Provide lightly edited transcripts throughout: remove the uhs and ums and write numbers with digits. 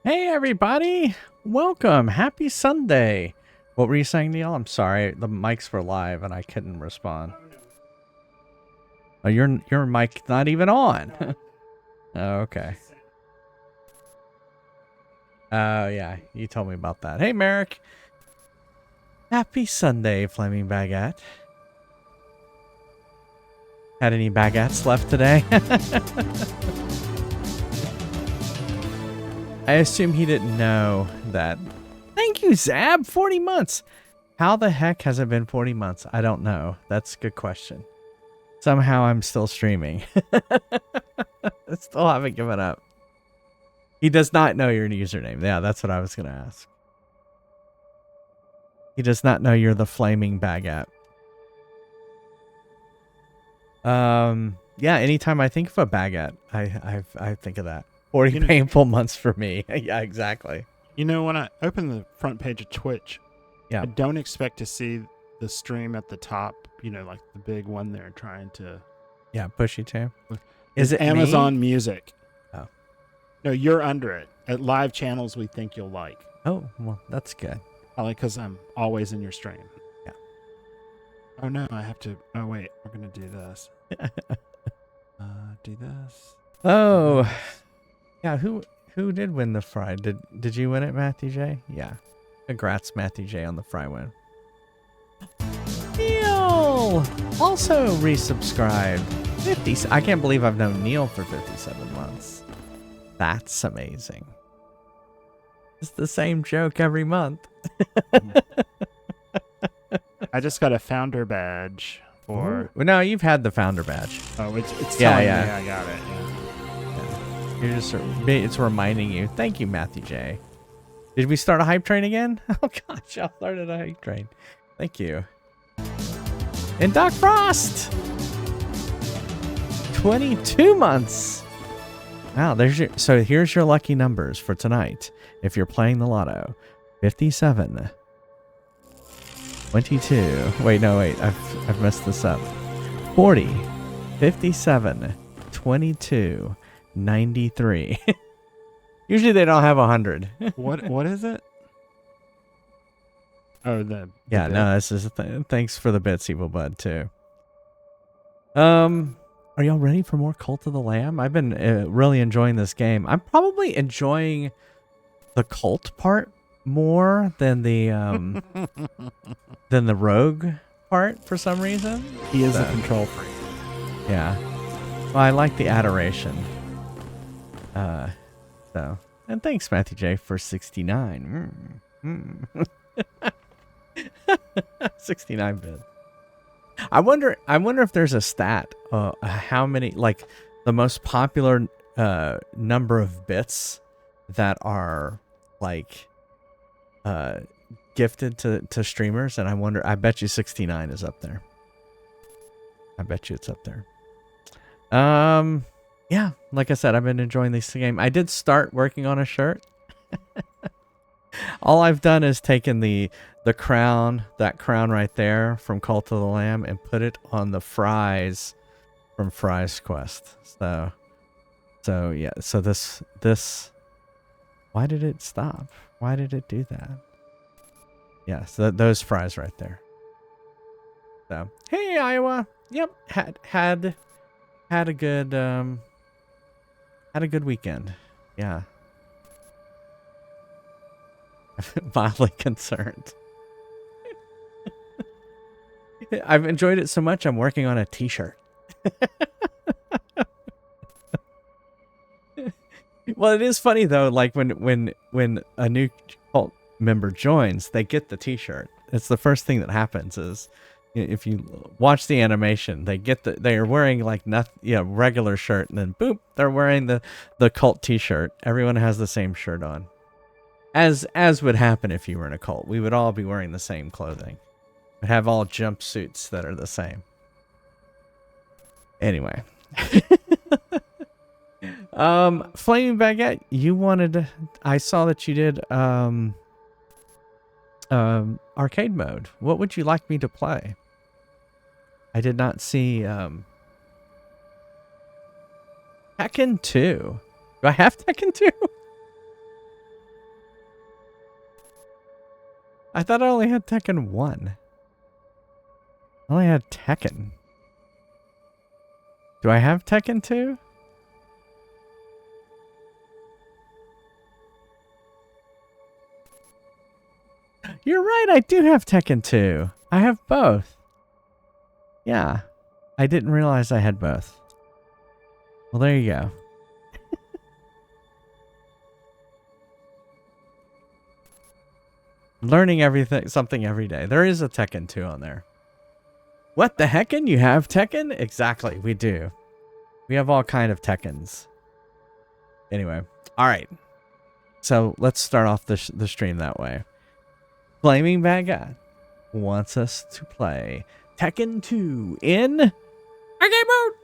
Hey everybody! Welcome! Happy Sunday! What were you saying, Neil? I'm sorry, the mics were live and I couldn't respond. Oh, your mic not even on. Oh, okay. Oh yeah, you told me about that. Hey Merrick! Happy Sunday, Flaming Baguette. Had any baguettes left today? I assume he didn't know that. Thank you, Zab! 40 months! How the heck has it been 40 months? I don't know. That's a good question. Somehow I'm still streaming. I still haven't given up. He does not know your username. Yeah, that's what I was going to ask. He does not know you're the Flaming Baguette. Yeah, anytime I think of a baguette, I think of that. 40 painful months for me. Yeah, exactly. You know, when I open the front page of Twitch, yeah, I don't expect to see the stream at the top, you know, like the big one they're trying to... Yeah, push you to. Is it Amazon me? Music? Oh. No, you're under it. At live channels we think you'll like. Oh, well, that's good. Probably because I'm always in your stream. Yeah. Oh, no, I have to... Oh, wait, we're going to do this. Do this. Oh. Do this. Yeah, who did win the fry? Did you win it, Matthew J? Yeah. Congrats, Matthew J, on the fry win. Neil also resubscribed. 50. I can't believe I've known Neil for 57 months. That's amazing. It's the same joke every month. I just got a founder badge for... Ooh. No, you've had the founder badge. Oh, it's telling me I got it. Yeah. You're just, it's reminding you. Thank you, Matthew J. Did we start a hype train again? Oh gosh, y'all started a hype train. Thank you. And Doc Frost! 22 months! Wow, so here's your lucky numbers for tonight. If you're playing the lotto. 57. 22. Wait, I've messed this up. 40. 57. 22. 93. Usually they don't have 100. What is it? Oh, the yeah, bit. No, this is thanks for the bits, Evil Bud, too. Are y'all ready for more Cult of the Lamb? I've been really enjoying this game. I'm probably enjoying the cult part more than the than the rogue part for some reason. He is a control freak. Yeah. Well, I like the adoration. So, and thanks, Matthew J, for 69. 69 bit. I wonder if there's a stat, how many, like, the most popular number of bits that are, like, gifted to streamers, and I bet you 69 is up there. I bet you it's up there. Yeah, like I said, I've been enjoying this game. I did start working on a shirt. All I've done is taken the crown, that crown right there from Cult of the Lamb, and put it on the fries from Fry's Quest. So yeah, so this why did it stop? Why did it do that? Yeah, so those fries right there. So, hey Iowa. Yep, had a good weekend. Yeah. Mildly concerned. I've enjoyed it so much, I'm working on a t-shirt. Well, it is funny though, like when a new cult member joins, they get the t-shirt. It's the first thing that happens is, if you watch the animation, they are wearing like regular shirt, and then boop, they're wearing the cult t-shirt. Everyone has the same shirt on. As would happen if you were in a cult. We would all be wearing the same clothing. We'd have all jumpsuits that are the same. Anyway. Flaming Baguette, I saw that you did arcade mode. What would you like me to play? I did not see Tekken 2. Do I have Tekken 2? I thought I only had Tekken 1. I only had Tekken. Do I have Tekken 2? You're right, I do have Tekken 2. I have both. Yeah. I didn't realize I had both. Well, there you go. Learning everything, something every day. There is a Tekken 2 on there. What the heckin'? You have Tekken? Exactly, we do. We have all kind of Tekkens. Anyway, all right. So let's start off the stream that way. Flaming Bad Guy wants us to play Tekken 2 in arcade mode.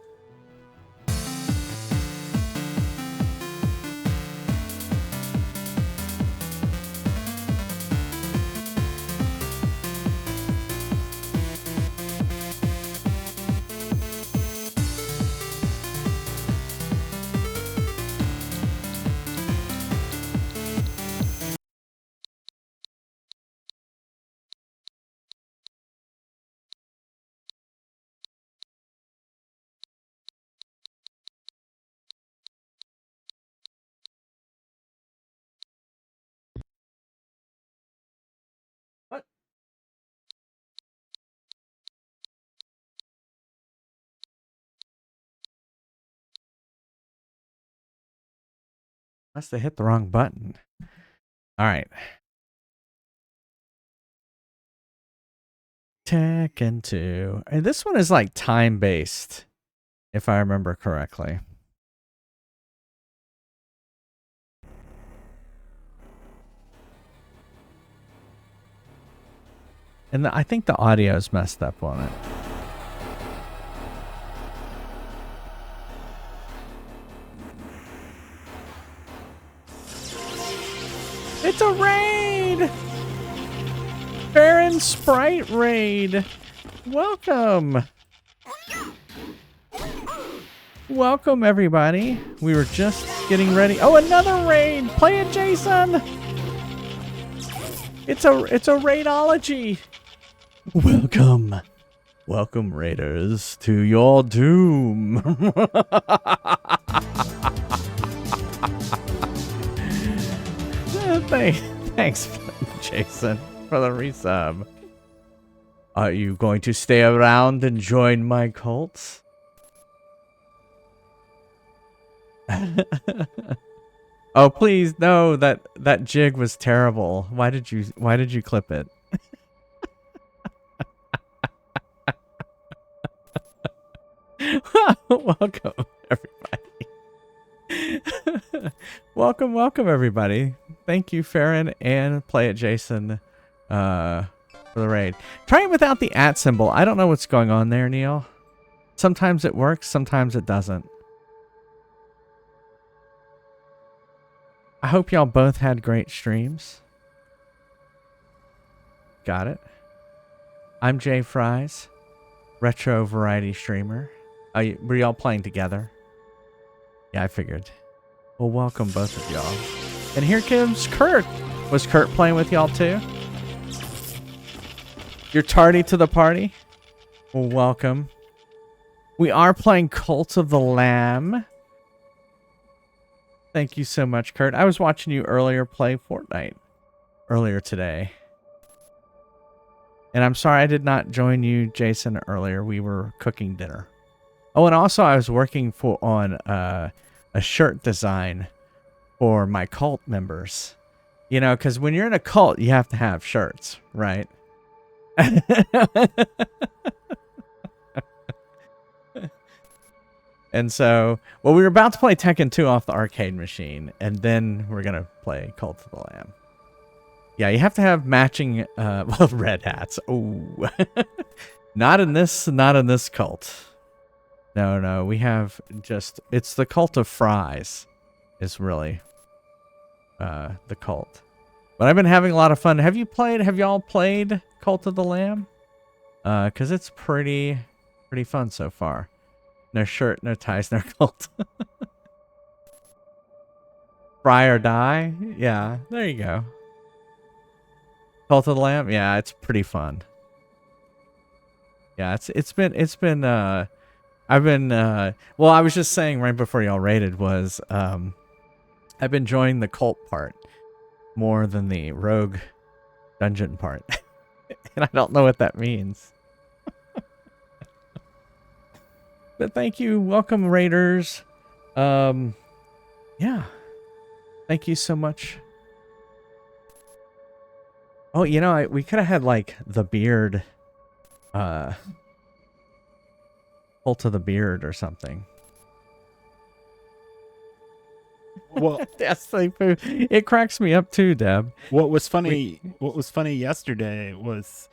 What? Must have hit the wrong button. All right. Tekken 2. And this one is like time-based, if I remember correctly. And I think the audio is messed up on it. It's a raid! Baron Sprite raid. Welcome. Welcome, everybody. We were just getting ready. Oh, another raid. Play it, Jason. It's a raidology. Welcome. Welcome, raiders, to your doom. Thanks, Jason, for the resub. Are you going to stay around and join my cult? Oh, please, no, that jig was terrible. Why did you clip it? Welcome, everybody. welcome, everybody. Thank you, Farron and Play It Jason, for the raid. Try it without the @ symbol. I don't know what's going on there, Neil. Sometimes it works, sometimes it doesn't. I hope y'all both had great streams. Got it. I'm Jay Fries, retro variety streamer. Were y'all playing together? Yeah, I figured. Well, welcome both of y'all. And here comes Kurt. Was Kurt playing with y'all too? You're tardy to the party? Well, welcome. We are playing Cult of the Lamb. Thank you so much, Kurt. I was watching you earlier play Fortnite. Earlier today. And I'm sorry I did not join you, Jason, earlier. We were cooking dinner. Oh, and also I was working on a shirt design for my cult members. You know, because when you're in a cult, you have to have shirts, right? And so, well, we were about to play Tekken 2 off the arcade machine, and then we're going to play Cult of the Lamb. Yeah, you have to have matching well, red hats. Oh, not in this cult. No, we have just, it's the Cult of Fries is really the cult. But I've been having a lot of fun. Have y'all played Cult of the Lamb? Because it's pretty fun so far. No shirt, no ties, no cult. Fry or die? Yeah, there you go. Cult of the Lamb? Yeah, it's pretty fun. Yeah, it's been I've been well, I was just saying right before y'all raided was I've been enjoying the cult part more than the rogue dungeon part. And I don't know what that means. But thank you. Welcome, raiders. Yeah. Thank you so much. Oh, you know, we could have had like the beard Cult of the Beard or something. Well, that's like it cracks me up too, Deb. What was funny yesterday was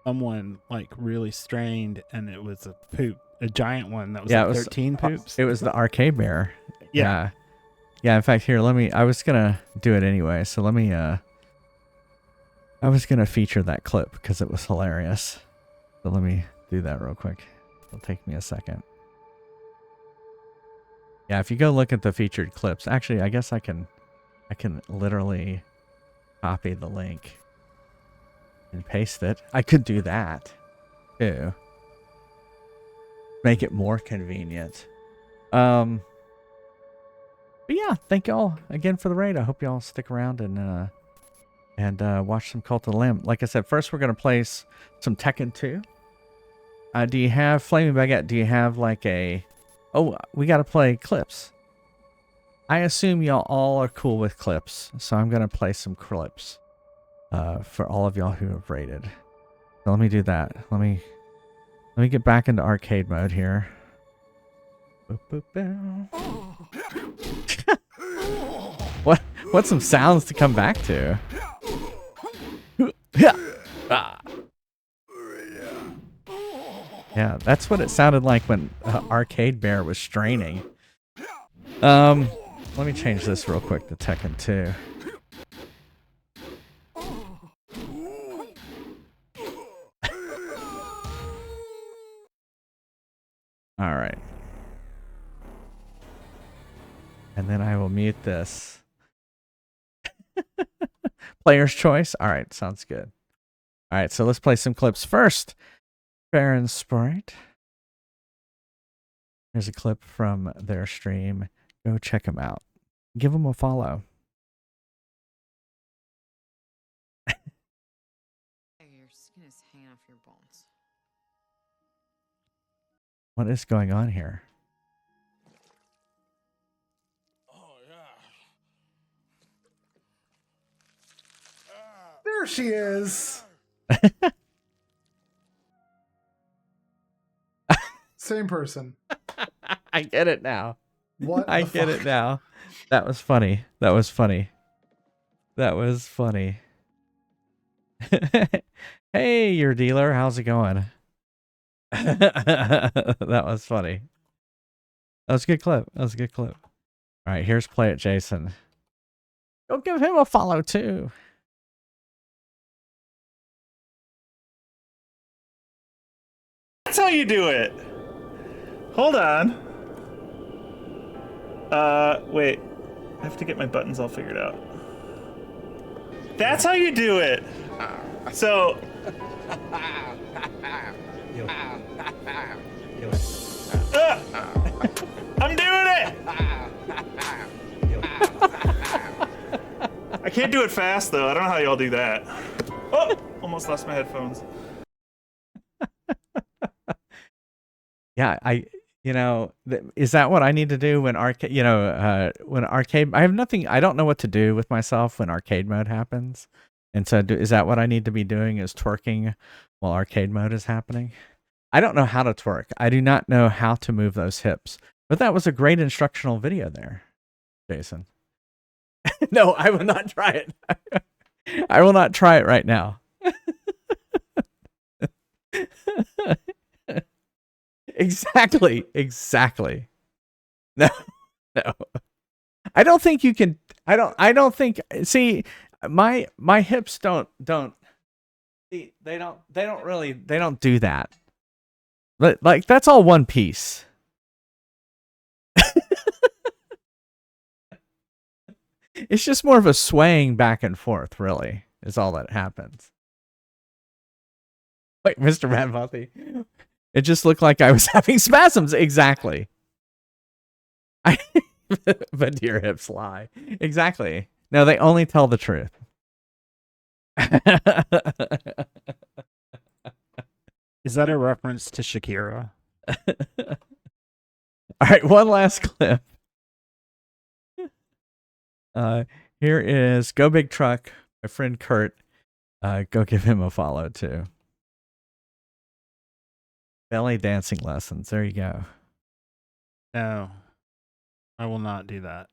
someone like really strained, and it was a giant one that was like 13 poops. It was the arcade bear. Yeah. In fact, here, I was gonna do it anyway, so let me I was gonna feature that clip because it was hilarious. So let me do that real quick. It'll take me a second. Yeah, if you go look at the featured clips, actually, I guess I can literally copy the link and paste it. I could do that too. Make it more convenient. But yeah, thank y'all again for the raid. I hope y'all stick around and watch some Cult of the Lamb. Like I said, first we're gonna play some Tekken 2. Do you have Flaming Baguette? Do you have like a... Oh, we got to play clips. I assume y'all all are cool with clips, so I'm going to play some clips for all of y'all who have raided. So let me do that. Let me get back into arcade mode here. What's some sounds to come back to? Yeah, that's what it sounded like when Arcade Bear was straining. Let me change this real quick to Tekken 2. All right. And then I will mute this. Player's choice? All right, sounds good. All right, so let's play some clips first. Baron Sprite. Here's a clip from their stream. Go check them out. Give them a follow. Your skin is hanging off your bones. What is going on here? Oh, yeah. There she is. Same person. I get it now. What? I get it now. That was funny. That was funny. That was funny. Hey, your dealer. How's it going? That was funny. That was a good clip. That was a good clip. All right, here's Play It Jason. Go give him a follow too. That's how you do it. Hold on. Wait. I have to get my buttons all figured out. That's how you do it. So. I'm doing it. I can't do it fast though. I don't know how y'all do that. Oh, almost lost my headphones. Yeah, is that what I need to do when arcade, when arcade, I don't know what to do with myself when arcade mode happens. And so is that what I need to be doing, is twerking while arcade mode is happening? I don't know how to twerk. I do not know how to move those hips, but that was a great instructional video there, Jason. No, I will not try it. I will not try it right now. Exactly. No. I don't think you can. I don't think. See, my hips don't. See, they don't do that. But like that's all one piece. It's just more of a swaying back and forth. Really, is all that happens. Wait, Mr. Madbothy. It just looked like I was having spasms. Exactly. But your hips lie. Exactly. No, they only tell the truth. Is that a reference to Shakira? All right, one last clip. Here is Go Big Truck, my friend Kurt. Go give him a follow too. Belly dancing lessons. There you go. No, I will not do that.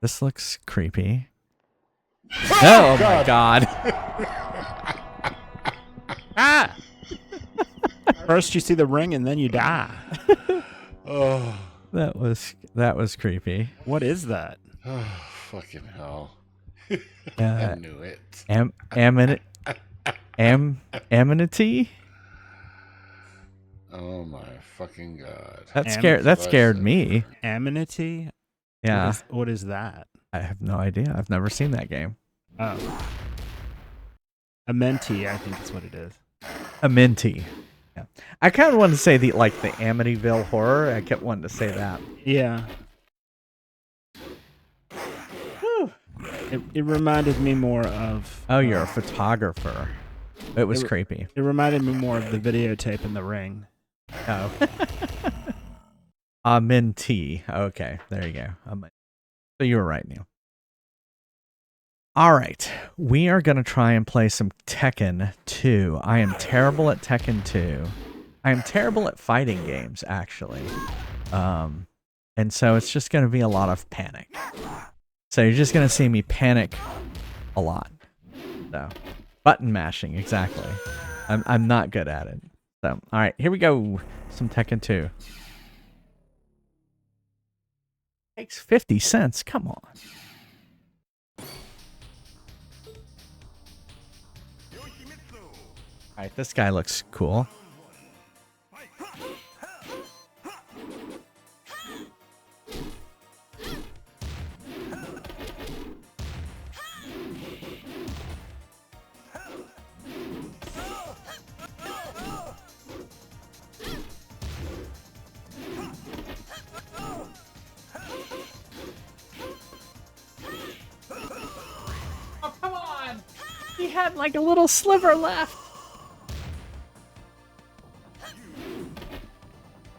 This looks creepy. Oh my god. Ah! First you see the ring and then you die. Oh, That was creepy. What is that? fucking hell. Uh, I knew it. Amenity? Oh my fucking god. That scared me. Amenity? Yeah. What is that? I have no idea. I've never seen that game. Oh. A mentee, I think is what it is. Amenti. Yeah. I kind of wanted to say the Amityville horror. I kept wanting to say that. Yeah. It reminded me more of... Oh, you're a photographer. It was creepy. It reminded me more of the videotape in The Ring. Oh. Amenti. Okay, there you go. So you were right, Neil. All right, we are going to try and play some Tekken 2. I am terrible at Tekken 2. I am terrible at fighting games, actually. And so it's just going to be a lot of panic. So you're just going to see me panic a lot. So, button mashing, exactly. I'm not good at it. So, all right, here we go. Some Tekken 2. Takes 50 cents. Come on. All right, this guy looks cool. Oh, come on! He had like a little sliver left.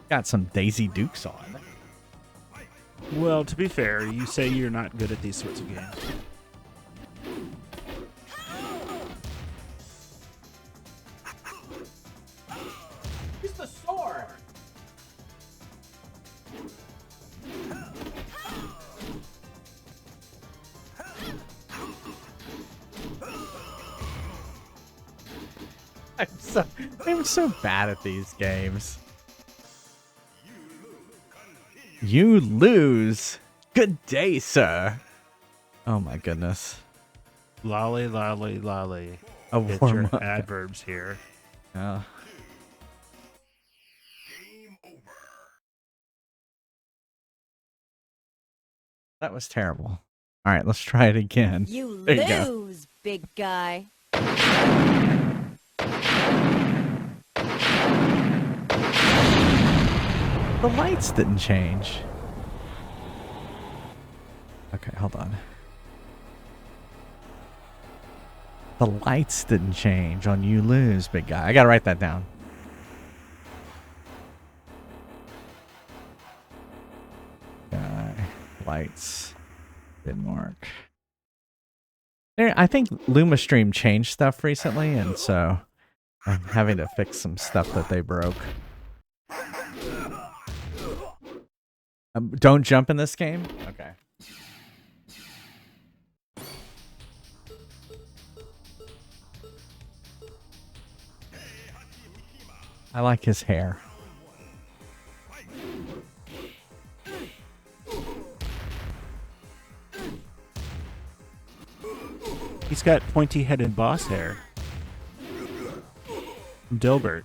Got some Daisy Dukes on. Well, to be fair, you say you're not good at these sorts of games. Use the sword. I'm so bad at these games. You lose. Good day, sir. Oh my goodness. Lolly, lolly, lolly. A Get warm your up. adverbs here. Yeah. That was terrible. All right, let's try it again. You There you go. lose, big guy. The lights didn't change. Okay, hold on. The lights didn't change on You Lose, big guy. I gotta write that down. Lights didn't work. There, I think LumaStream changed stuff recently, and so I'm having to fix some stuff that they broke. Don't jump in this game? Okay. I like his hair. He's got pointy-headed boss hair. Dilbert.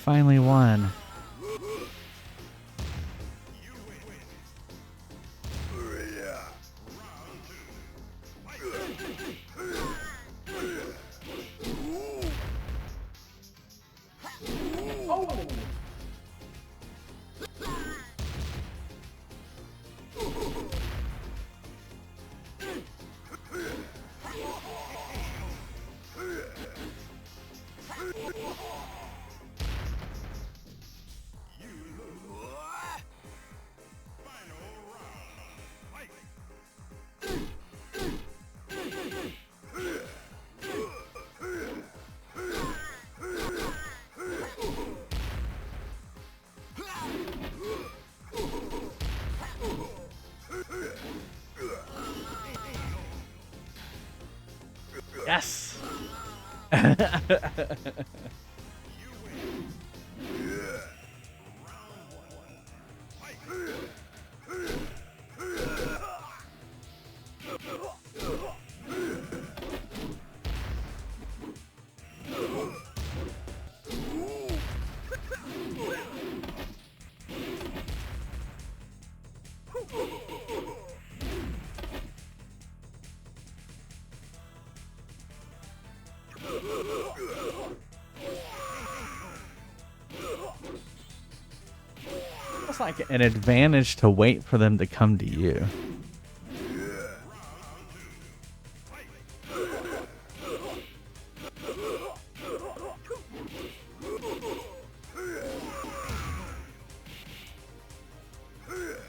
finally won. Yes. It's like an advantage to wait for them to come to you.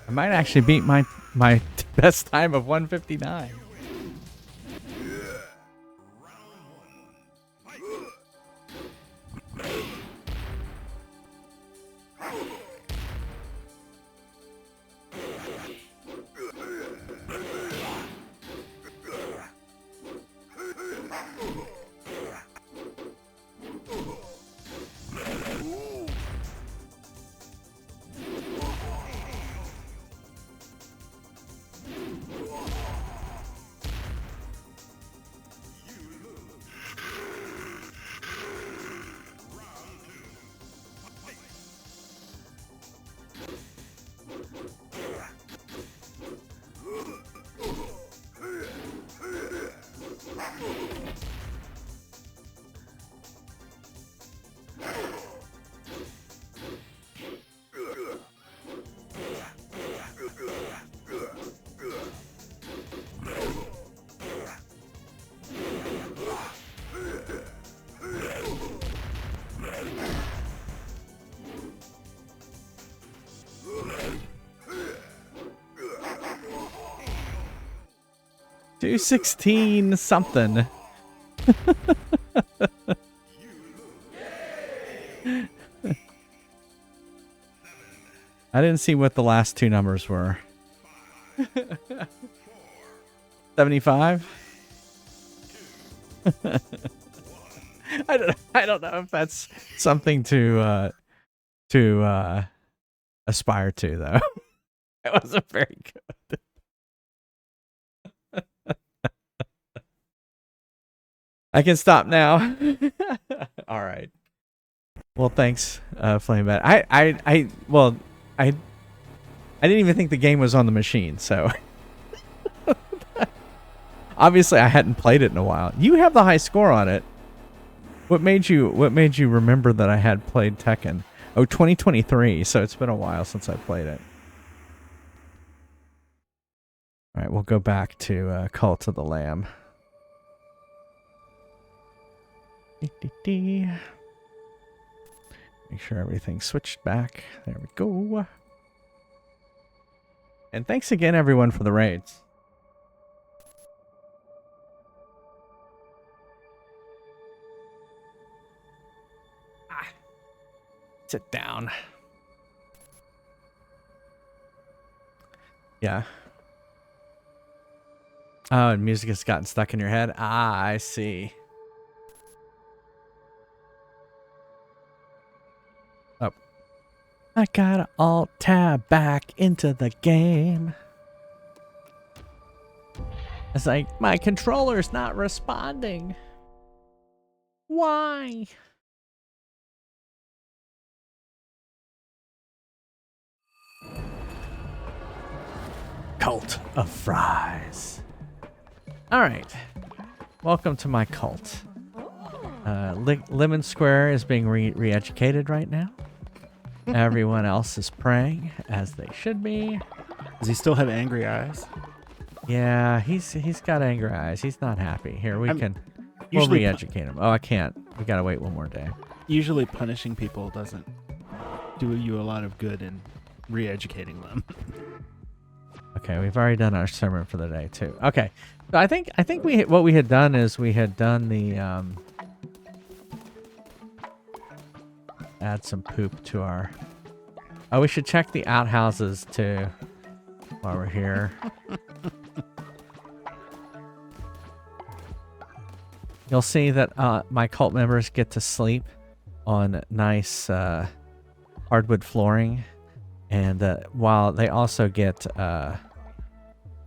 I might actually beat my best time of 159. $216 something. I didn't see what the last two numbers were. 75? I don't know if that's something to aspire to, though. It wasn't very good. I can stop now. All right. Well, thanks, Flamebat. I didn't even think the game was on the machine, so obviously I hadn't played it in a while. You have the high score on it. What made you remember that I had played Tekken? Oh, 2023, so it's been a while since I played it. All right, we'll go back to Cult of the Lamb. Make sure everything's switched back. There we go. And thanks again, everyone, for the raids. Sit down. Yeah. Oh, and music has gotten stuck in your head? Ah, I see. Oh. I gotta alt-tab back into the game. It's like, my controller's not responding. Why? Cult of Fries. All right. Welcome to my cult. Lemon Square is being re-educated right now. Everyone else is praying, as they should be. Does he still have angry eyes? Yeah, he's got angry eyes. He's not happy. Here, we'll usually re-educate him. Oh, I can't. We gotta wait one more day. Usually punishing people doesn't do you a lot of good in re-educating them. Okay, we've already done our sermon for the day too. Okay, so I think what we had done is we had done the add some poop to our. Oh, we should check the outhouses too while we're here. You'll see that my cult members get to sleep on nice hardwood flooring, and while they also get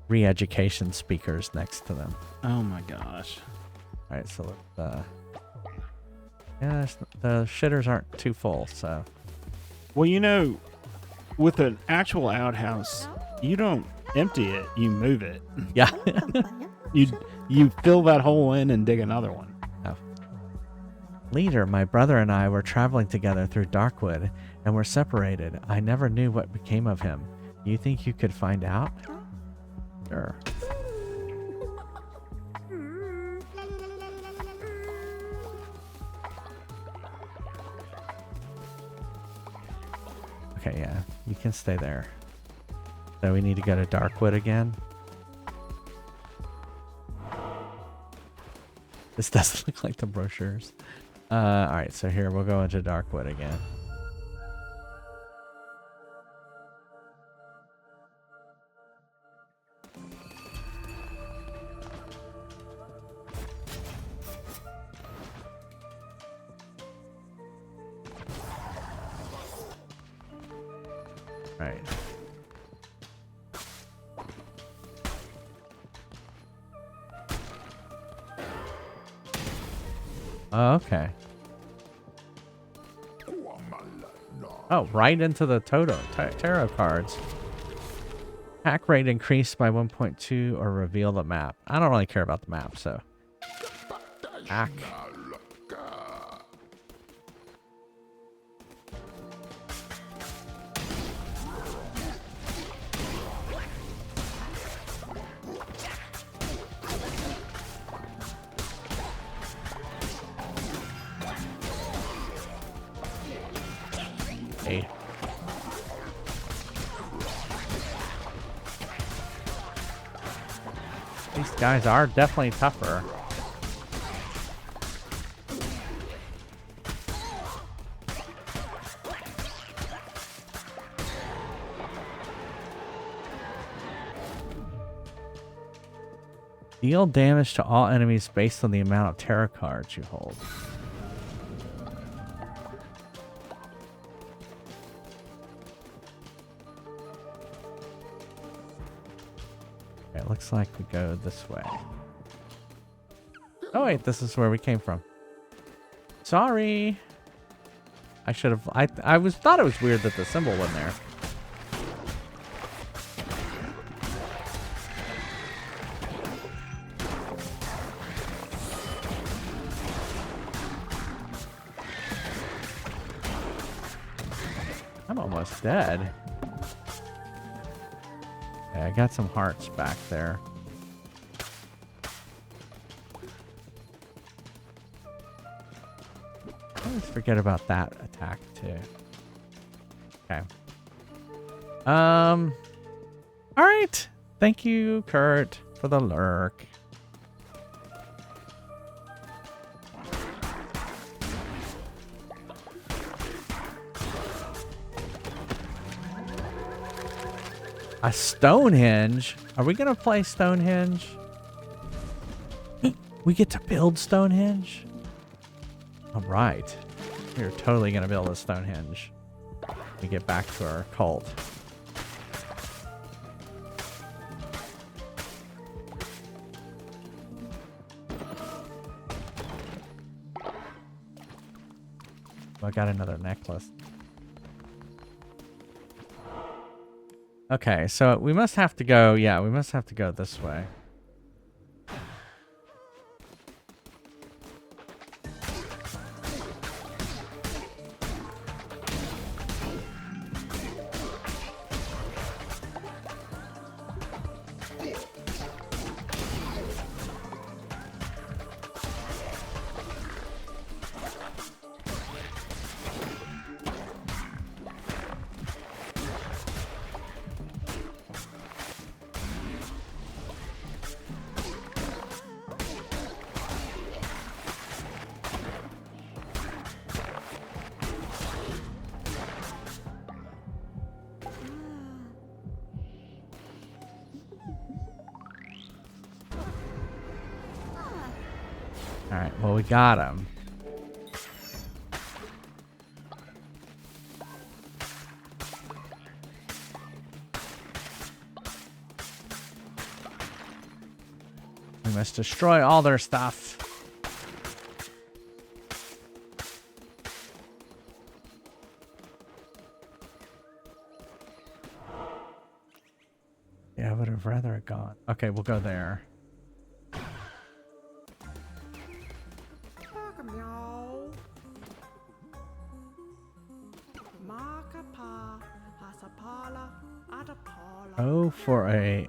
re-education speakers next to them. Oh my gosh. All right, so yeah, the shitters aren't too full, so. Well, you know, with an actual outhouse, you don't empty it, you move it. Yeah. You fill that hole in and dig another one. Oh. Later, my brother and I were traveling together through Darkwood and were separated. I never knew what became of him. Do you think you could find out? Sure. Okay, yeah, you can stay there. So we need to go to Darkwood again. This doesn't look like the brochures. Alright, so here, we'll go into Darkwood again. Right. Oh, okay. Oh, right into the tarot cards. Hack rate increased by 1.2 or reveal the map. I don't really care about the map, so. Hack. Hey. These guys are definitely tougher. Deal damage to all enemies based on the amount of tarot cards you hold. It looks like we go this way. Oh wait, this is where we came from. Sorry. I should have. I thought it was weird that the symbol wasn't there. I'm almost dead. Okay, I got some hearts back there. I always forget about that attack too. Okay. All right. Thank you, Kurt, for the lurk. A Stonehenge? Are we gonna play Stonehenge? We get to build Stonehenge? All right. We're totally gonna build a Stonehenge. We get back to our cult. I got another necklace. Okay, so we must have to go. Yeah, we must have to go this way. All right, well, we got him. We must destroy all their stuff. Yeah, I would have rather it gone. Okay, we'll go there. Oh, for a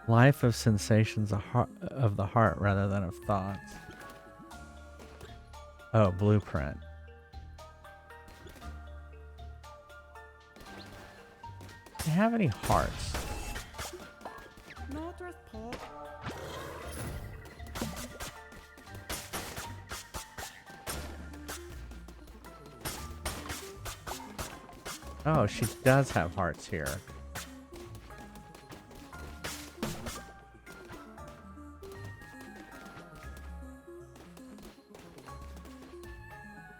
life of sensations of the heart rather than of thoughts. Oh, blueprint. Do you have any hearts? Oh, she does have hearts here.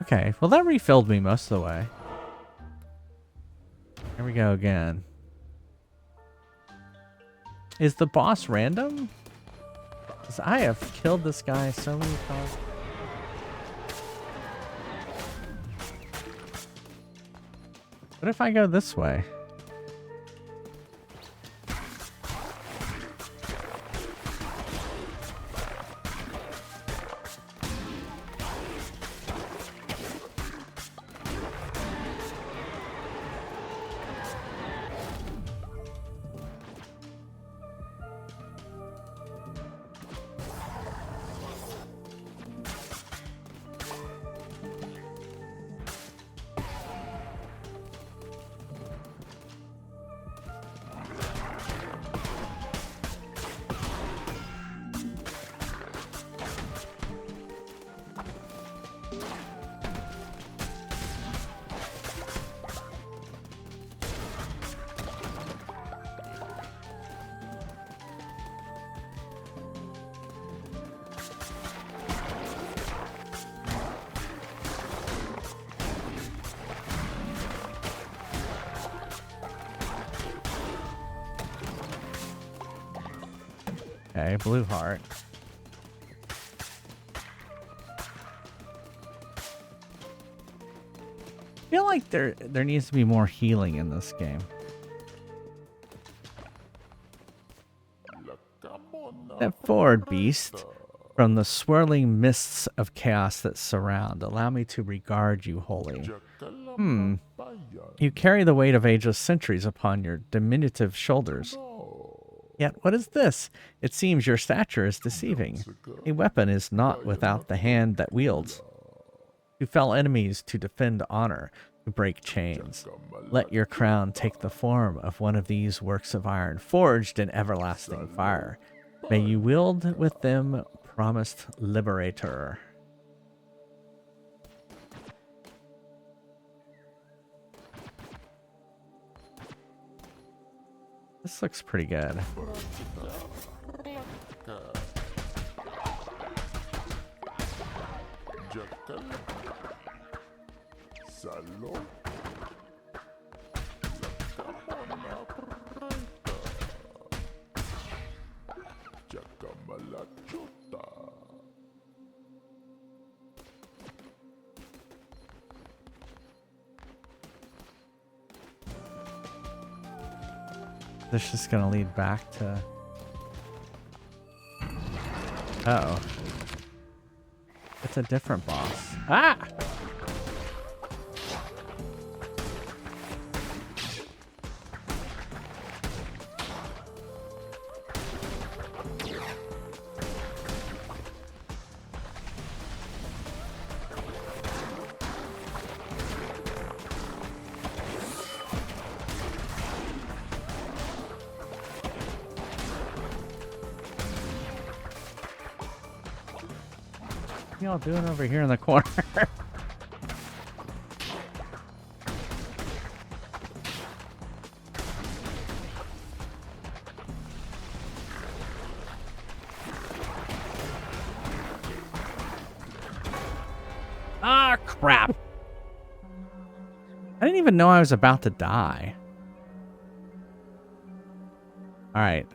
Okay, well that refilled me most of the way. Here we go again. Is the boss random? Because I have killed this guy so many times. What if I go this way? Okay, blue heart. I feel like there needs to be more healing in this game. Step forward, beast. From the swirling mists of chaos that surround, allow me to regard you wholly. You carry the weight of ageless centuries upon your diminutive shoulders. Yet, what is this? It seems your stature is deceiving. A weapon is not without the hand that wields. To fell enemies, to defend honor, to break chains. Let your crown take the form of one of these works of iron, forged in everlasting fire. May you wield with them, promised liberator. This looks pretty good. This is gonna lead back to... Uh-oh. It's a different boss. Ah! What y'all doing over here in the corner? Ah, crap. I didn't even know I was about to die. All right.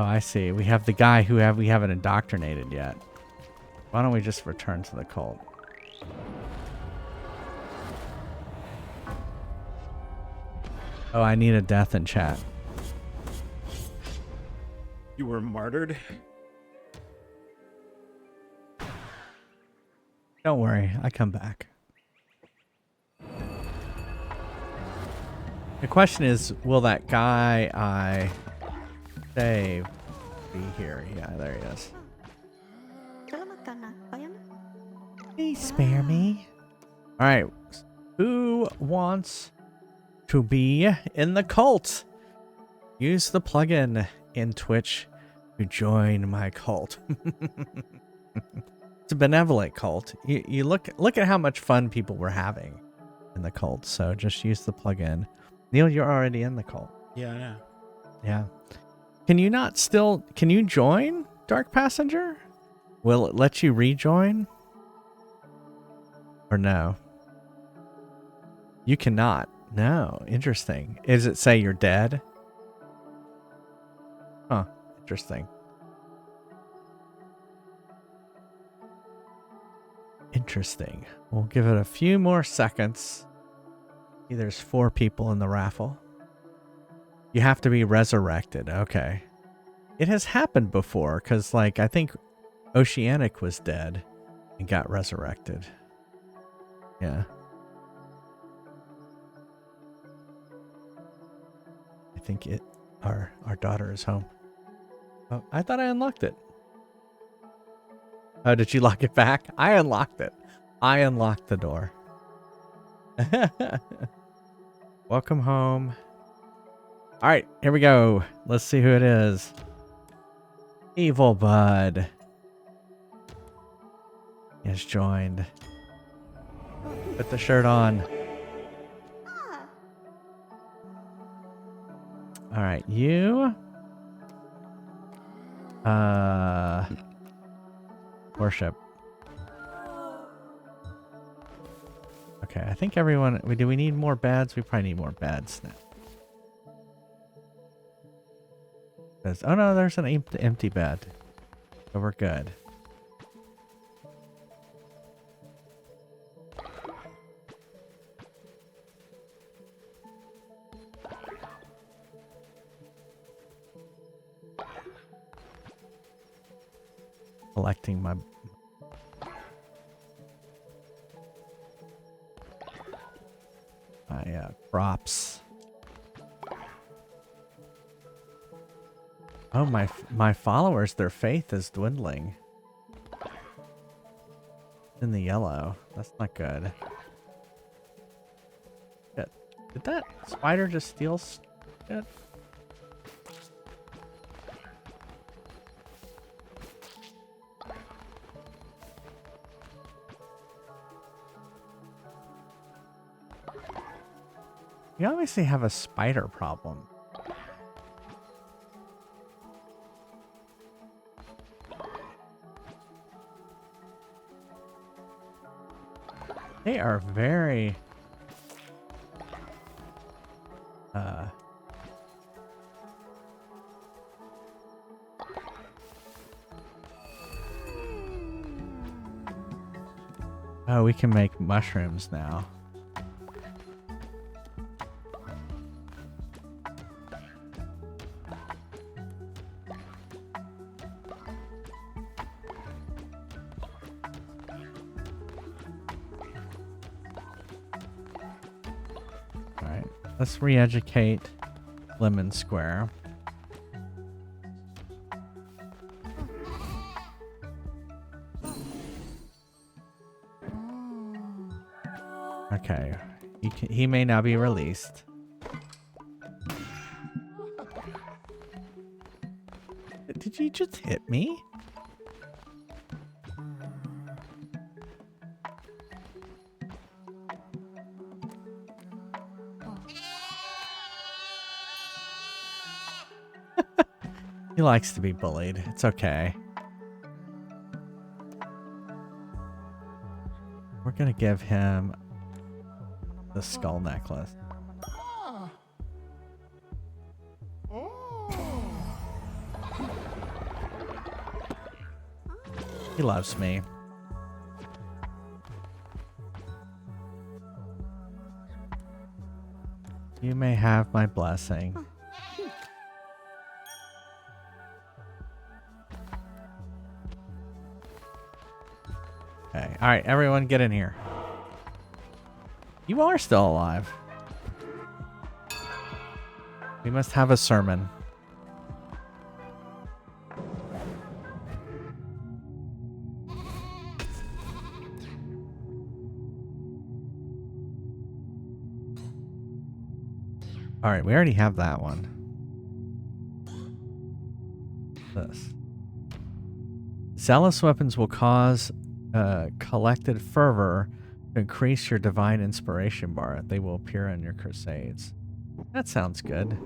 Oh, I see. We have the guy who we haven't indoctrinated yet. Why don't we just return to the cult? Oh, I need a death in chat. You were martyred? Don't worry, I come back. The question is, will that guy I save be here? Yeah, there he is. Please spare me. All right, who wants to be in the cult? Use the plugin in Twitch to join my cult. It's a benevolent cult. You look at how much fun people were having in the cult. So just use the plugin. Neil, you're already in the cult. Yeah, I know. Yeah. Can you join Dark Passenger? Will it let you rejoin? Or no? You cannot. No. Interesting. Does it say you're dead? Huh. Interesting. Interesting. We'll give it a few more seconds. See, there's 4 people in the raffle. You have to be resurrected. Okay. It has happened before, because, like, I think Oceanic was dead and got resurrected. Yeah. I think our daughter is home. Oh, I thought I unlocked it. Oh, did you lock it back? I unlocked it. I unlocked the door. Welcome home. All right, here we go. Let's see who it is. Evil Bud has joined. Put the shirt on. All right, you. Worship. Okay, I think everyone... Do we need more beds? We probably need more beds now. Oh no, there's an empty bed. So we're good. Collecting my... props. Oh, my followers, their faith is dwindling. In the yellow. That's not good. Shit. Did that spider just steal shit? You obviously have a spider problem. They are very... Oh, we can make mushrooms now. Let's re-educate Lemon Square. Okay. He may now be released. Did you just hit me? He likes to be bullied. It's okay. We're gonna give him the skull necklace. He loves me. You may have my blessing. Okay. All right, everyone get in here. You are still alive. We must have a sermon. All right, we already have that one. This. Zealous weapons will cause collected fervor to increase your divine inspiration bar. They will appear in your crusades. That sounds good.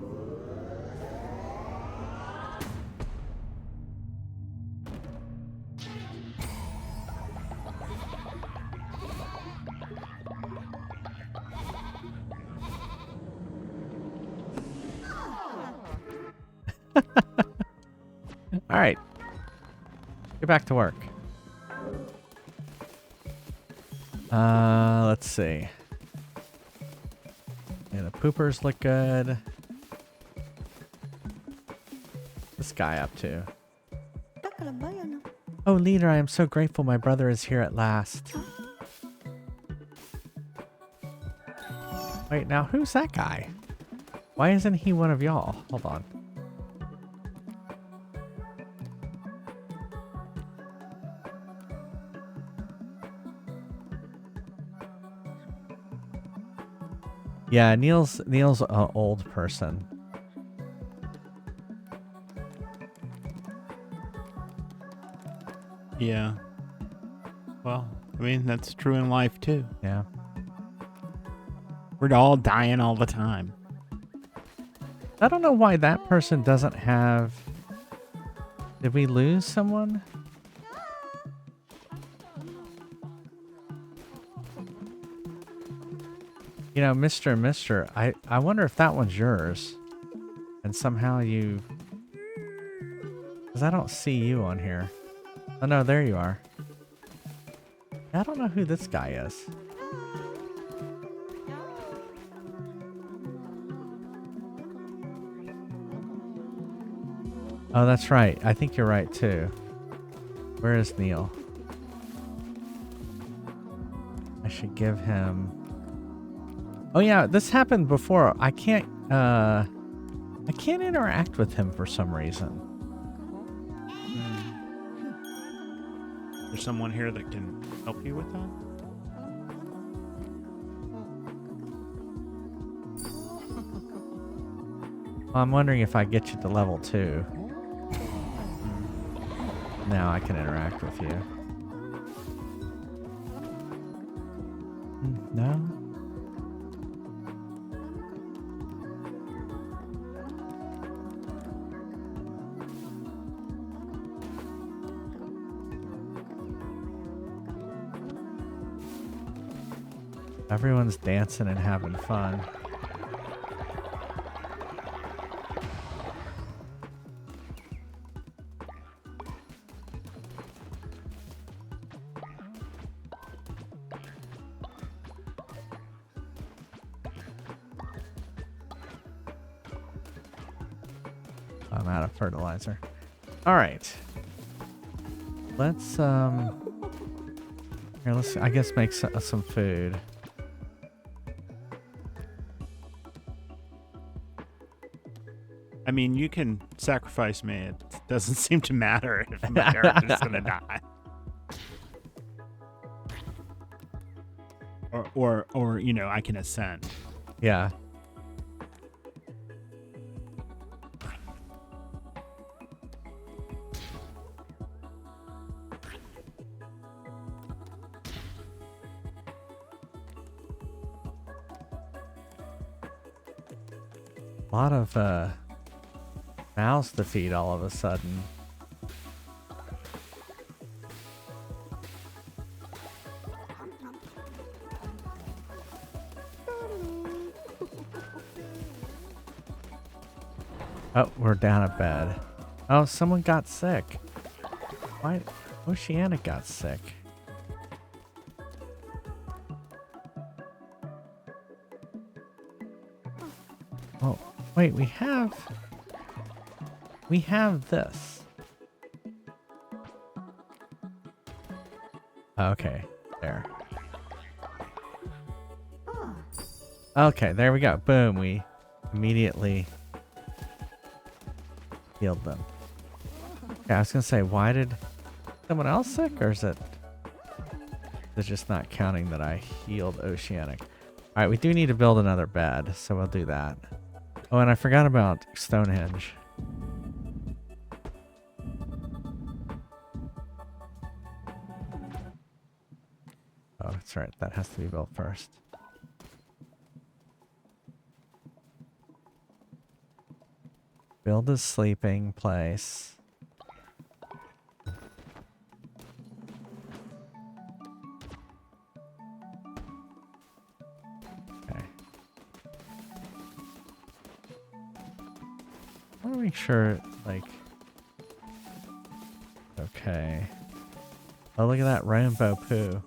All right. Get back to work. Let's see. Yeah, the poopers look good. This guy up to? Oh, leader, I am so grateful my brother is here at last. Wait, now who's that guy? Why isn't he one of y'all? Hold on. Yeah, Neil's an old person. Yeah. Well, I mean, that's true in life too. Yeah. We're all dying all the time. I don't know why that person doesn't have... Did we lose someone? You know, Mr. I wonder if that one's yours. And somehow you... Because I don't see you on here. Oh no, there you are. I don't know who this guy is. Oh, that's right. I think you're right too. Where is Neil? I should give him... Oh yeah, this happened before. I can't interact with him for some reason. There's someone here that can help you with that? Well, I'm wondering if I get you to level 2. Now I can interact with you. No? Everyone's dancing and having fun. I'm out of fertilizer. All right. Let's here, let's I guess make some food. mean, you can sacrifice me. It doesn't seem to matter if my character's gonna die. Or you know, I can ascend. Yeah. A lot of mouths to feed all of a sudden. Oh, we're down a bed. Oh, someone got sick. Why? Oceana got sick. Oh, wait, we have this. Okay, there. Okay, there we go. Boom, we immediately healed them. Okay, I was gonna say, why did someone else sick, or is it just not counting that I healed Oceanic? All right, we do need to build another bed, so we'll do that. Oh, and I forgot about Stonehenge. Oh, that's right. That has to be built first. Build a sleeping place. Okay. I want to make sure, like... Okay. Oh, look at that rainbow poo.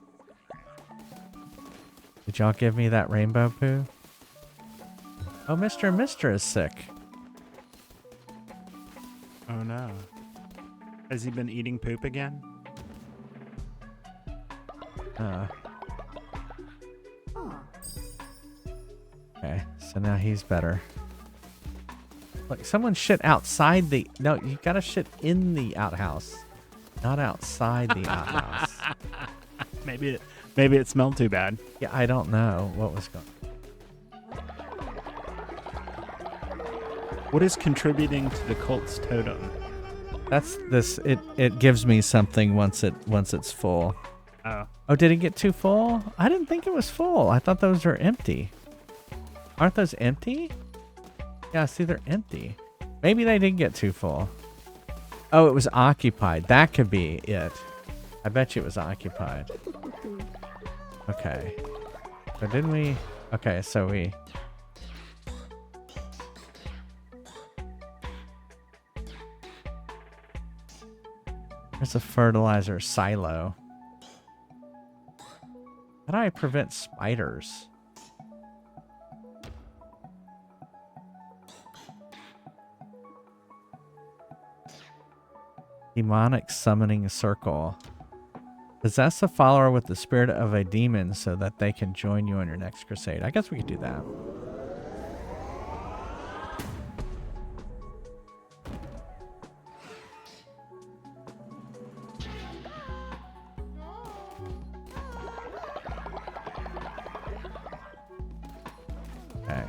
Did y'all give me that rainbow poo? Oh, Mr. and Mr. is sick. Oh no. Has he been eating poop again? Okay, so now he's better. Look, someone shit outside the... No, you gotta shit in the outhouse. Not outside the outhouse. Maybe it smelled too bad. Yeah, I don't know what was going on. What is contributing to the cult's totem? That's this. It gives me something once it's full. Oh. Oh, did it get too full? I didn't think it was full. I thought those were empty. Aren't those empty? Yeah, see, they're empty. Maybe they did get too full. Oh, it was occupied. That could be it. I bet you it was occupied. Okay. So didn't we... Okay, so we... There's a fertilizer silo. How do I prevent spiders? Demonic summoning circle. Possess a follower with the spirit of a demon so that they can join you on your next crusade. I guess we could do that. Okay.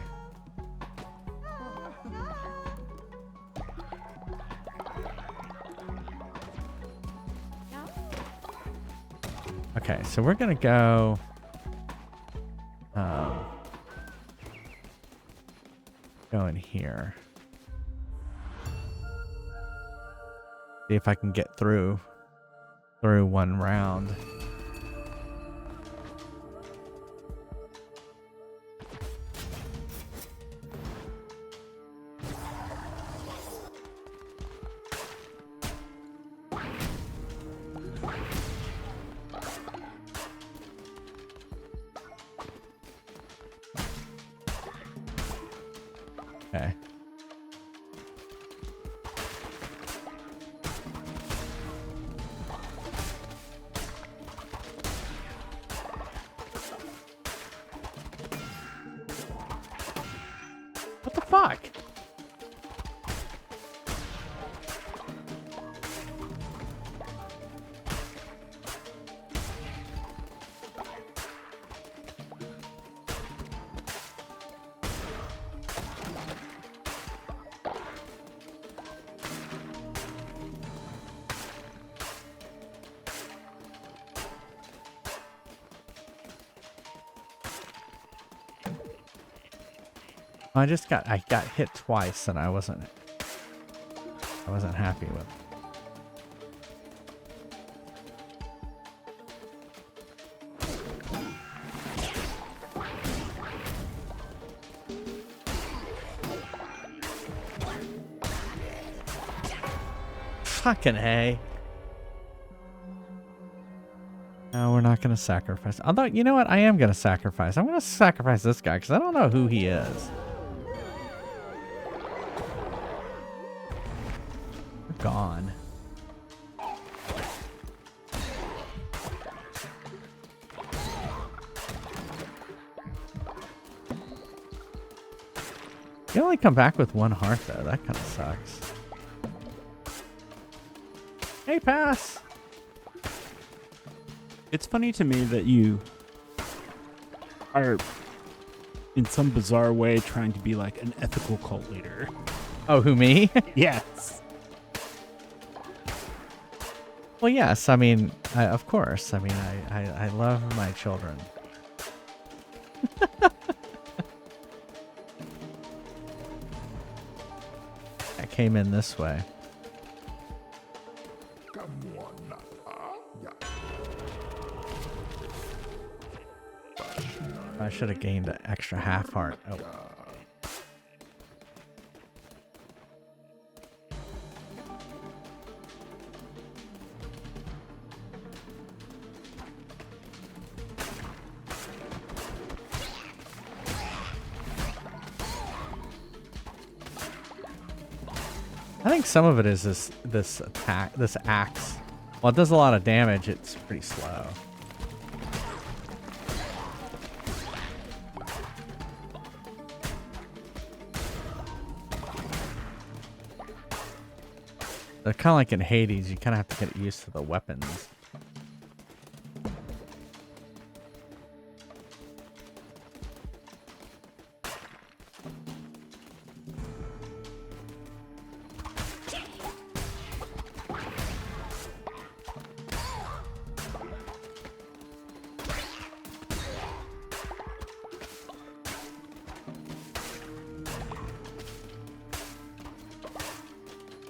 Okay, so we're gonna go go in here. See if I can get through one round. Okay. What the fuck? I got hit twice and I wasn't happy with it. Fucking hey. No, we're not gonna sacrifice. Although, you know what? I am gonna sacrifice. I'm gonna sacrifice this guy because I don't know who he is. We're gone. You only come back with 1 heart though. That kind of sucks. Hey, pass. It's funny to me that you are, in some bizarre way, trying to be like an ethical cult leader. Oh, who, me? Yes. Well, yes. I mean, of course. I mean, I love my children. I came in this way. I should have gained an extra half heart. Oh. I think some of it is this axe. While it does a lot of damage, it's pretty slow. They're kind of like in Hades, you kind of have to get used to the weapons.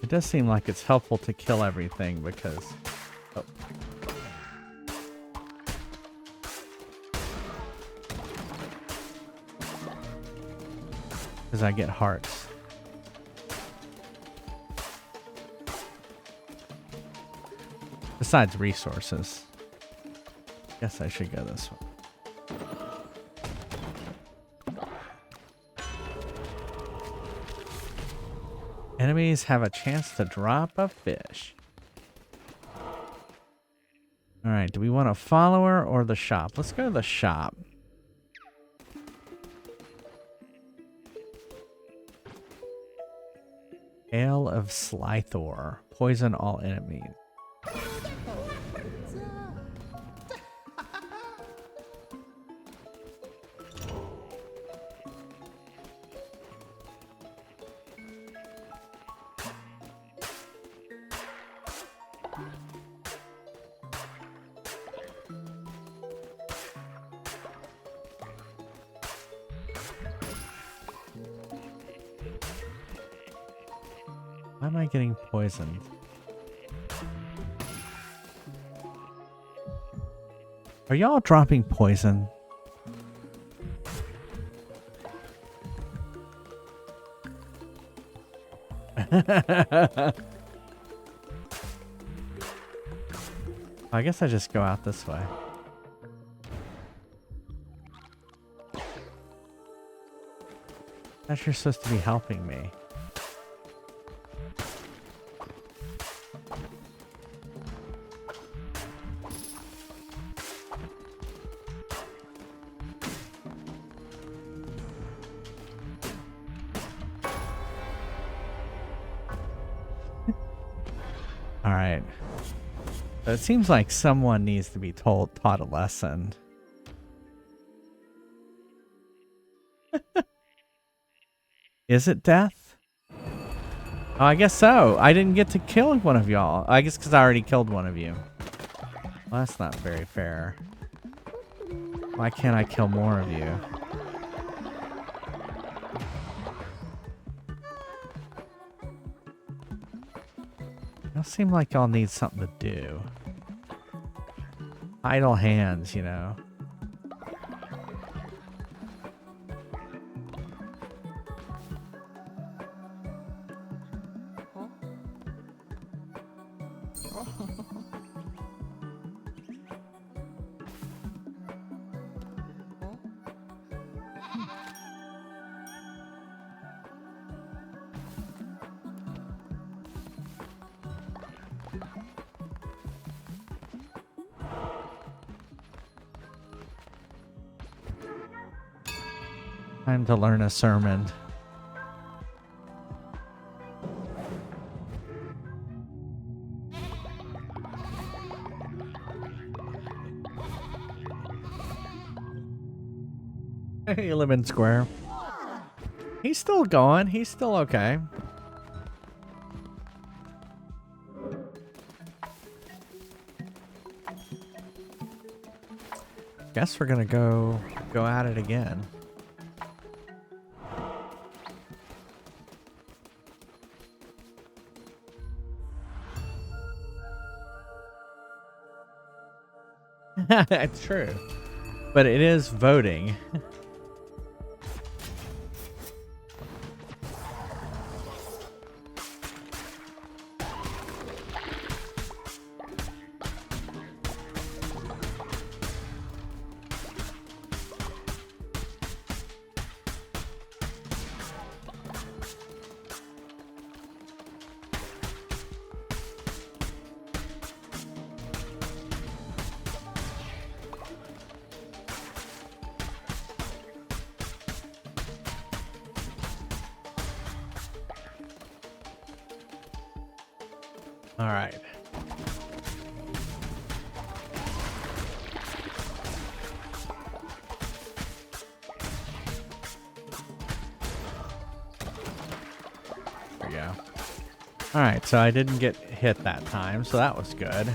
It does seem like it's helpful to kill everything because... Oh. Because I get hearts. Besides resources. Guess I should go this way. Enemies have a chance to drop a fish. Alright, do we want a follower or the shop? Let's go to the shop. Ale of Slythor. Poison all enemies. Why am I getting poisoned? Are y'all dropping poison? I guess I just go out this way. Thought you're supposed to be helping me. All right. So it seems like someone needs to be taught a lesson. Is it death? Oh, I guess so. I didn't get to kill one of y'all. I guess because I already killed one of you. Well, that's not very fair. Why can't I kill more of you? It'll seem like I'll need something to do. Idle hands, you know. Time to learn a sermon. Hey, Lemon Square. He's still going. He's still okay. Guess we're gonna go at it again. It's true, but it is voting. All right. There we go. All right, so I didn't get hit that time, so that was good.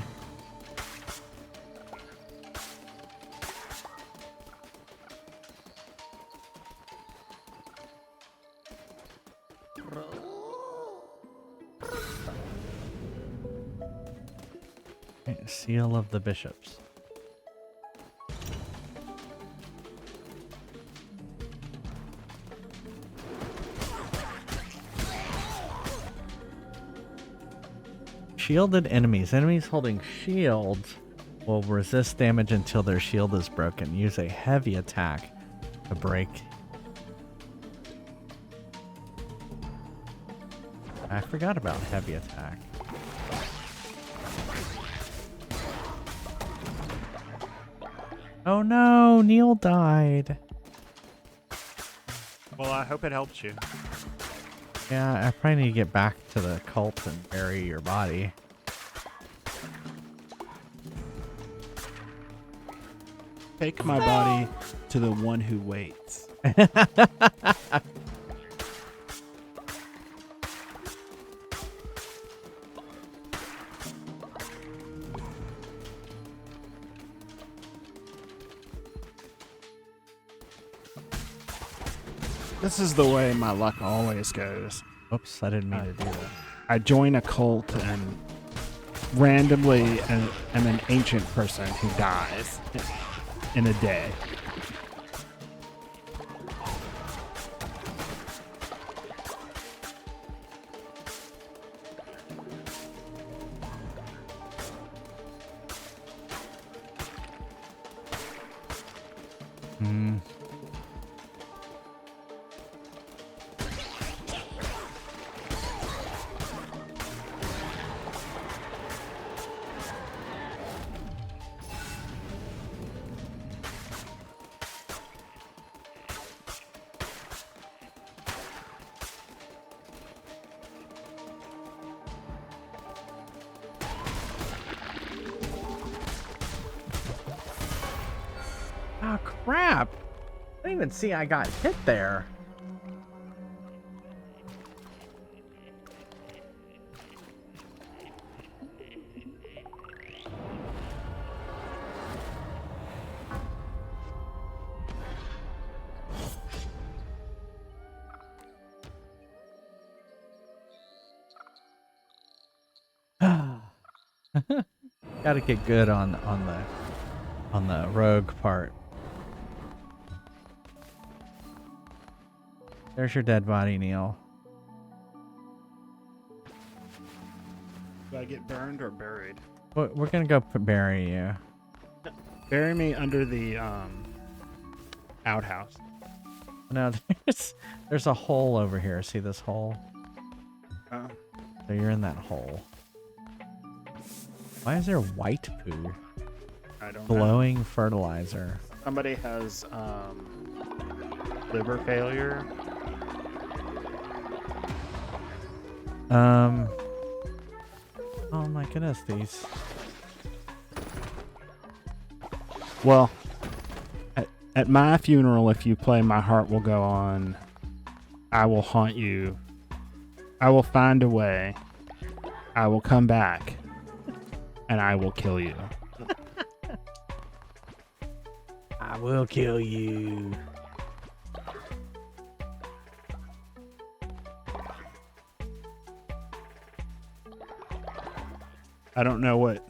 Seal of the Bishops. Shielded enemies. Enemies holding shields will resist damage until their shield is broken. Use a heavy attack to break. I forgot about heavy attack. Oh no, Neil died. Well, I hope it helps you. Yeah, I probably need to get back to the cult and bury your body. Take my body to the one who waits. This is the way my luck always goes. Oops, I didn't mean to do that. I join a cult and randomly am an ancient person who dies in a day. Hmm. Oh, crap. I didn't even see I got hit there. Gotta get good on the rogue part. There's your dead body, Neil. Do I get burned or buried? We're gonna go bury you. Bury me under the outhouse. No, there's a hole over here. See this hole? Oh. So you're in that hole. Why is there white poo? I don't Glowing know. fertilizer. Somebody has liver failure. Oh my goodness, these. Well, at my funeral, if you play My Heart Will Go On, I will haunt you. I will find a way. I will come back. And I will kill you. I will kill you. I don't know what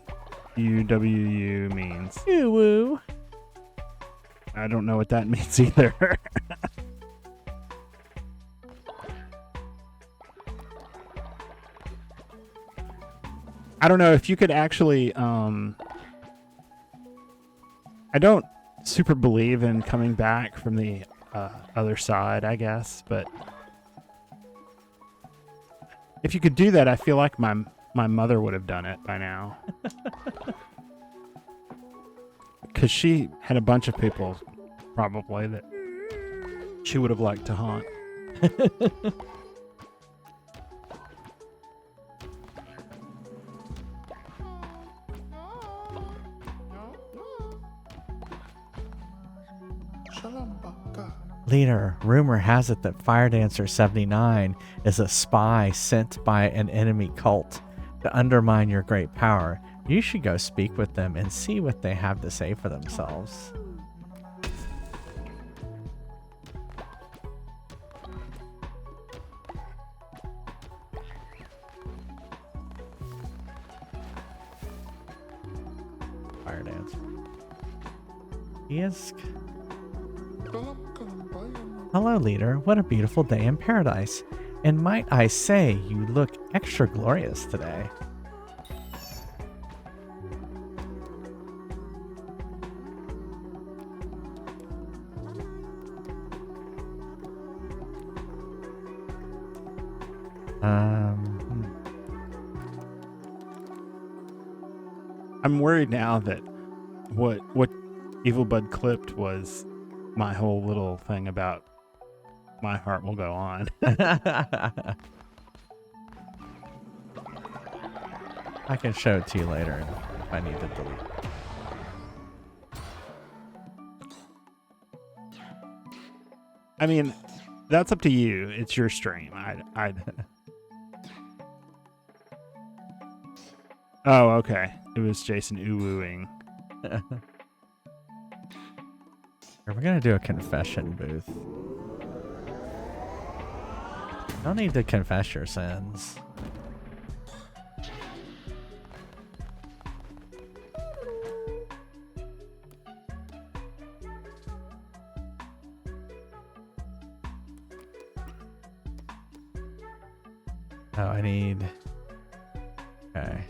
UWU means. Woo. I don't know what that means either. I don't know if you could actually I don't super believe in coming back from the other side, I guess, but if you could do that, I feel like my mother would have done it by now. Because she had a bunch of people, probably, that she would have liked to haunt. Leader, rumor has it that Fire Dancer 79 is a spy sent by an enemy cult to undermine your great power. You should go speak with them and see what they have to say for themselves. Fire Dancer. Yes. Hello, leader. What a beautiful day in paradise. And might I say, you look extra glorious today. I'm worried now that what Evil Bud clipped was my whole little thing about My Heart Will Go On. I can show it to you later if I need to delete it. I mean, that's up to you. It's your stream. I Oh, okay. It was Jason ooh-wooing. We're gonna do a confession booth. No need to confess your sins. Oh, I need... Okay.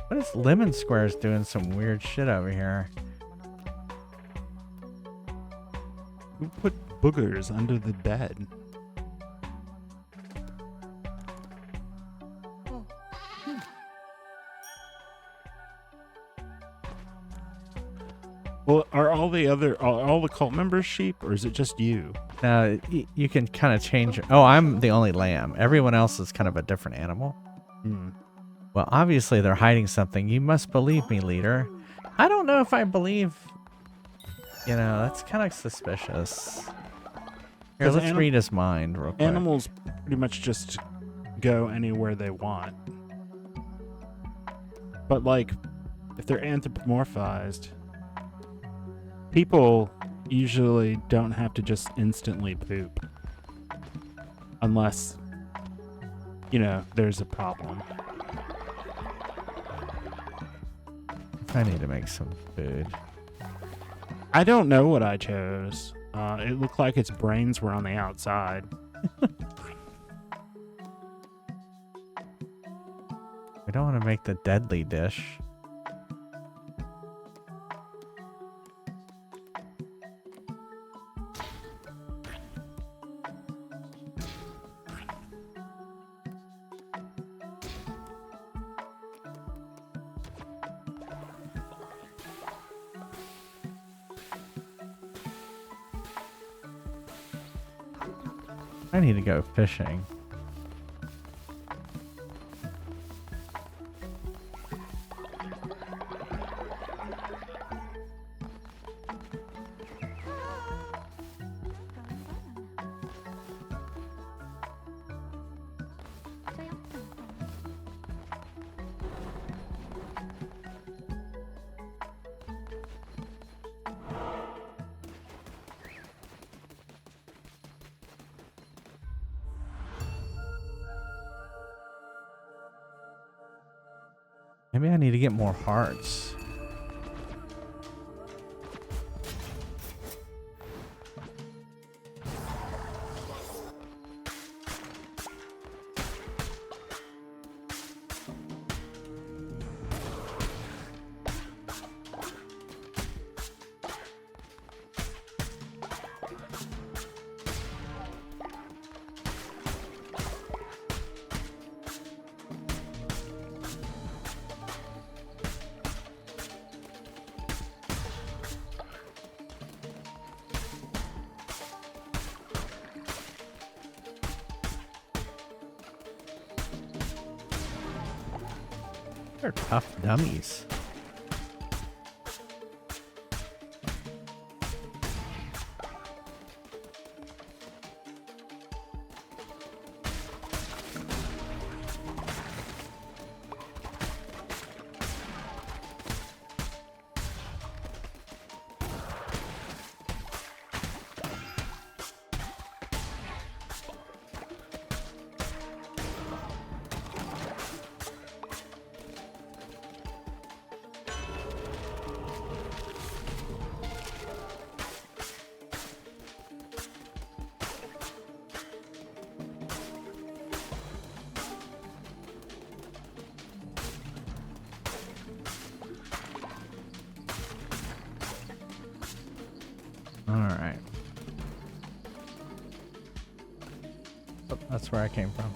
What is Lemon Square's doing some weird shit over here? Who put boogers under the bed? Well, are all the cult members sheep, or is it just you? You can kind of change. Oh, I'm the only lamb. Everyone else is kind of a different animal. Hmm. Well, obviously they're hiding something. You must believe me, leader. I don't know if I believe... You know, that's kind of suspicious. Here, let's read his mind real quick. Animals pretty much just go anywhere they want. But like, if they're anthropomorphized, people usually don't have to just instantly poop. Unless, you know, there's a problem. I need to make some food. I don't know what I chose. It looked like its brains were on the outside. We don't want to make the deadly dish. I need to go fishing. Maybe I need to get more hearts. They're tough dummies. All right. Oh, that's where I came from.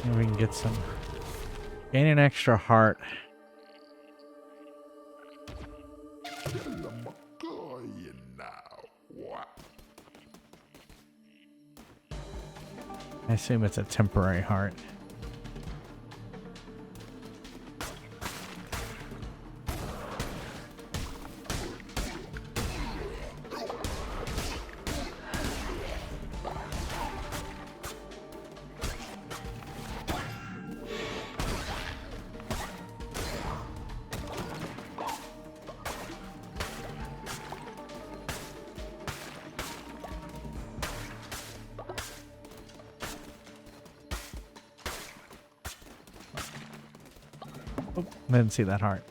Maybe we can get some. Gain an extra heart. I assume it's a temporary heart. Oh, I didn't see that heart.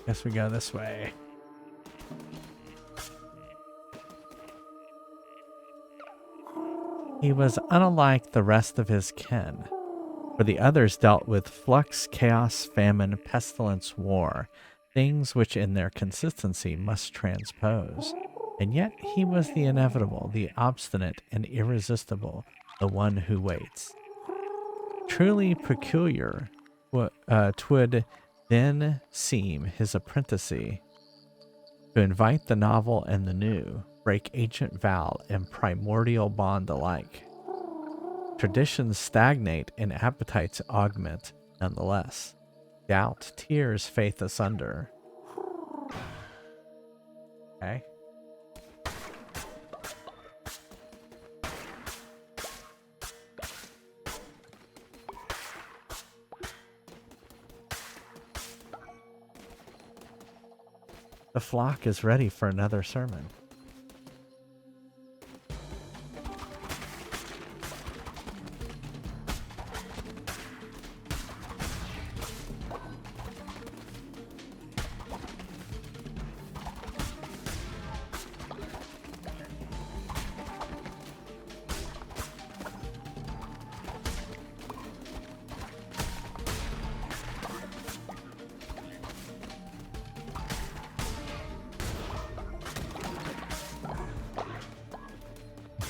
Guess we go this way. He was unlike the rest of his kin, for the others dealt with flux, chaos, famine, pestilence, war, things which in their consistency must transpose. And yet he was the inevitable, the obstinate and irresistible, the one who waits. Truly peculiar, twould then seem his apprenticey to invite the novel and the new, break ancient vow and primordial bond alike. Traditions stagnate and appetites augment nonetheless. Doubt tears faith asunder. Okay. The flock is ready for another sermon.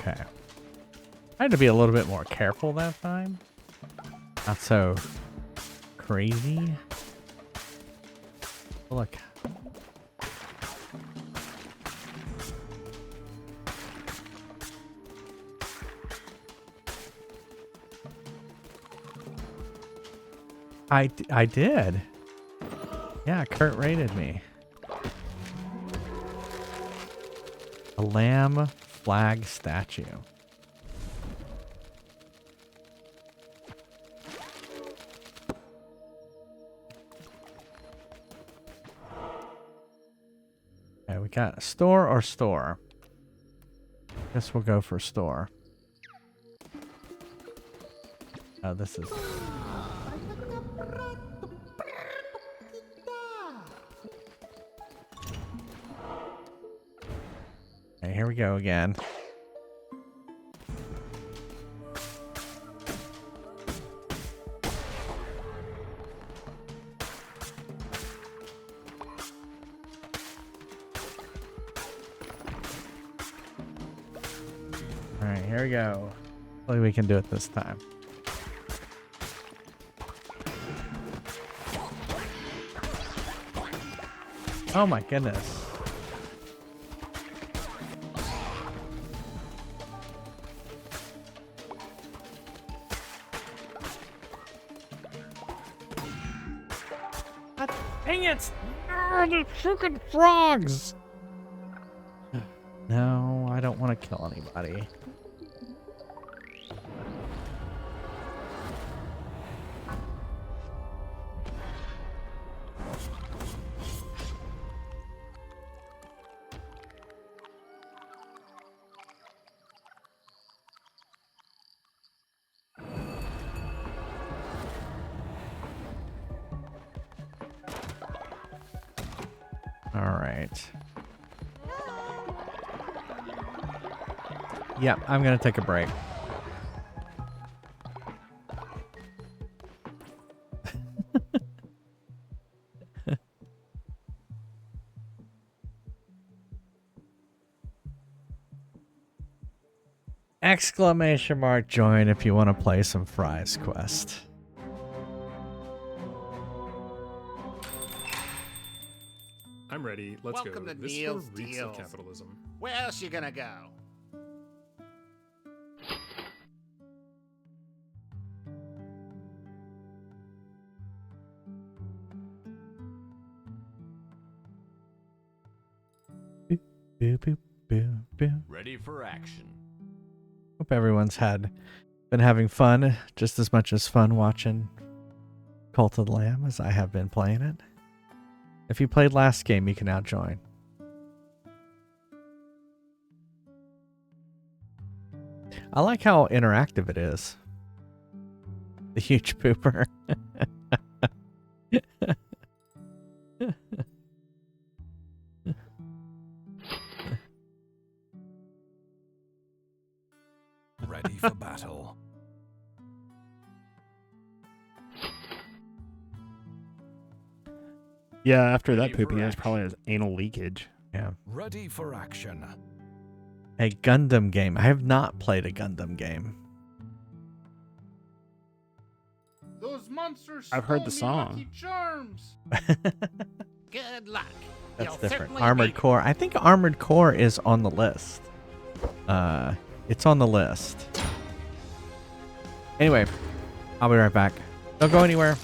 Okay. I had to be a little bit more careful that time. Not so crazy. Look. I did. Yeah, Kurt rated me. A lamb flag statue. Okay, we got store or store. Guess we'll go for store. Oh, this is... Okay, here we go again. Alright, here we go. Hopefully we can do it this time. Oh my goodness. Dang it! Oh, the freaking frogs! No, I don't want to kill anybody. Alright. Yep, I'm gonna take a break. Exclamation mark join if you want to play some Fry's Quest. I'm ready. Let's Welcome go. to This Neil's store reeks of Deals. capitalism. Where else you gonna go? Boop, boop, boop, boop. Ready for action. Hope everyone's been having fun, just as much as fun watching Cult of the Lamb as I have been playing it. If you played last game, you can now join. I like how interactive it is. The huge pooper. Yeah, after that Ready poop, for he has action. probably has anal leakage. Yeah. Ready for action. A Gundam game. I have not played a Gundam game. Those monsters I've heard the stole me song. Lucky Charms. Good luck. That's You'll different. certainly Armored need it. Core. I think Armored Core is on the list. It's on the list. Anyway, I'll be right back. Don't go anywhere.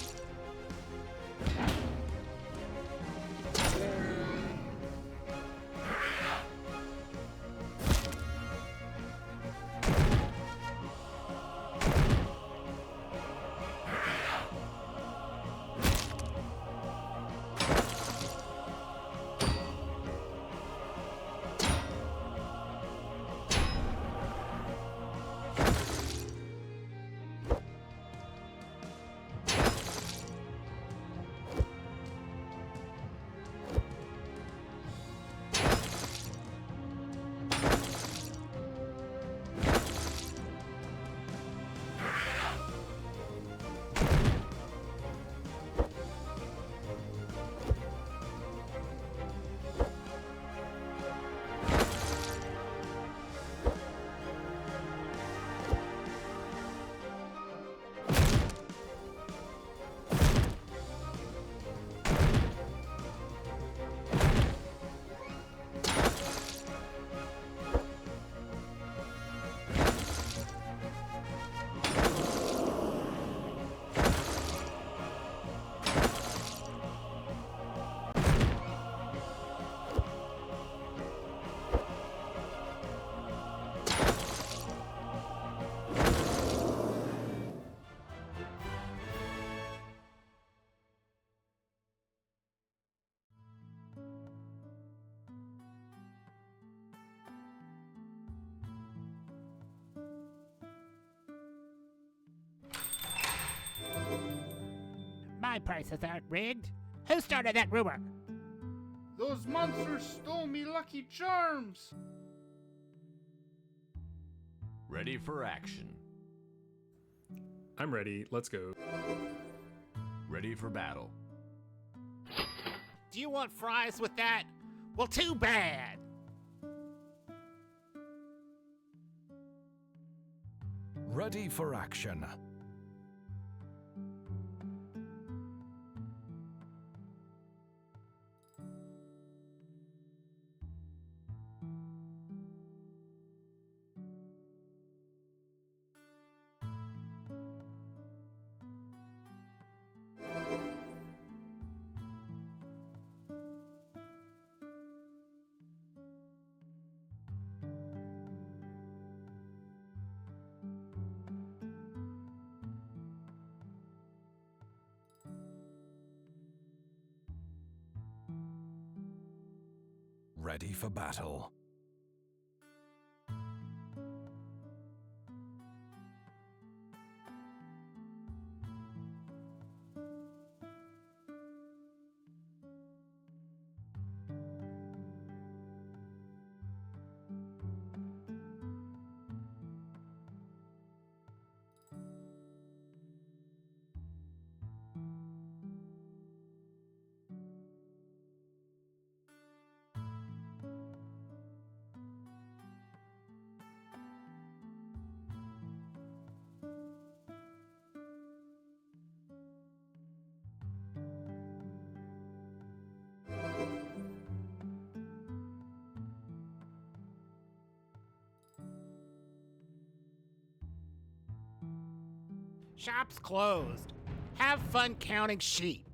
My prices aren't rigged. Who started that rumor? Those monsters stole me Lucky Charms. Ready for action. I'm ready. Let's go. Ready for battle. Do you want fries with that? Well, too bad. Ready for action. Ready for battle. Shop's closed. Have fun counting sheep.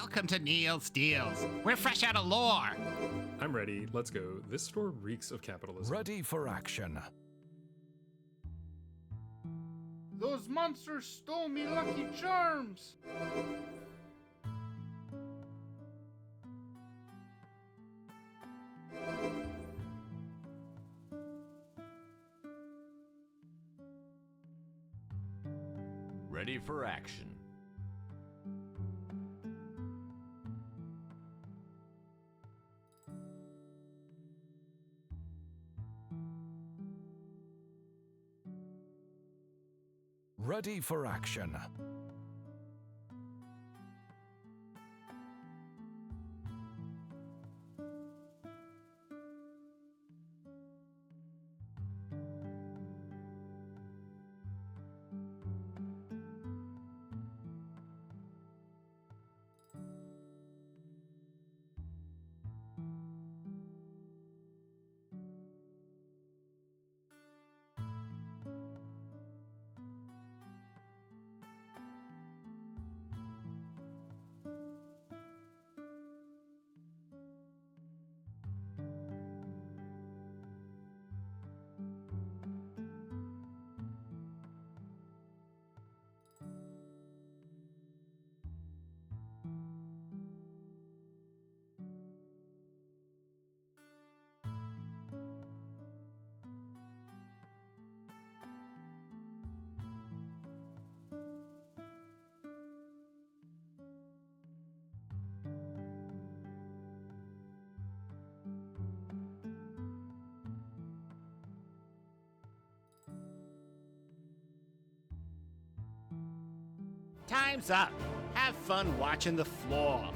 Welcome to Neil's Deals. We're fresh out of lore. I'm ready. Let's go. This store reeks of capitalism. Ready for action. Those monsters stole me Lucky Charms! Ready for action. Ready for action. Time's up. Have fun watching the floor.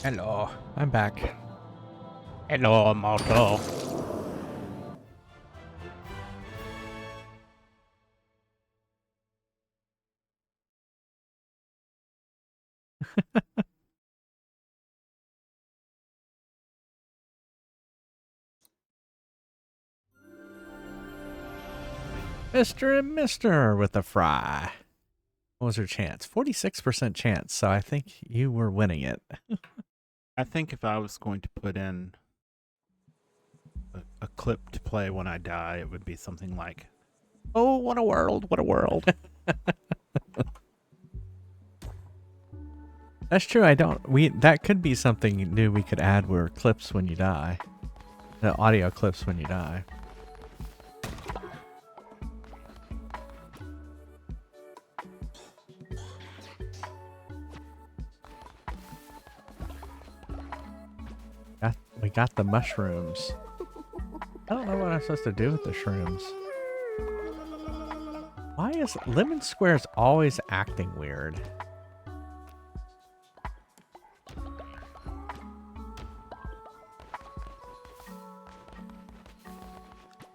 Hello, I'm back. Hello, mortal. Mr. and Mr. with a fry. What was your chance? 46% chance, so I think you were winning it. I think if I was going to put in a clip to play when I die, it would be something like, "Oh, what a world! What a world!" That's true. That could be something new we could add where clips when you die. The audio clips when you die. We got the mushrooms. I don't know what I'm supposed to do with the shrooms. Why is Lemon Square's always acting weird?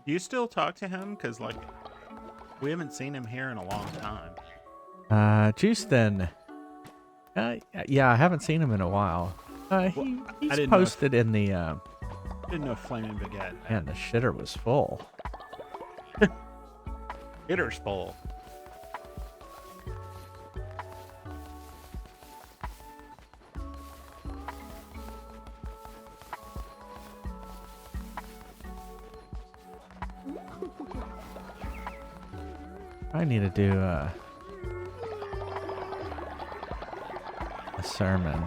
Do you still talk to him? Because, like, we haven't seen him here in a long time. Juice then. Yeah, I haven't seen him in a while. He's didn't know posted in the, I didn't know Flaming Baguette. man, the shitter was full. Hitter's full. I need to do a sermon.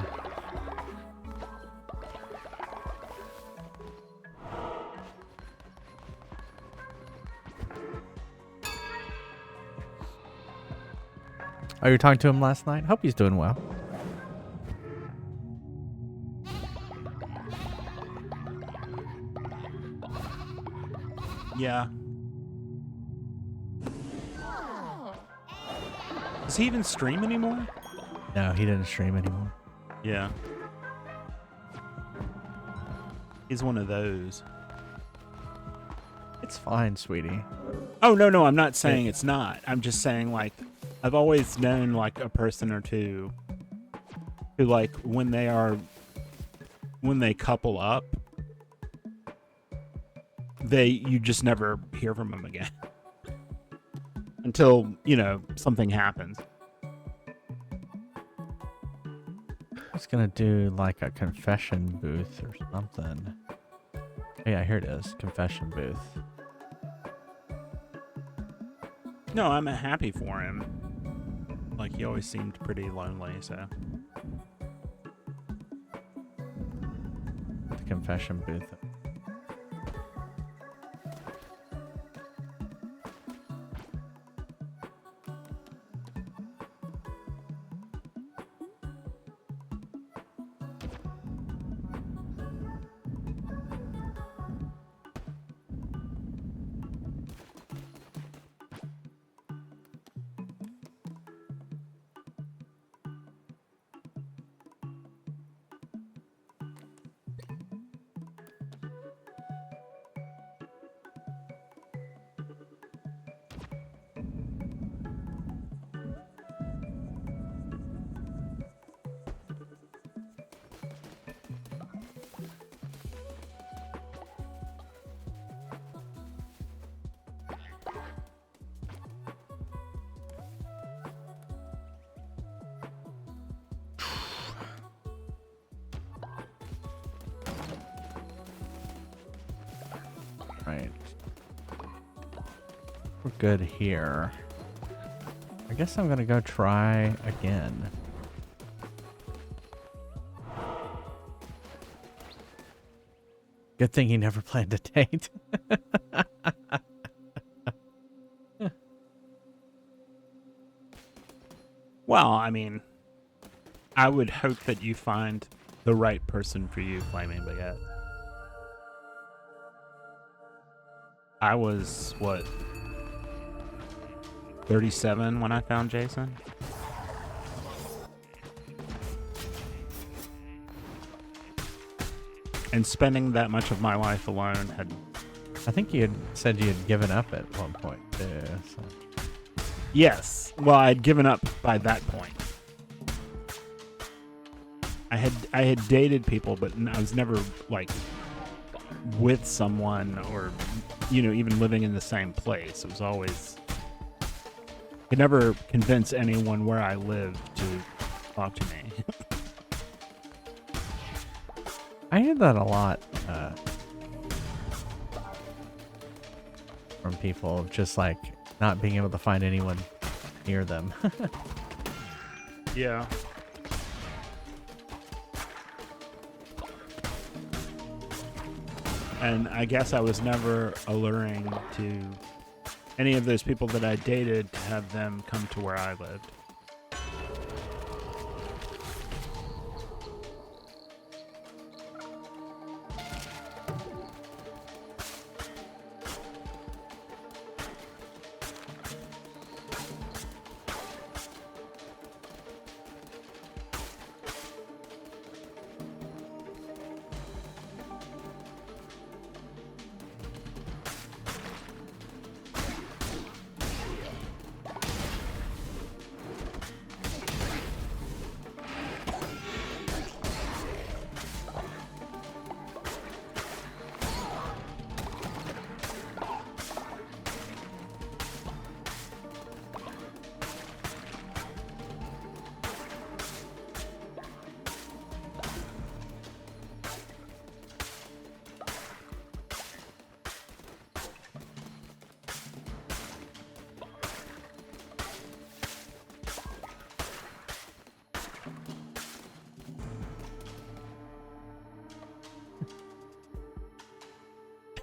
Oh, you were talking to him last night? Hope he's doing well. Yeah. Does he even stream anymore? No, he didn't stream anymore. Yeah. He's one of those. It's fine, sweetie. Oh, no, I'm not saying it's not. I'm just saying, like, I've always known, like, a person or two who, like, when they couple up, you just never hear from them again. Until, something happens. I was gonna do like a confession booth or something. Oh, yeah, here it is. Confession booth. No, I'm happy for him. Like, he always seemed pretty lonely, so. The confession booth. Right. We're good here. I guess I'm gonna go try again. Good thing you never planned a date. Well, I mean, I would hope that you find the right person for you, Flaming Baguette. I was, what, 37 when I found Jason? And spending that much of my life alone had... I think you had said you had given up at one point, too. So. Yes. Well, I had given up by that point. I had dated people, but I was never, like, with someone or, you know, even living in the same place. It was always... I could never convince anyone where I lived to talk to me. I hear that a lot from people, of just like not being able to find anyone near them. Yeah. And I guess I was never alluring to any of those people that I dated to have them come to where I lived.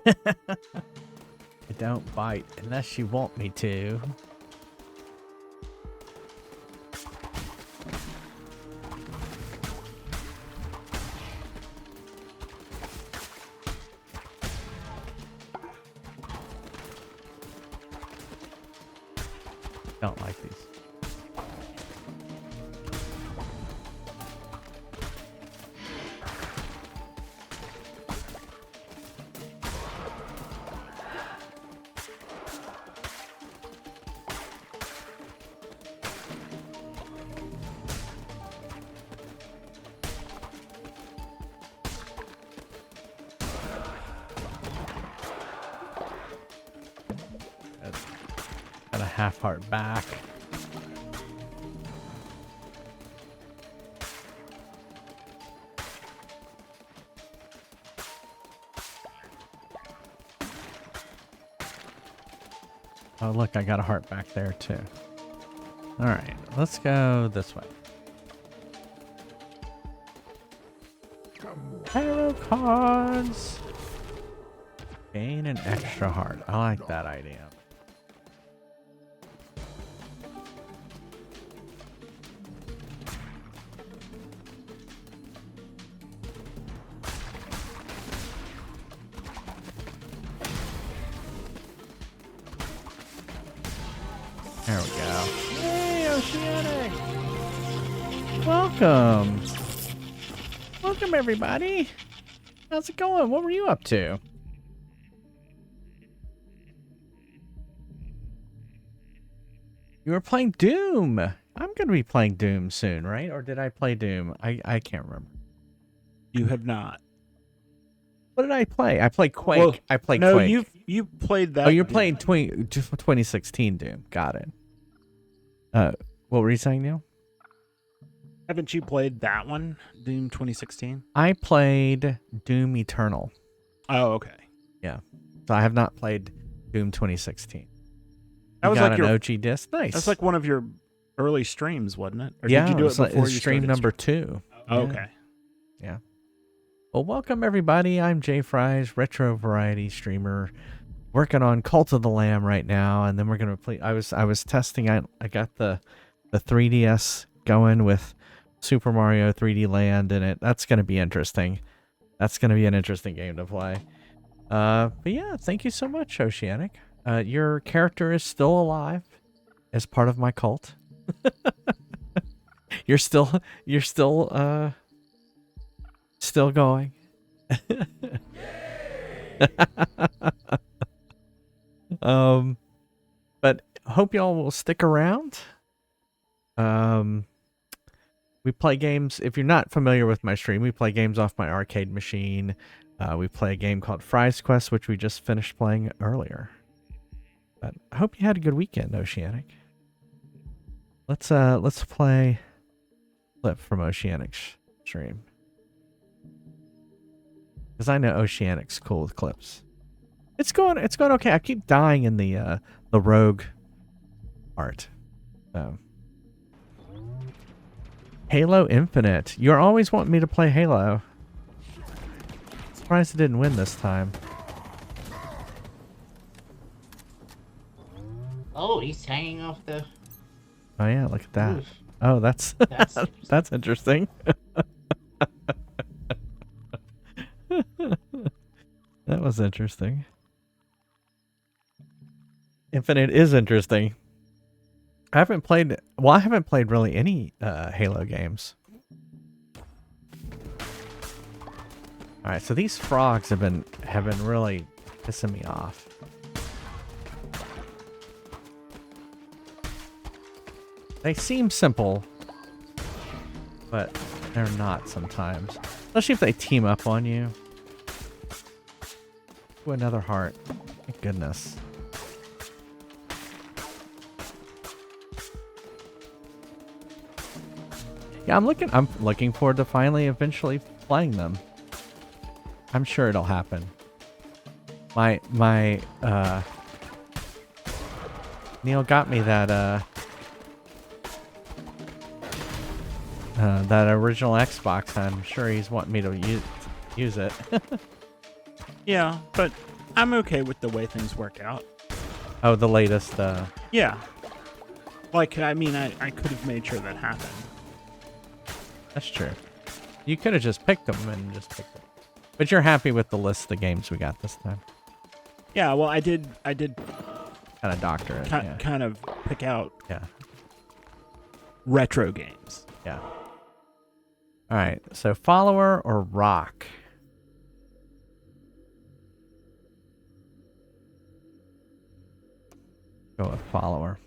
I don't bite unless you want me to. Don't like these. Got a half heart back. Oh, look, I got a heart back there, too. All right, let's go this way. Tarot cards. Gain an extra heart. I like that idea. There we go. Hey, Oceanic! Welcome! Welcome, everybody! How's it going? What were you up to? You were playing Doom! I'm gonna be playing Doom soon, right? Or did I play Doom? I can't remember. You have not. What did I play? I played Quake. Well, I played no, Quake. you played that. Oh, you're playing 2016 Doom. Got it. What were you saying, Neil? Haven't you played that one, Doom 2016? I played Doom Eternal. Oh, okay. Yeah. So I have not played Doom 2016. That was got like an your OG disc. Nice. That's like one of your early streams, wasn't it? Or yeah, did you do it was like, before it's you stream started number 2. Oh, Yeah. okay. Yeah. Well, welcome everybody. I'm Jay Fries, retro variety streamer, working on Cult of the Lamb right now, and then we're gonna play. I was testing. I got the 3DS going with Super Mario 3D Land in it. That's gonna be interesting. That's gonna be an interesting game to play. But yeah, thank you so much, Oceanic. Your character is still alive as part of my cult. You're still still going. But hope y'all will stick around. We play games. If you're not familiar with my stream, we play games off my arcade machine. We play a game called Fry's Quest, which we just finished playing earlier. But I hope you had a good weekend, Oceanic. Let's play a clip from Oceanic's stream. Because I know Oceanic's cool with clips. It's going okay. I keep dying in the rogue part. So. Halo Infinite. You're always wanting me to play Halo. Surprised it didn't win this time. Oh, he's hanging off the... Oh yeah, look at that. Oof. Oh, that's that's interesting. That was interesting. Infinite is interesting. I haven't played really any Halo games. All right, so these frogs have been really pissing me off. They seem simple, but they're not sometimes. Especially if they team up on you. Ooh, another heart. Thank goodness. Yeah, I'm looking forward to finally eventually playing them. I'm sure it'll happen. Neil got me that that original Xbox. I'm sure he's wanting me to use it. Yeah, but I'm okay with the way things work out. Oh, the latest. Yeah. Like, I mean, I could have made sure that happened. That's true. You could have just picked them and just picked them. But you're happy with the list of the games we got this time. Yeah, well, I did kind of doctor it. Yeah. Kind of pick out Yeah. retro games. Yeah. All right. So follower or rock? Go with follower.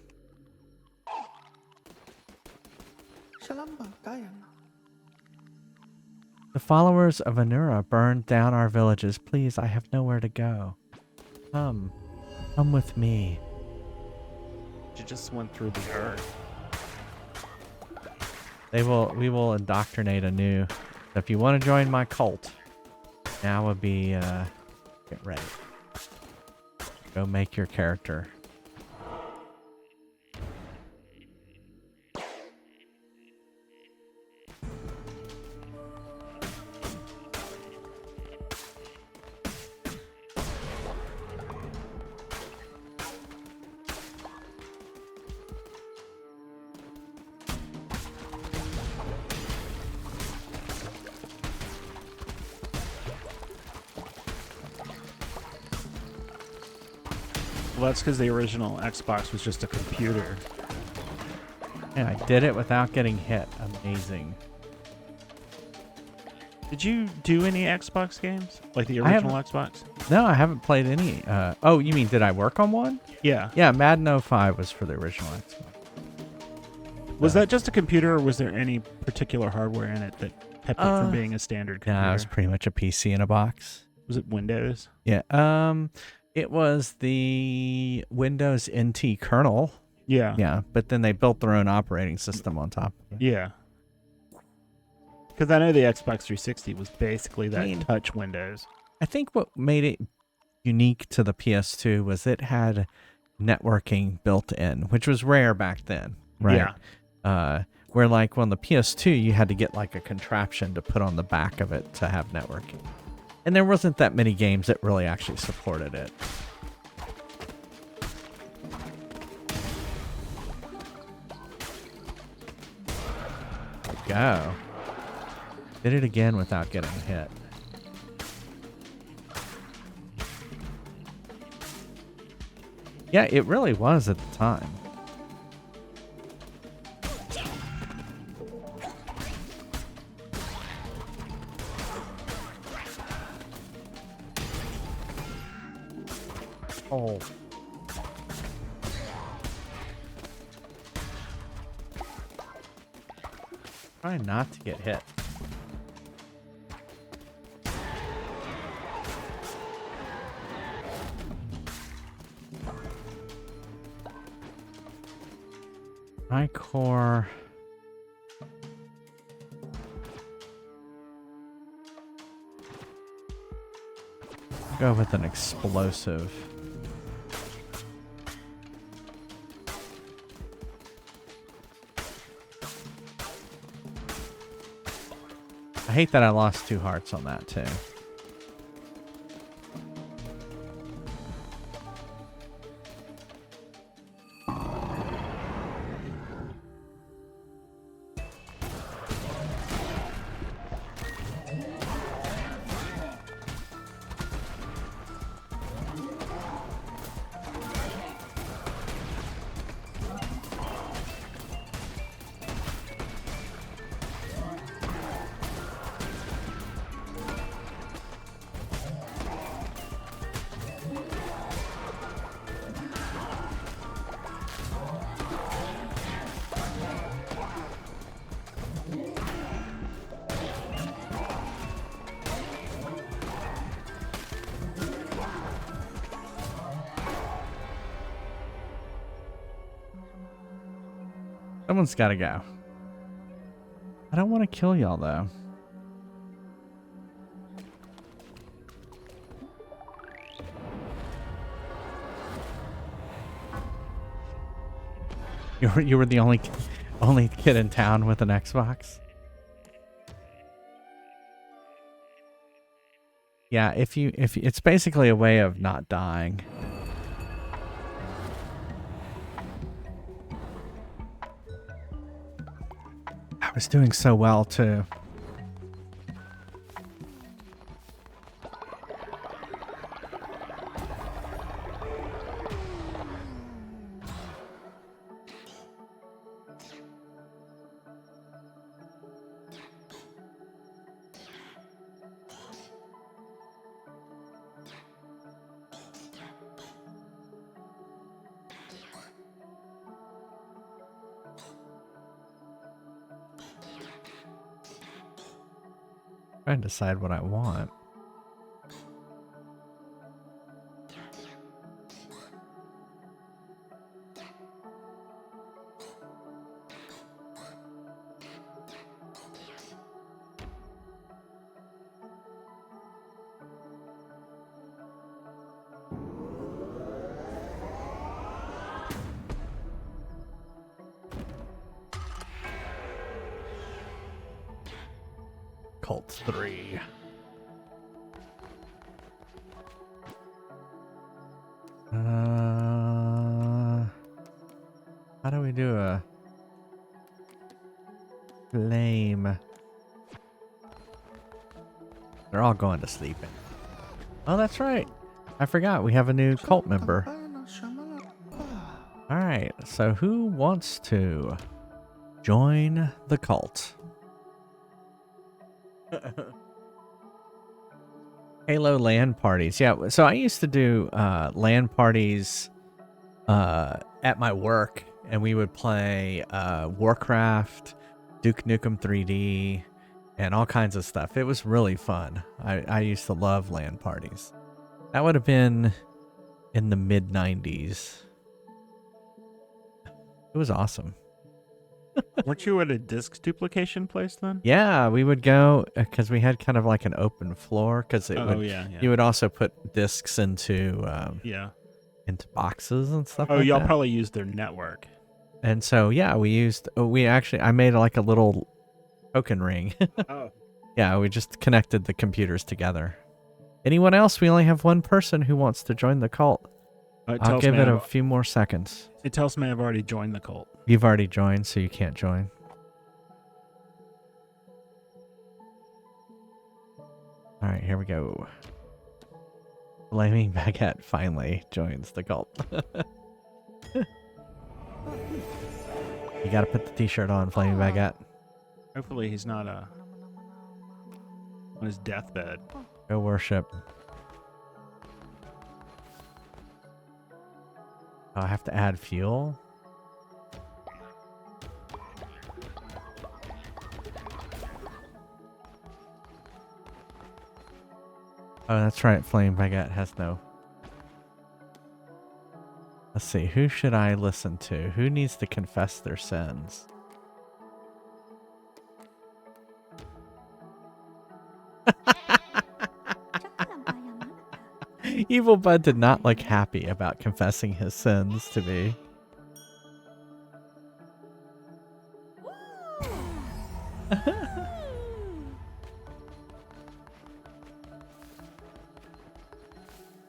The followers of Anura burned down our villages. Please, I have nowhere to go. Come with me. You just went through the earth. We will indoctrinate anew. So if you want to join my cult, now would be get ready. Go make your character. Well, that's because the original Xbox was just a computer. And I did it without getting hit. Amazing. Did you do any Xbox games? Like the original Xbox? No, I haven't played any. Oh, you mean did I work on one? Yeah. Yeah, Madden 05 was for the original Xbox. Was that just a computer, or was there any particular hardware in it that kept it from being a standard computer? No, it was pretty much a PC in a box. Was it Windows? Yeah. It was the Windows NT kernel. Yeah. Yeah, but then they built their own operating system on top of it. Yeah. Because I know the Xbox 360 was basically that touch Windows. I think what made it unique to the PS2 was it had networking built in, which was rare back then, right? Yeah. Where like on the PS2, you had to get like a contraption to put on the back of it to have networking. And there wasn't that many games that really actually supported it. Go. Did it again without getting hit. Yeah, it really was at the time. Oh. Try not to get hit. My core. Go with an explosive. I hate that I lost 2 hearts on that too. Someone's got to go. I don't want to kill y'all, though. You were the only kid in town with an Xbox? Yeah, if it's basically a way of not dying. I was doing so well too. Trying to decide what I want. Cult 3. How do we do a flame? They're all going to sleep. Oh, that's right. I forgot we have a new cult member. All right. So who wants to join the cult? Halo LAN parties. Yeah, so I used to do LAN parties at my work, and we would play Warcraft, Duke Nukem 3D, and all kinds of stuff. It was really fun. I used to love LAN parties. That would have been in the mid-90s. It was awesome. Weren't you at a disc duplication place then? Yeah, we would go because we had kind of like an open floor because it would. Yeah. You would also put discs into Yeah. into boxes and stuff. Oh, like y'all that. probably used their network. And so yeah, I made like a little token ring. Oh. Yeah, we just connected the computers together. Anyone else? We only have one person who wants to join the cult. I'll give it a few more seconds. It tells me I've already joined the cult. You've already joined, so you can't join. All right, here we go. Flaming Baguette finally joins the cult. You gotta put the t-shirt on, Flaming Baguette. Hopefully he's not on his deathbed. Go worship. Oh, I have to add fuel? Oh, that's right. Flame Baguette has no... Let's see. Who should I listen to? Who needs to confess their sins? Evil Bud did not look happy about confessing his sins to me.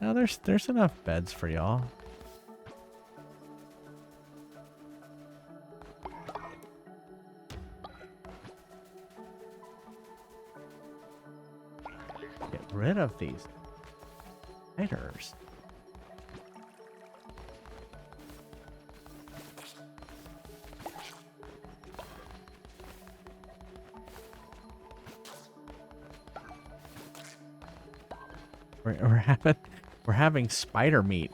No, there's enough beds for y'all. Get rid of these spiders. We're having spider meat.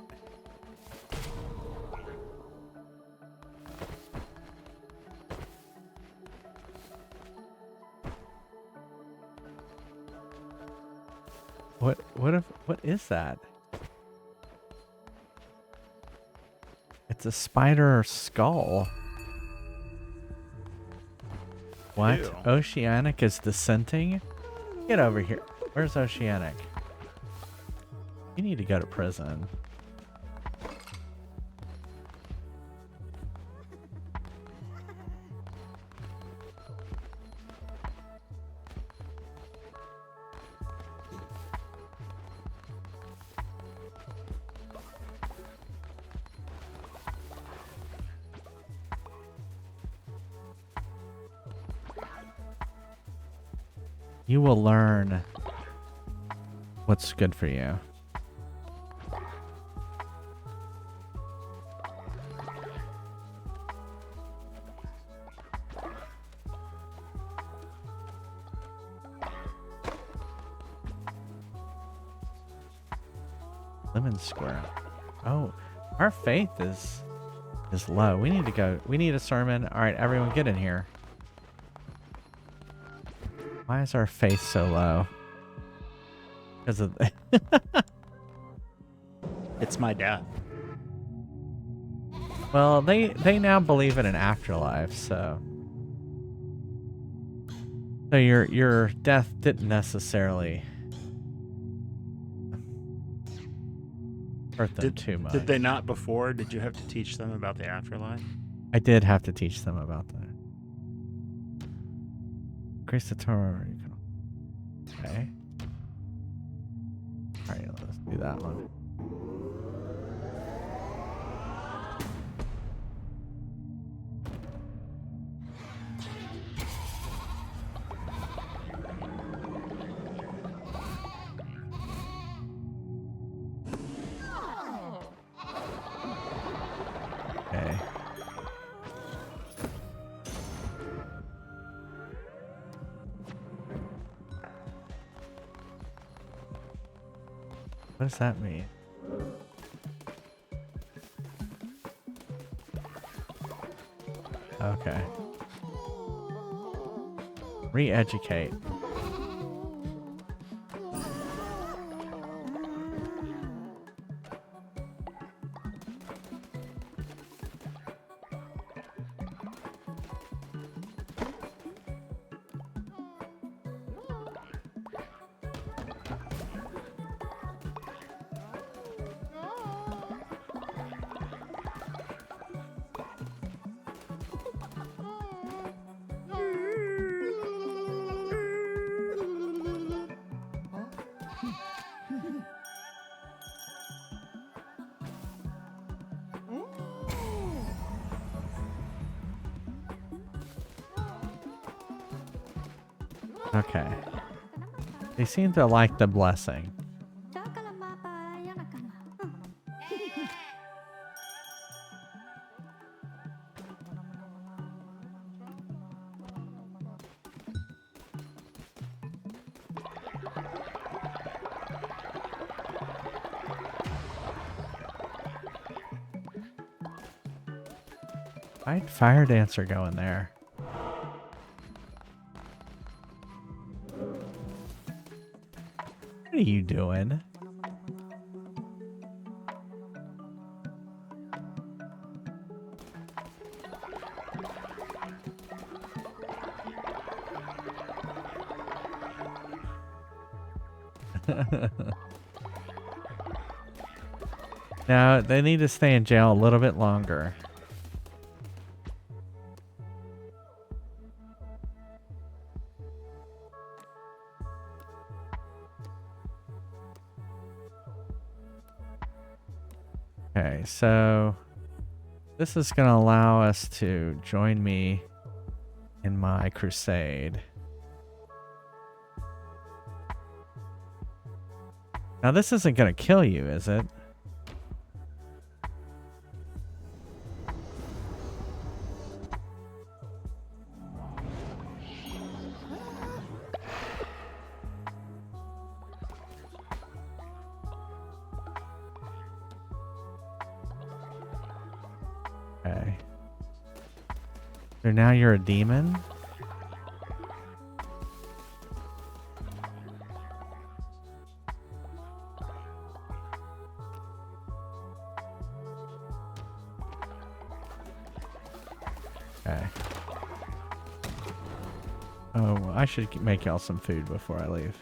What is that? It's a spider skull. What? Ew. Oceanic is dissenting? Get over here. Where's Oceanic? You need to go to prison. You will learn what's good for you. Lemon Square. Oh, our faith is low. We need to go. We need a sermon. All right, everyone get in here. Why is our faith so low? Because of It's my death. well, they now believe in an afterlife, so your death didn't necessarily hurt them too much. Did they not before? Did you have to teach them about the afterlife? I did have to teach them about that. Increase the Torah. Okay. Alright, let's do that one. Okay. What does that mean? Okay. Re-educate. Okay. They seem to like the blessing. Why'd Fire Dancer go in there? What are you doing? No, they need to stay in jail a little bit longer. Okay, so this is going to allow us to join me in my crusade. Now this isn't going to kill you, is it? Okay. So now you're a demon? Okay. Oh, well, I should make y'all some food before I leave.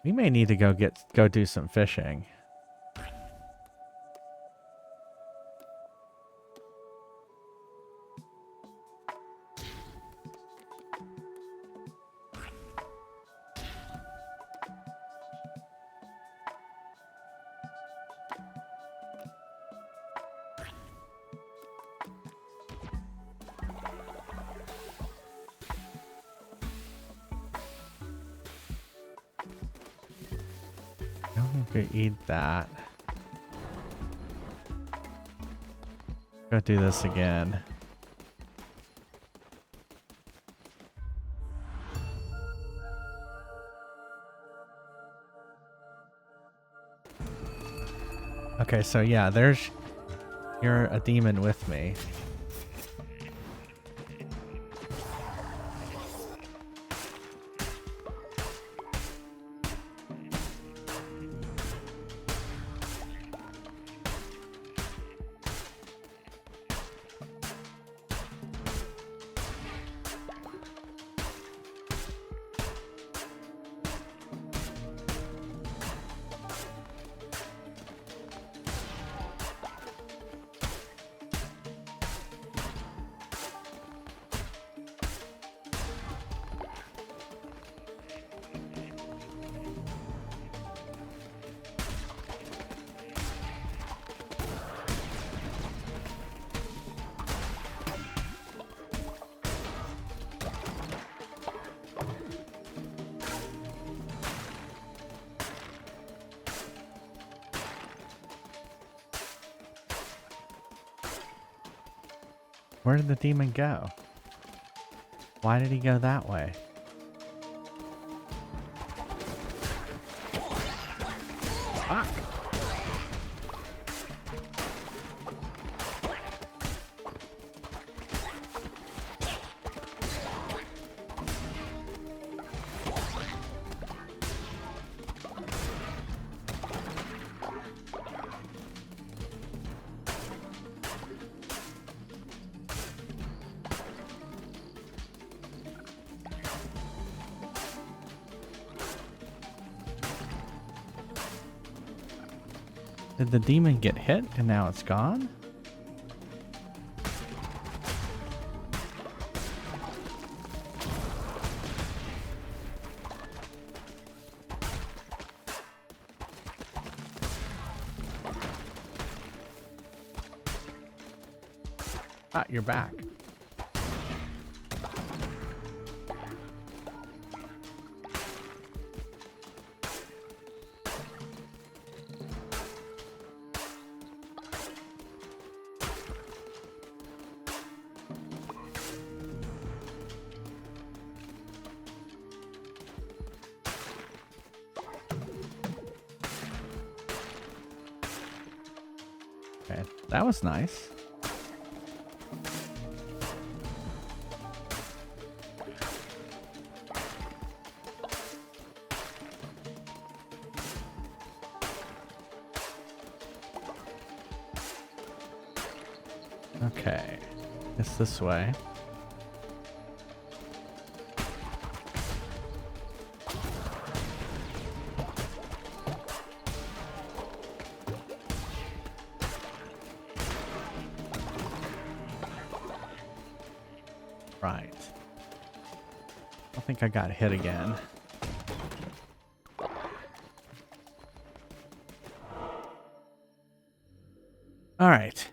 We may need to go do some fishing. Go eat that. Go do this again. Okay, so yeah, you're a demon with me. Where did the demon go? Why did he go that way? Fuck. Did the demon get hit and now it's gone? Ah, you're back. Okay, that was nice. Okay, it's this way. Right. I think I got hit again. All right.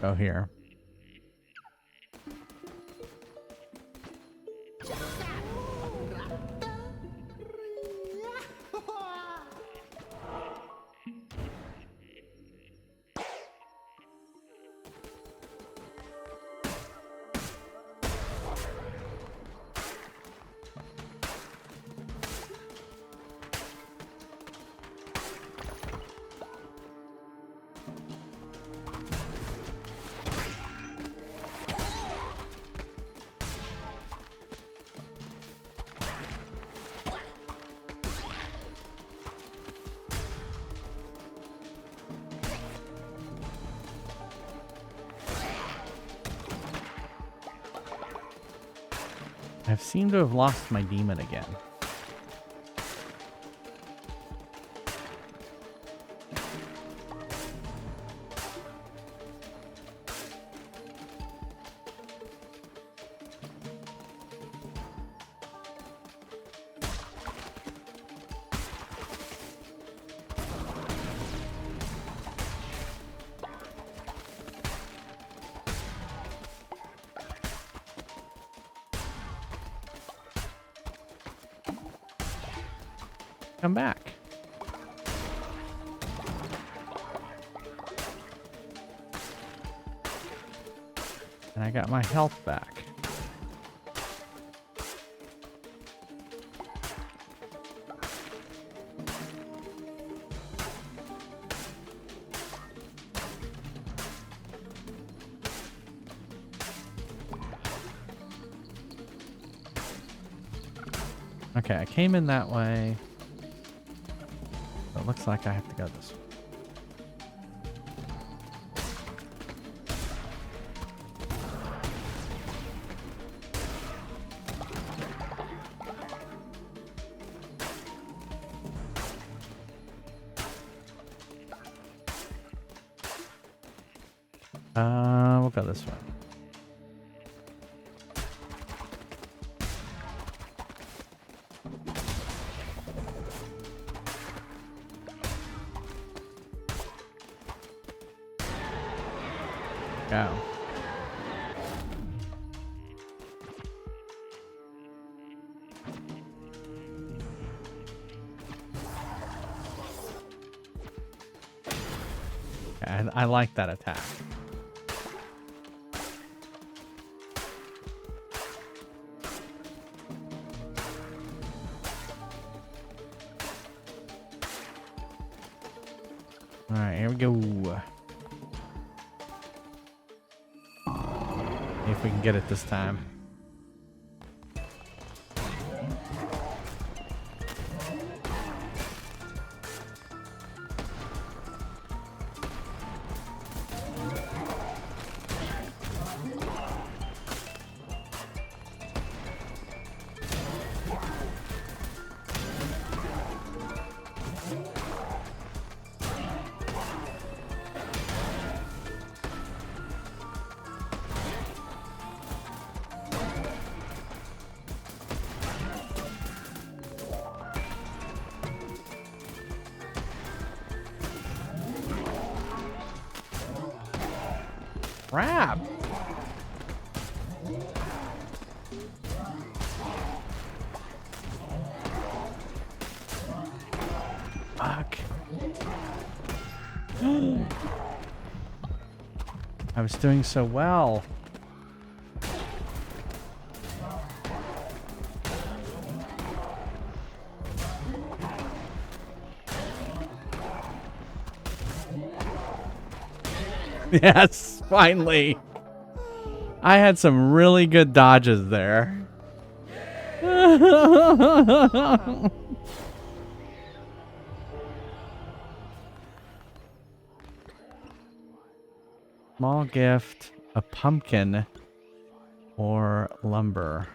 Go here. I seem to have lost my demon again. Come back. And I got my health back. Okay, I came in that way. It looks like I have to go this way. We'll go this way. Go. I like that attack. All right, here we go. See if we can get it this time. Crap! Fuck. I was doing so well. Yes, finally. I had some really good dodges there. Small gift, a pumpkin, or lumber.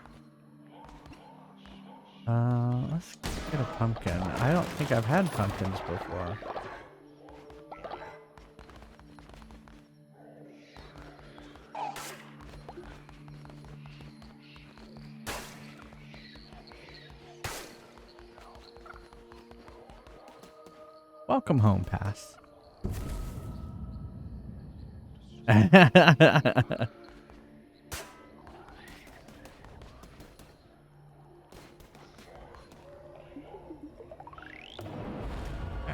Let's get a pumpkin. I don't think I've had pumpkins before. Welcome home, Pass. Alright,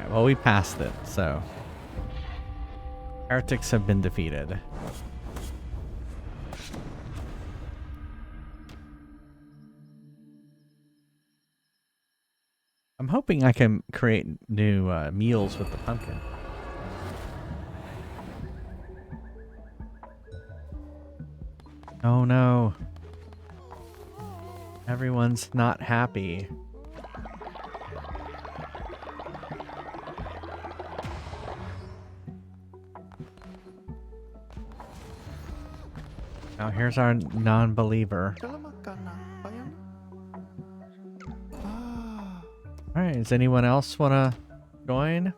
well, we passed it, so. Heretics have been defeated. I'm hoping I can create new meals with the pumpkin. Oh no. Everyone's not happy. Now here's our non-believer. Alright, does anyone else want to join?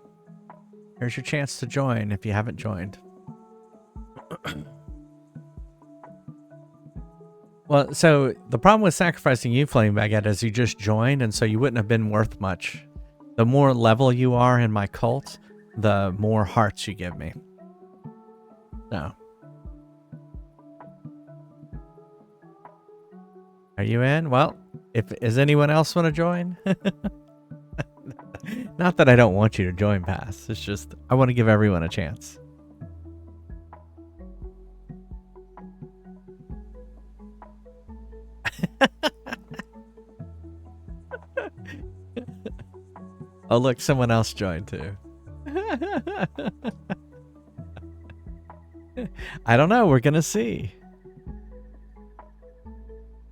Here's your chance to join if you haven't joined. Well, so the problem with sacrificing you, Flame Baguette, is you just joined, and so you wouldn't have been worth much. The more level you are in my cult, the more hearts you give me. So. Are you in? Well, does anyone else want to join? Not that I don't want you to join, Pass. It's just I want to give everyone a chance. Oh, look, someone else joined too. I don't know. We're going to see.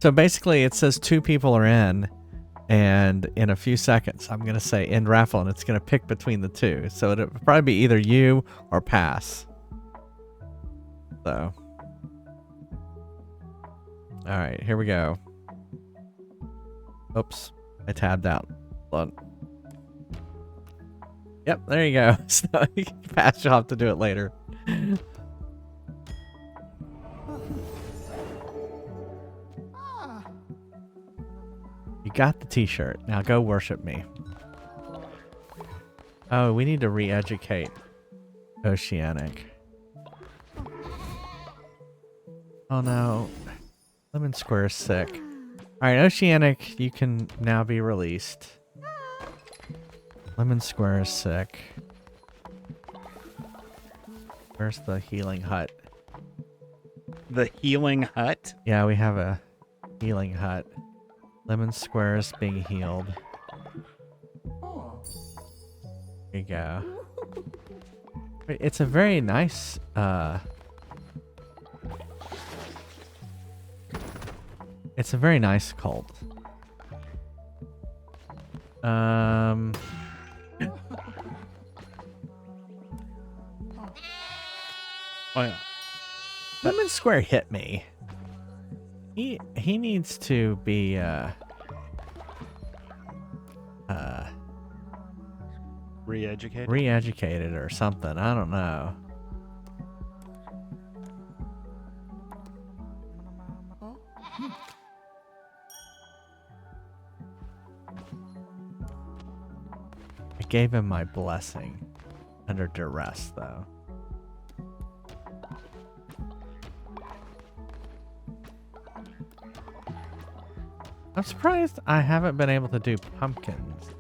So basically, it says 2 people are in, and in a few seconds, I'm going to say end raffle, and it's going to pick between the 2. So it'll probably be either you or Pass. So. All right, here we go. Oops, I tabbed out. Hold on. Yep, there you go. So Pass, you'll have to do it later. You got the t-shirt. Now go worship me. Oh, we need to re-educate Oceanic. Oh no. Lemon Square is sick. Alright, Oceanic, you can now be released. Lemon Square is sick. Where's the healing hut? The healing hut? Yeah, we have a healing hut. Lemon Square is being healed. There you go. It's a very nice, it's a very nice cult. Oh, yeah. Lemon Square hit me. He needs to be re-educated or something. I don't know. I gave him my blessing under duress, though. I'm surprised I haven't been able to do pumpkins.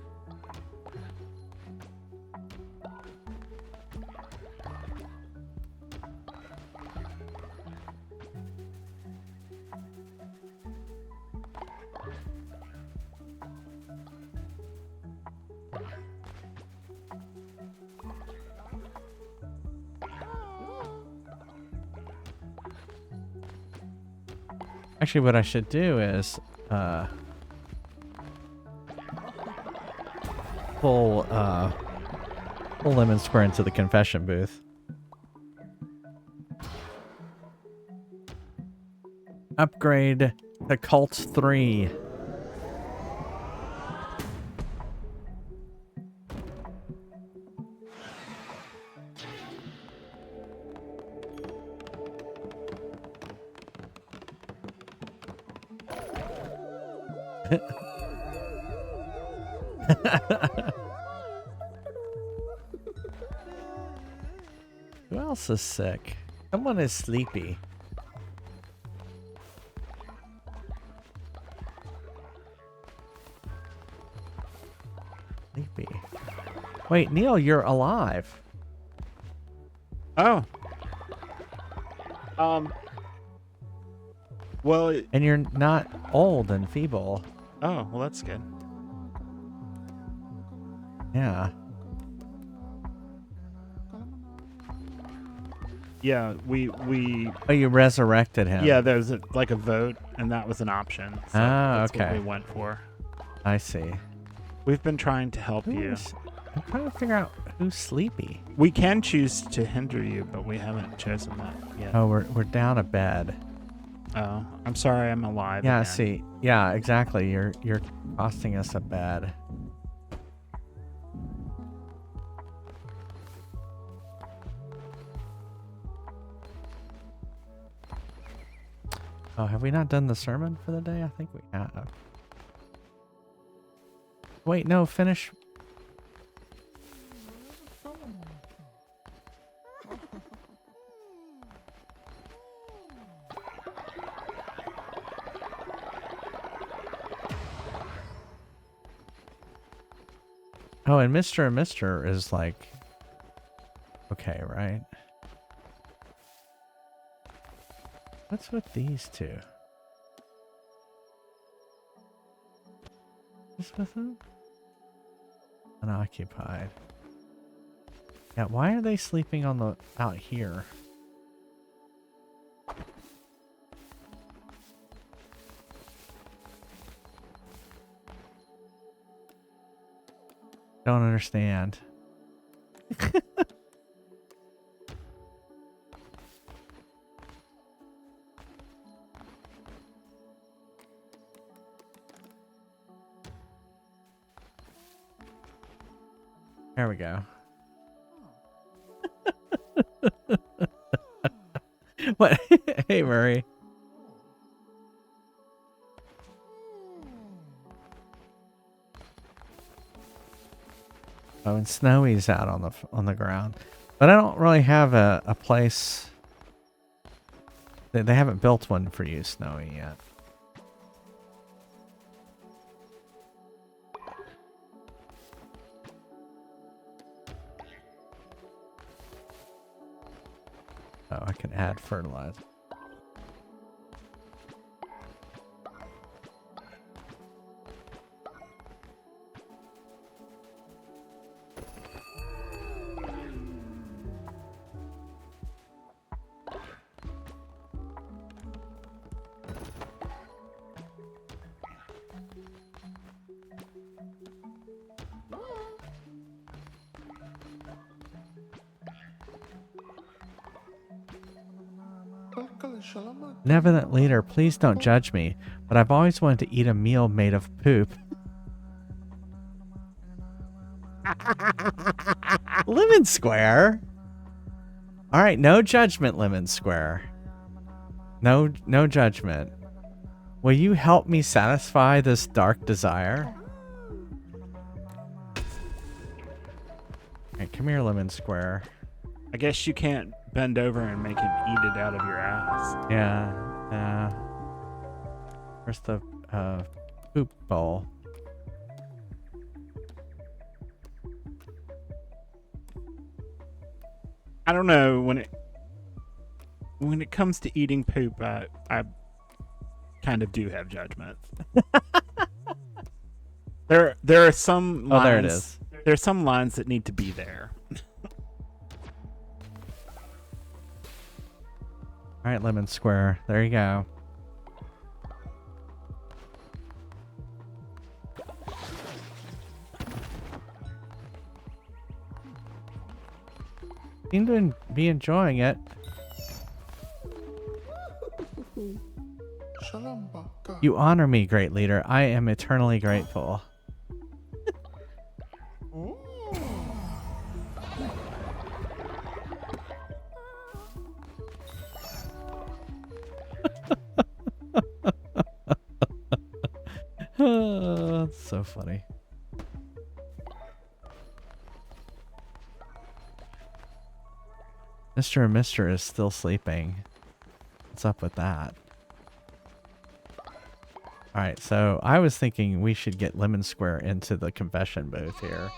Actually, what I should do is pull Lemon Square into the confession booth. Upgrade to Cult 3. Who else is sick? Someone is sleepy. Sleepy. Wait, Neil, you're alive. Oh. Well, And you're not old and feeble. oh, well, that's good. Yeah. Yeah, we Oh, you resurrected him. yeah, there's like a vote, and that was an option. So that's okay. what we went for. I see. We've been trying to help Who you. is- I'm trying to figure out who's sleepy. We can choose to hinder you, but we haven't chosen that yet. Oh, we're down a bed. Oh, I'm sorry, I'm alive. Yeah, again. see. Yeah, exactly. You're costing us a bed. Oh, have we not done the sermon for the day? I think we have. Wait, no, finish. Oh, and Mr. is like, okay, right? What's with these two? What's with them? Unoccupied. Yeah, why are they sleeping on the out here? Don't understand. There we go. What? Hey, Murray. Oh, and Snowy's out on the ground, but I don't really have a place. They haven't built one for you, Snowy, yet. Oh, I can add fertilizer. Benevolent leader, please don't judge me, but I've always wanted to eat a meal made of poop. Lemon Square? Alright, no judgment, Lemon Square. No judgment. Will you help me satisfy this dark desire? Alright, come here, Lemon Square. I guess you can't bend over and make him eat it out of your ass. Yeah. Where's the poop bowl? I don't know, when it comes to eating poop, I kind of do have judgment. There are some lines. Oh, there it is. There are some lines that need to be there. All right, Lemon Square. There you go. seem to be enjoying it. You honor me, great leader. I am eternally grateful. That's so funny. Mr. and Mr. is still sleeping. What's up with that? Alright, so I was thinking we should get Lemon Square into the confession booth here.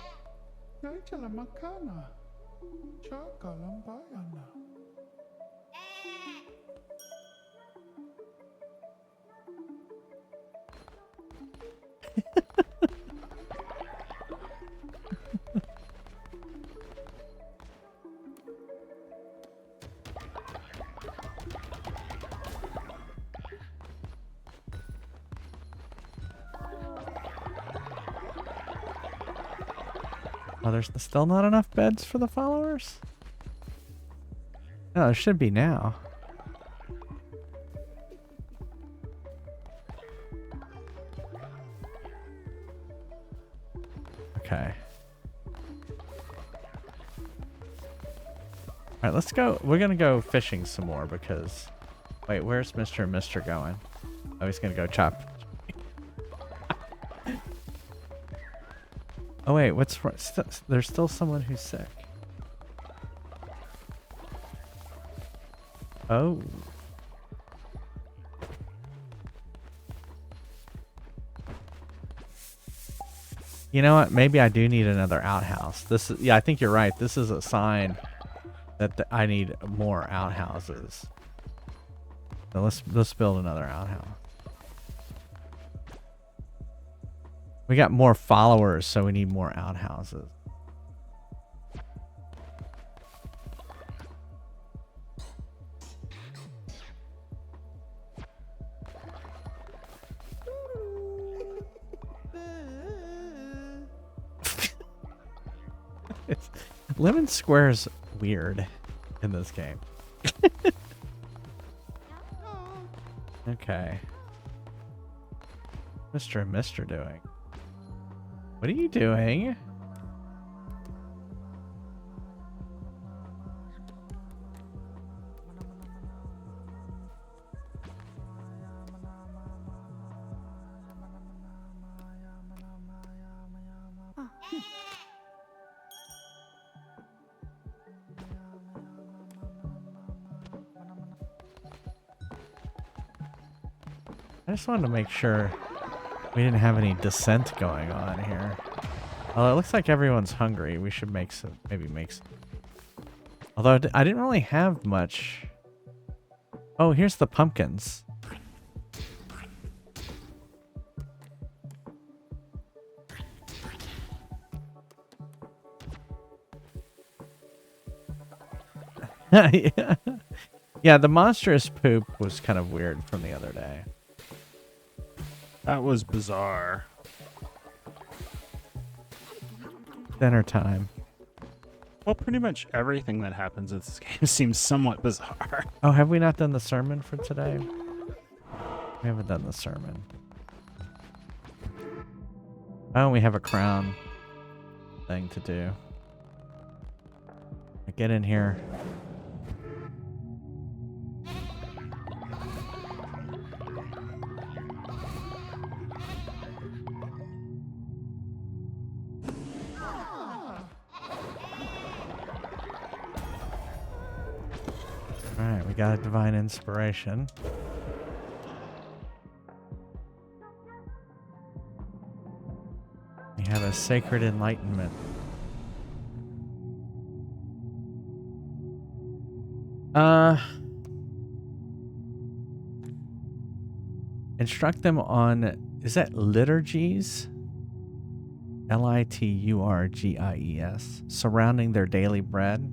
Oh, there's still not enough beds for the followers? No, there should be now. Okay. Alright, let's go. We're gonna go fishing some more because... Wait, where's Mr. and Mr. going? Oh, he's gonna go chop. Oh wait, what's there's still someone who's sick. Oh. You know what? Maybe I do need another outhouse. This is, yeah, I think you're right. This is a sign that I need more outhouses. So let's build another outhouse. We got more followers, so we need more outhouses. Lemon Square's weird in this game. Okay. Mr. and Mr. doing? What are you doing? I just wanted to make sure we didn't have any dissent going on here. Well, it looks like everyone's hungry. We should make some, maybe make some. Although I didn't really have much. Oh, here's the pumpkins. Yeah. Yeah, the monstrous poop was kind of weird from the other day. That was bizarre. Dinner time. Well, pretty much everything that happens in this game seems somewhat bizarre. Oh, have we not done the sermon for today? We haven't done the sermon. Oh, we have a crown thing to do. Get in here. Alright, we got a divine inspiration. We have a sacred enlightenment. Instruct them on, is that liturgies? Liturgies, surrounding their daily bread.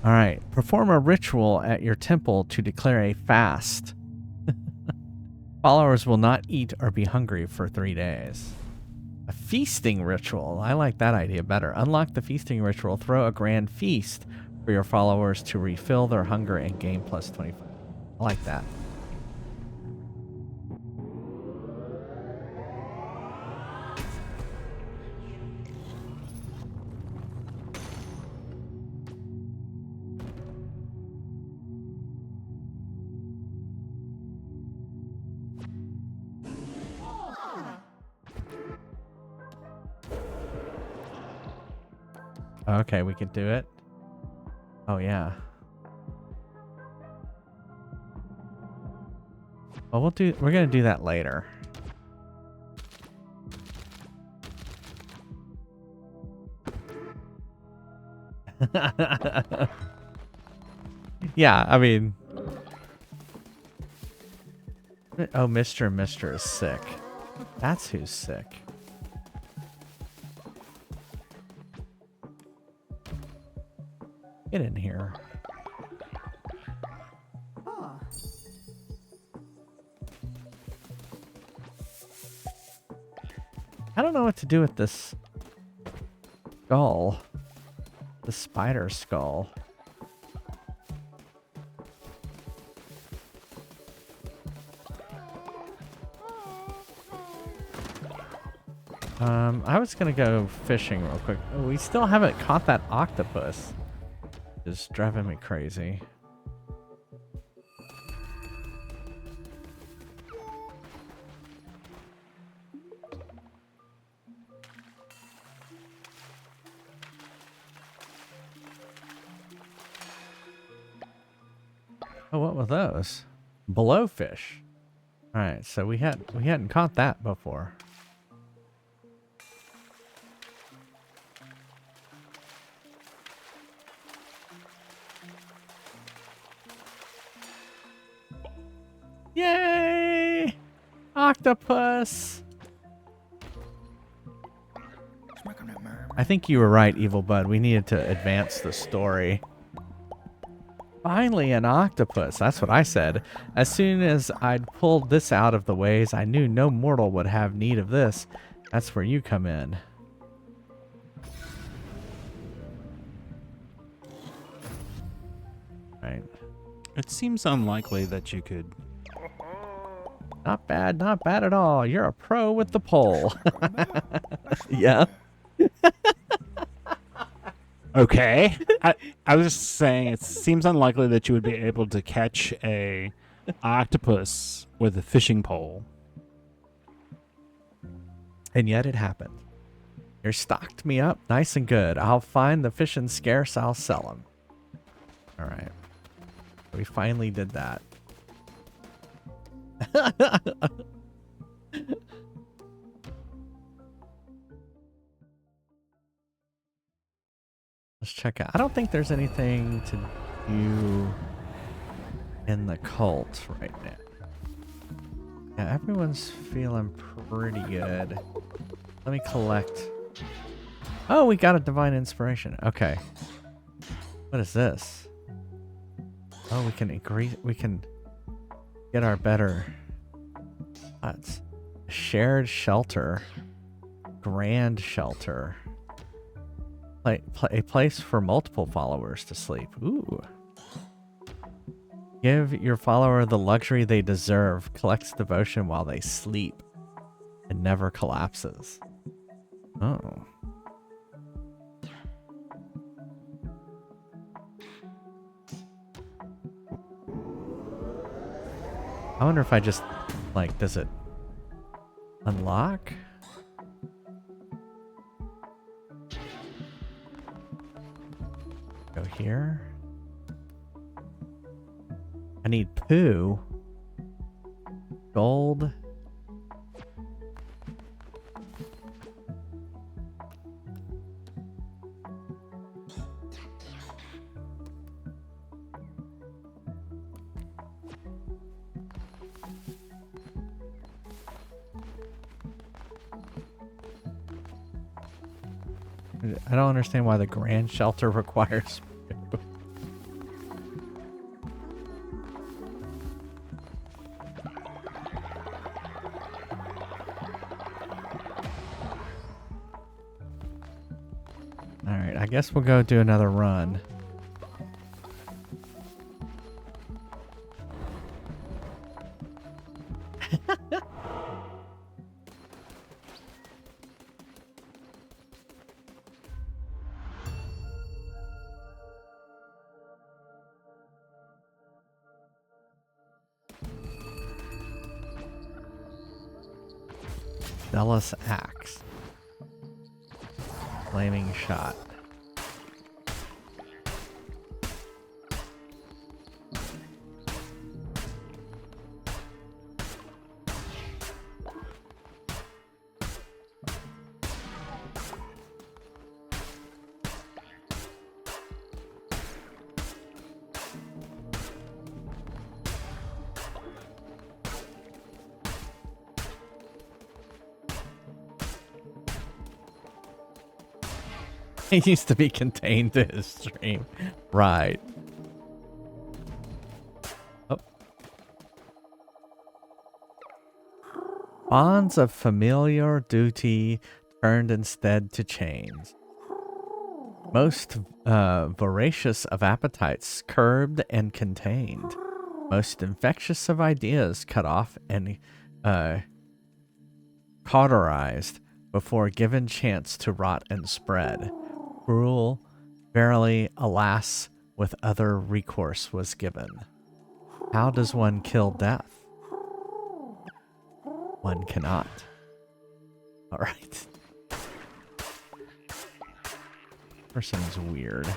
All right, perform a ritual at your temple to declare a fast. Followers will not eat or be hungry for 3 days. A feasting ritual. I like that idea better. Unlock the feasting ritual. Throw a grand feast for your followers to refill their hunger and gain plus 25. I like that. Okay, we can do it. Oh, yeah. Well, we're gonna do that later. Yeah, I mean... Oh, Mr. and Mr. is sick. That's who's sick. Get in here. I don't know what to do with this skull. The spider skull. I was gonna go fishing real quick. Oh, we still haven't caught that octopus. It's driving me crazy. Oh, what were those? Blowfish. All right, so we hadn't caught that before. Yay! Octopus! I think you were right, Evil Bud. We needed to advance the story. Finally, an octopus. That's what I said. As soon as I'd pulled this out of the ways, I knew no mortal would have need of this. That's where you come in. Right. It seems unlikely that you could... Not bad at all. You're a pro with the pole. Yeah. Okay. I was just saying it seems unlikely that you would be able to catch a octopus with a fishing pole. And yet it happened. You're stocked me up nice and good. I'll find the fishing scarce, I'll sell them. All right. We finally did that. Let's check out. I don't think there's anything to do in the cult right now. Yeah, everyone's feeling pretty good. Let me collect. Oh, we got a divine inspiration. Okay. What is this? Oh, we can agree. We can get our better. That's shared shelter, grand shelter. A place for multiple followers to sleep. Ooh. Give your follower the luxury they deserve. Collects devotion while they sleep. It never collapses. Oh. I wonder if I just, like, does it unlock? Go here. I need poo. Gold. I don't understand why the grand shelter requires poo. guess we'll go do another run. Zealous Axe. Flaming Shot. He used to be contained to his stream. Right. Oh. Bonds of familiar duty turned instead to chains. Most voracious of appetites curbed and contained. Most infectious of ideas cut off and cauterized before given chance to rot and spread. Cruel, verily, alas, with other recourse was given. How does one kill death? One cannot. All right. Person's weird.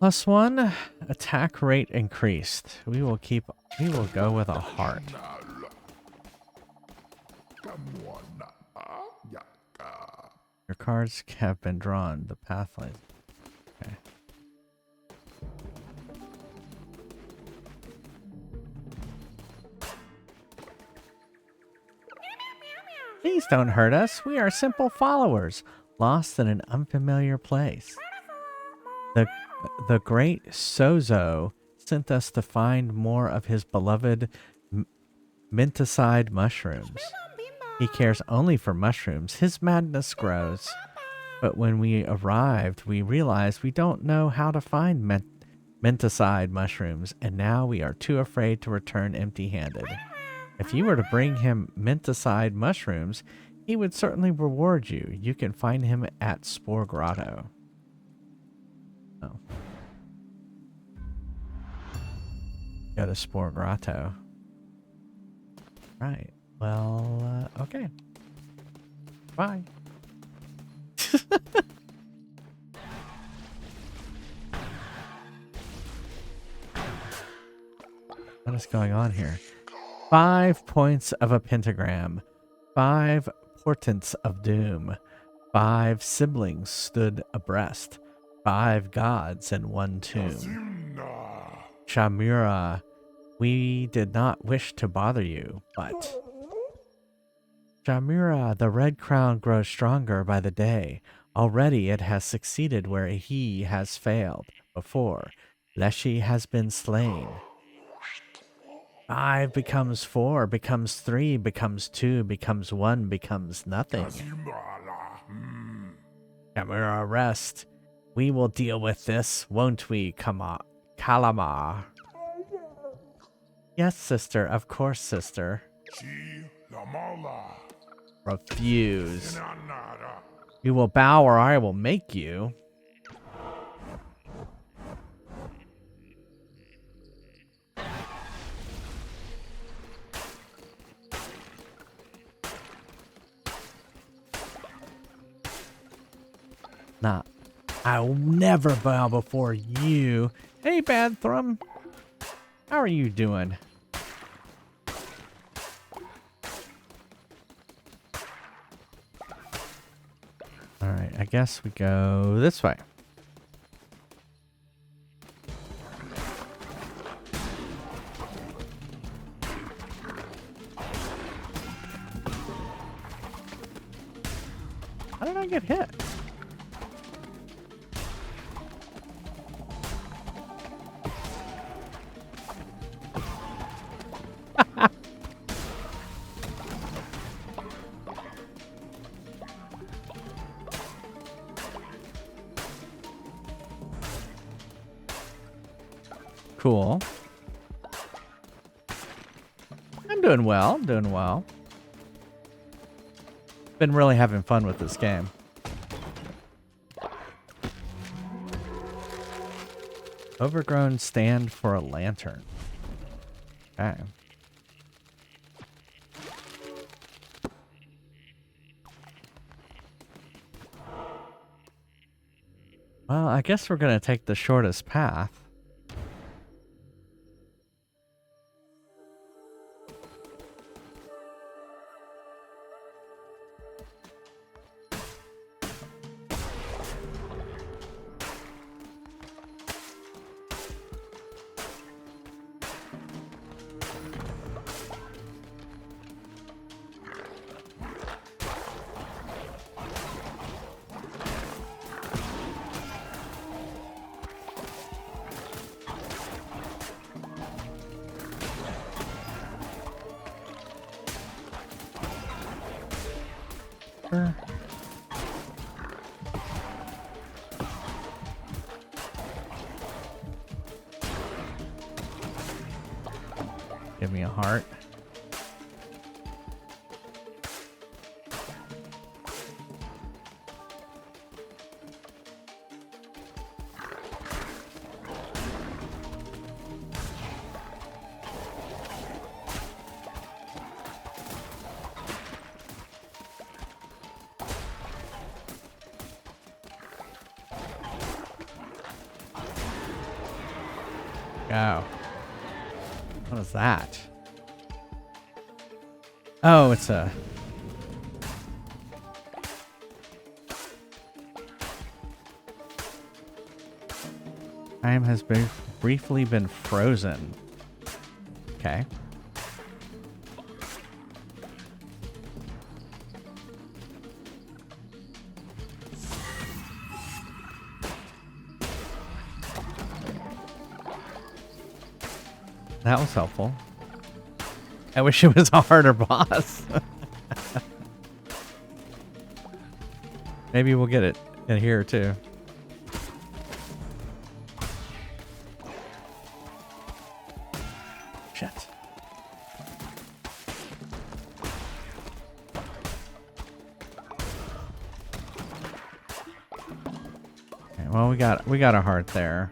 +1, attack rate increased. We will go with a heart. Your cards have been drawn. The pathway. Okay. Please don't hurt us. We are simple followers, lost in an unfamiliar place. The great Sozo sent us to find more of his beloved minticide mushrooms. He cares only for mushrooms. His madness grows. But when we arrived, we realized we don't know how to find minticide mushrooms, and now we are too afraid to return empty-handed. If you were to bring him minticide mushrooms, he would certainly reward you. You can find him at Spore Grotto. Oh. Go to Spore Grotto. Right. Well, okay. Bye. What is going on here? 5 points of a pentagram. 5 portents of doom. 5 siblings stood abreast. 5 gods in one tomb. Shamura, we did not wish to bother you, but... Shamura, the red crown grows stronger by the day. Already it has succeeded where he has failed before. Leshy has been slain. 5 becomes 4, becomes 3, becomes 2, becomes 1, becomes nothing. Shamura, rest. We will deal with this, won't we, Kalamar? Yes, sister. Of course, sister. Refuse. You will bow or I will make you. Nah. I will never bow before you. Hey, Badthrum. How are you doing? Alright, I guess we go this way. How did I get hit? Cool. I'm doing well. I'm doing well. Been really having fun with this game. Overgrown stand for a lantern. Okay. Well, I guess we're going to take the shortest path. Give me a heart. Go. What is that? Oh, it's a... Time has been briefly been frozen. Okay. That was helpful. I wish it was a harder boss. Maybe we'll get it in here too. Shit. Okay, well, we got a heart there.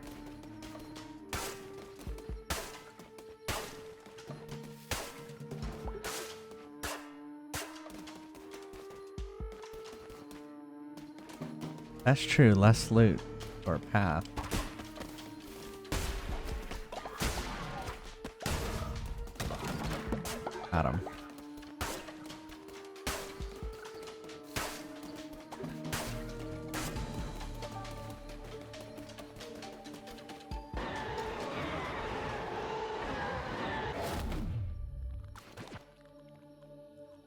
That's true, less loot or path. Got him.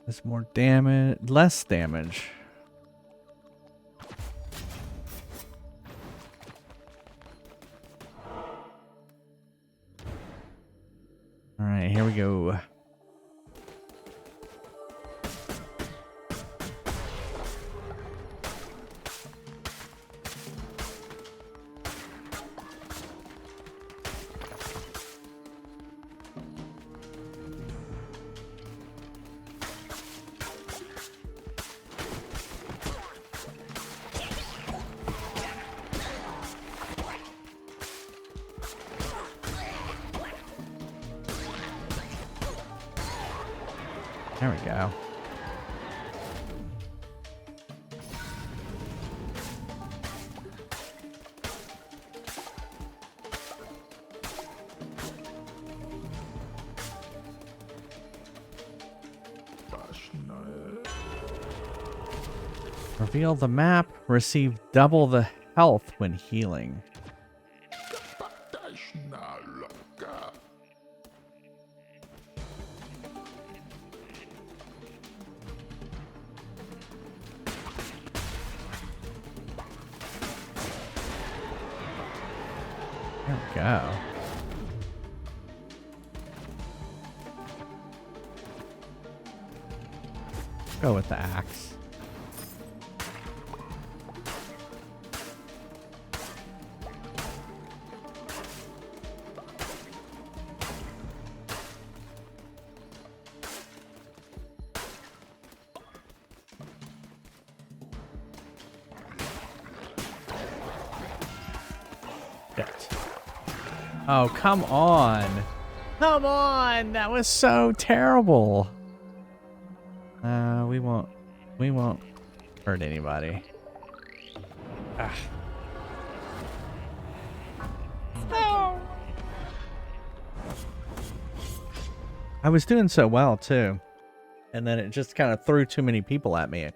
There's more damage, less damage. All right, here we go. There we go. Reveal the map. Receive double the health when healing. There we go. Go with the axe. Oh, come on. Come on. That was so terrible. We won't hurt anybody. Ah. No. I was doing so well too. And then it just kind of threw too many people at me.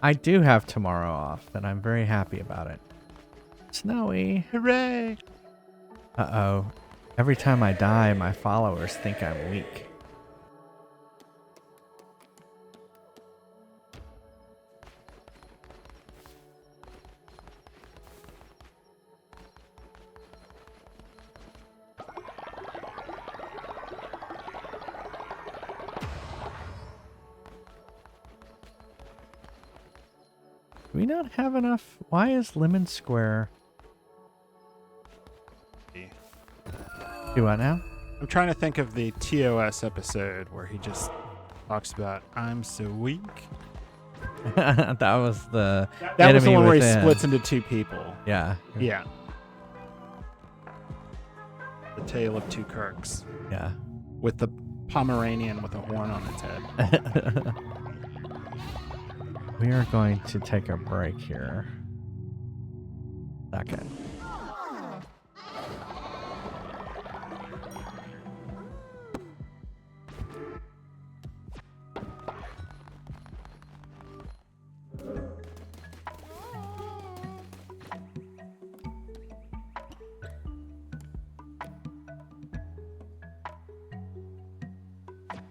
I do have tomorrow off, and I'm very happy about it. Snowy. Hooray! Uh-oh. Every time I die, my followers think I'm weak. Do we not have enough? Why is Lemon Square? Do what now? I'm trying to think of the TOS episode where he just talks about, I'm so weak. That was the That was the enemy one where he within. splits into two people. Yeah. Yeah. The Tale of Two Kirks. Yeah. With the Pomeranian with a horn on its head. We are going to take a break here. Second.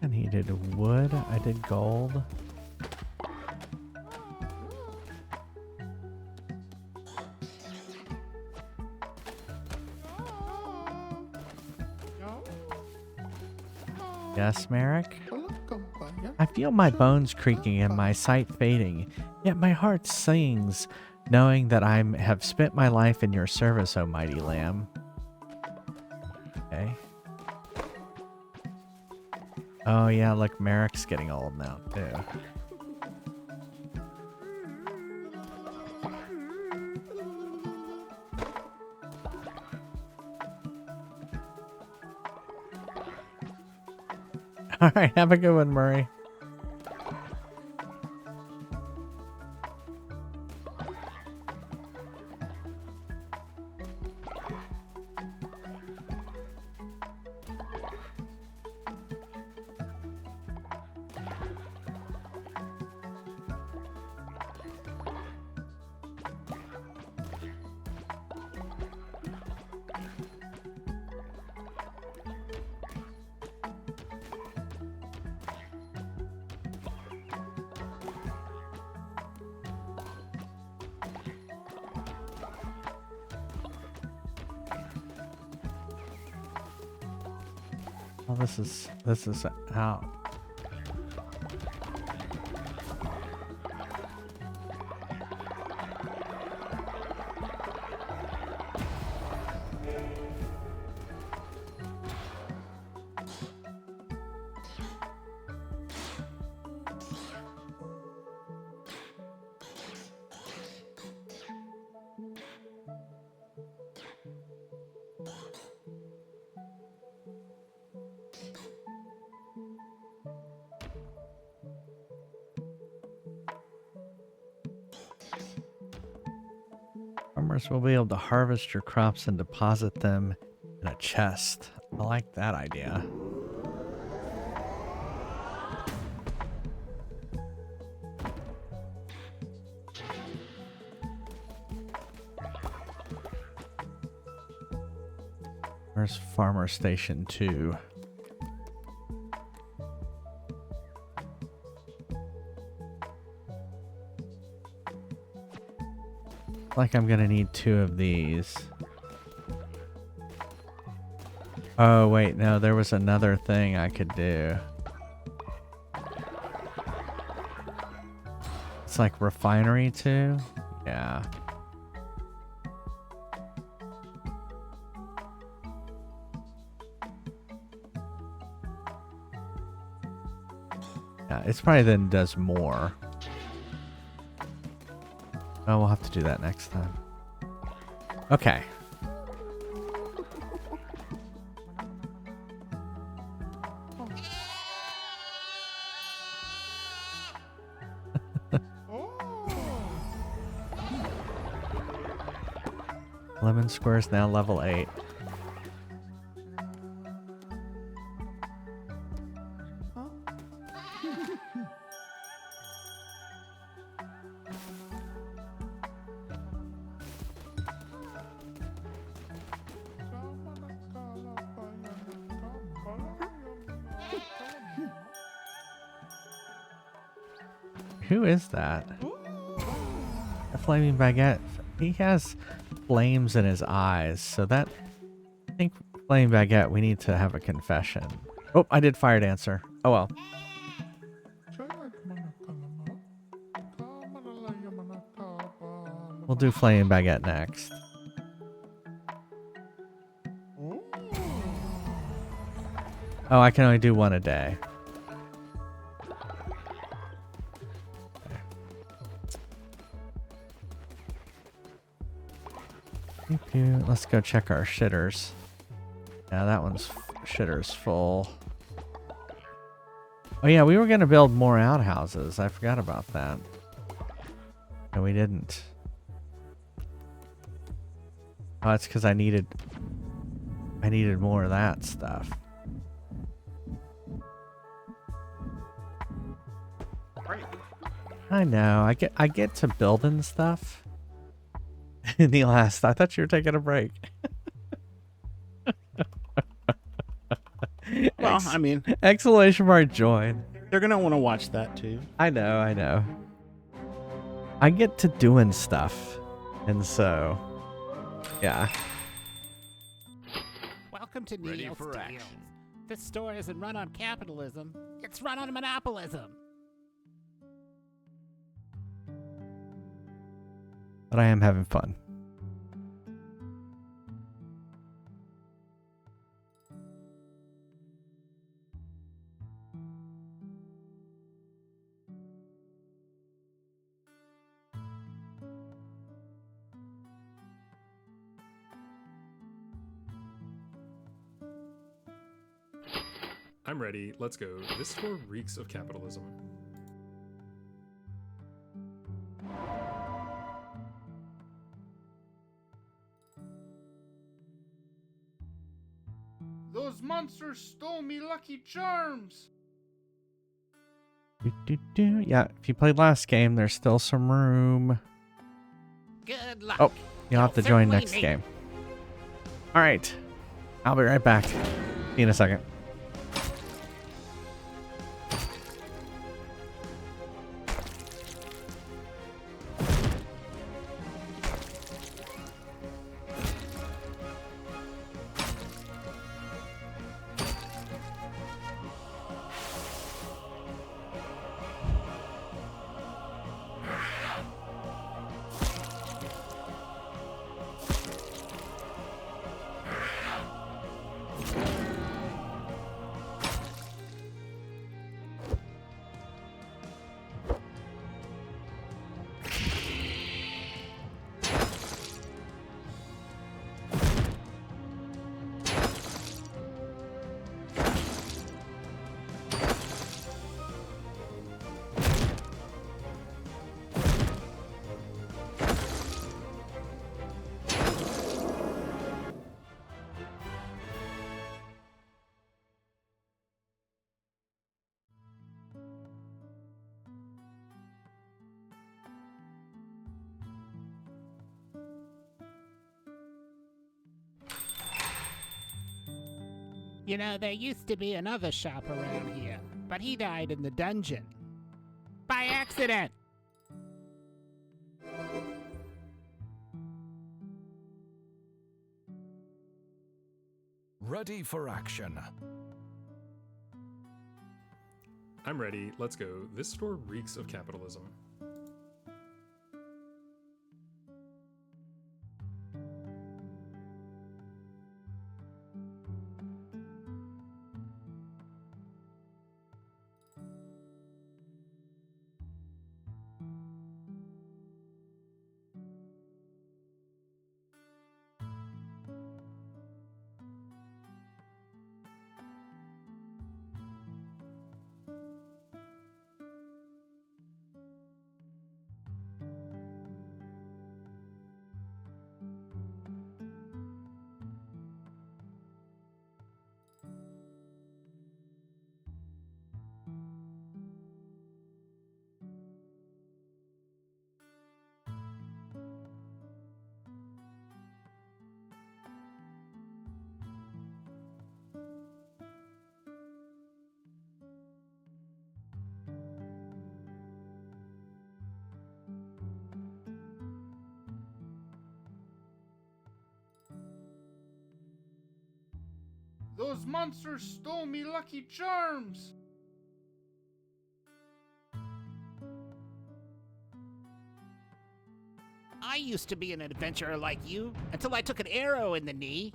And he did wood, I did gold. Yes, Merrick? I feel my bones creaking and my sight fading, yet my heart sings, knowing that I have spent my life in your service, O mighty lamb. Okay. Oh yeah, look, Merrick's getting old now, too. All right, have a good one, Murray. Oh, this is out. Farmers will be able to harvest your crops and deposit them in a chest. I like that idea. Where's Farmer Station 2? Like I'm gonna need 2 of these. Oh wait, no, there was another thing I could do. It's like refinery too? Yeah. Yeah, it's probably then does more. Oh, we'll have to do that next time. Okay. Lemon Square is now level 8. Who is that? A flaming baguette. He has flames in his eyes, so that... I think flaming baguette, we need to have a confession. Oh, I did fire dancer. Oh well. We'll do flaming baguette next. Oh, I can only do 1 a day. Let's go check our shitters. Yeah, that one's shitter's full. Oh yeah, we were gonna build more outhouses. I forgot about that. No, we didn't. Oh, it's because I needed more of that stuff. I know. I get to building stuff. Neil asked, I thought you were taking a break. Well, I mean, exclamation mark join. They're gonna want to watch that too. I know. I get to doing stuff, and so, yeah. Welcome to Ready Neil's for Deals. action. This store isn't run on capitalism. It's run on monopolism. But I am having fun. I'm ready. Let's go. This store reeks of capitalism. Those monsters stole me Lucky Charms! Yeah, if you played last game, there's still some room. Good luck. Oh, you'll have to join certainly next need- game. All right, I'll be right back. See you in a second. You know, there used to be another shop around here, but he died in the dungeon. By accident! Ready for action. I'm ready. Let's go. This store reeks of capitalism. Those monsters stole me Lucky Charms! I used to be an adventurer like you until I took an arrow in the knee.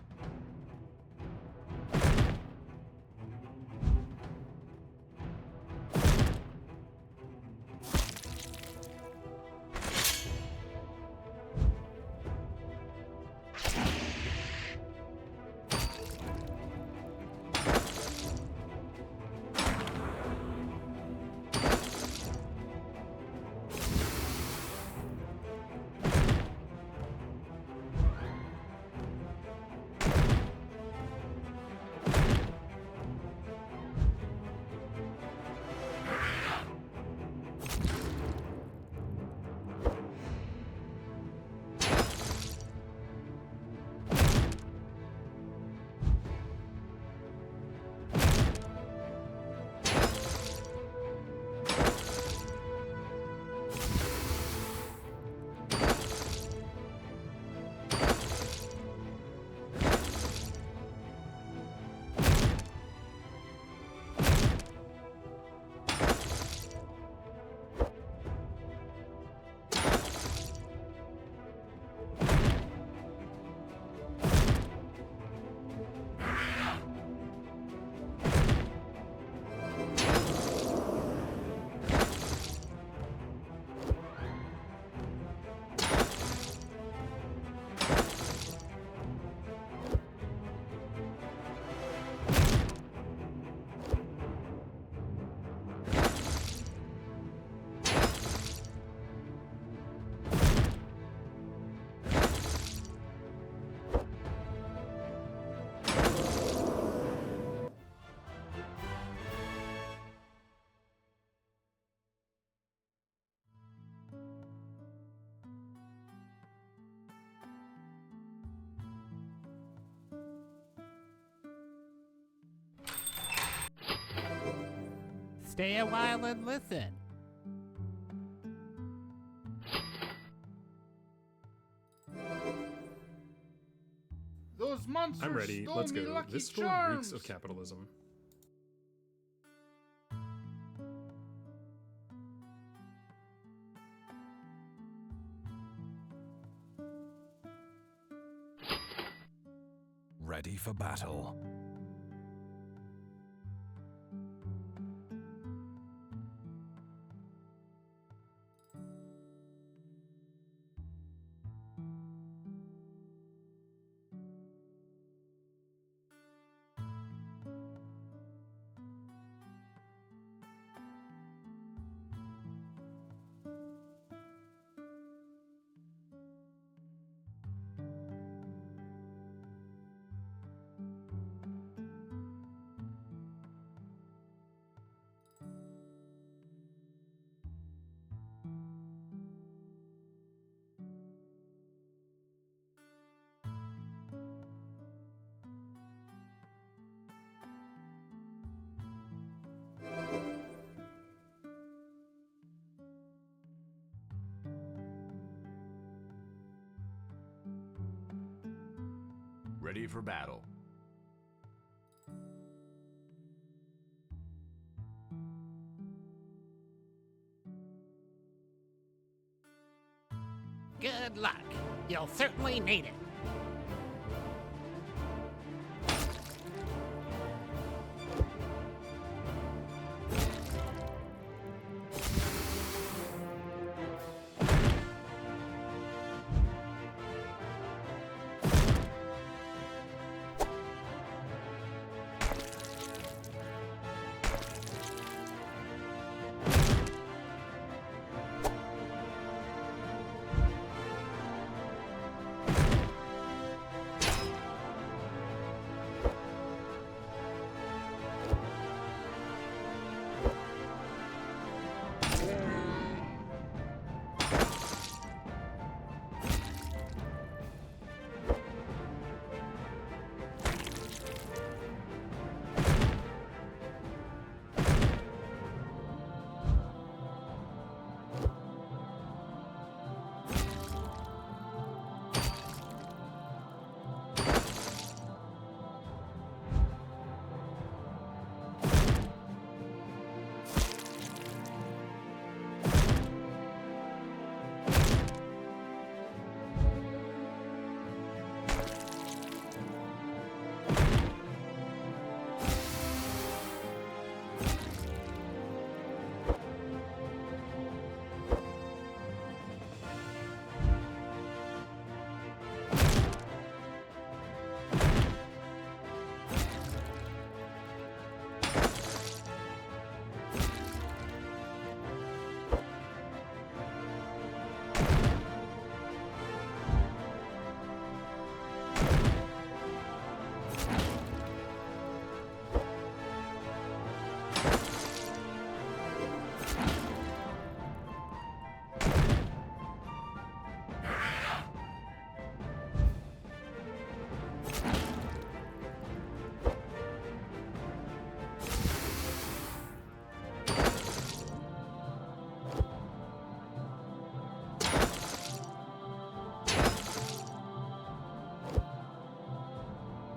Stay a while and listen. Those monsters I'm ready. stole Let's me go. Lucky This store Charms! reeks of capitalism. Ready for battle. Ready for battle. Good luck. You'll certainly need it.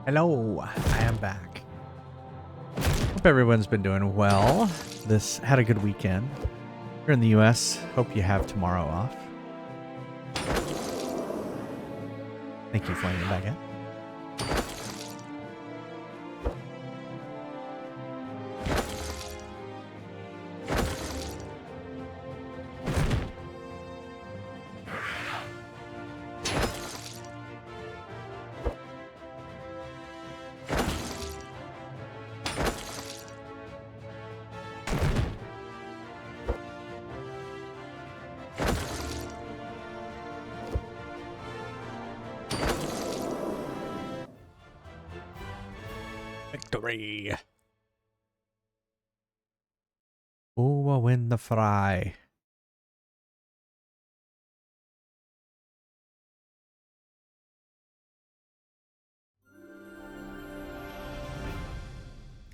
Hello, I am back. Hope everyone's been doing well. Had a good weekend. Here in the US, hope you have tomorrow off. Thank you for letting me back in. Victory! Who will win the fry?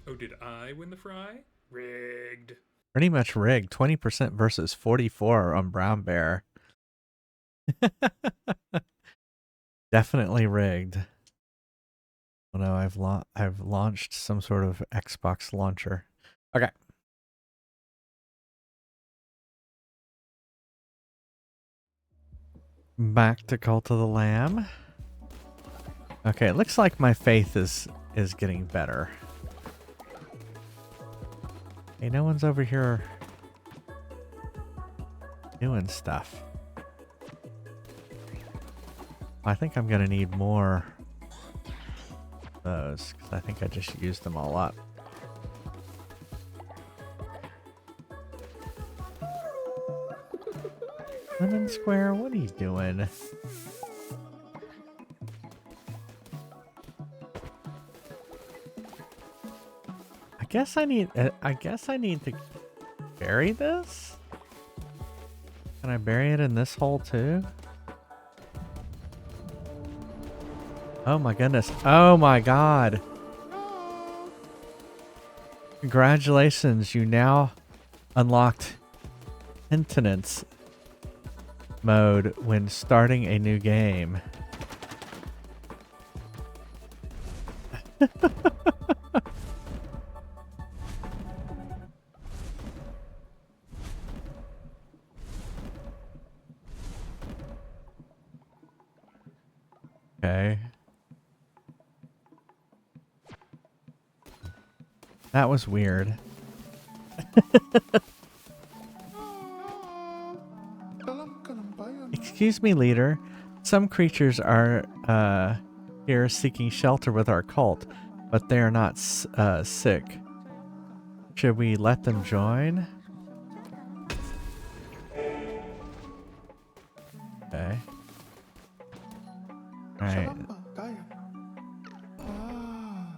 Oh, did I win the fry? Rigged. Pretty much rigged. 20% versus 44 on Brown Bear. Definitely rigged. Oh no, I've launched some sort of Xbox launcher. Okay. Back to Cult of the Lamb. Okay, it looks like my faith is getting better. Hey, no one's over here doing stuff. I think I'm gonna need more of those because I think I just used them all up. Lemon Square, what are you doing? I guess I need to bury this? Can I bury it in this hole too? Oh my goodness. Oh my god. Congratulations, you now unlocked maintenance mode when starting a new game. Okay. That was weird. Excuse me, leader. Some creatures are here seeking shelter with our cult, but they are not sick. Should we let them join? Okay. Alright.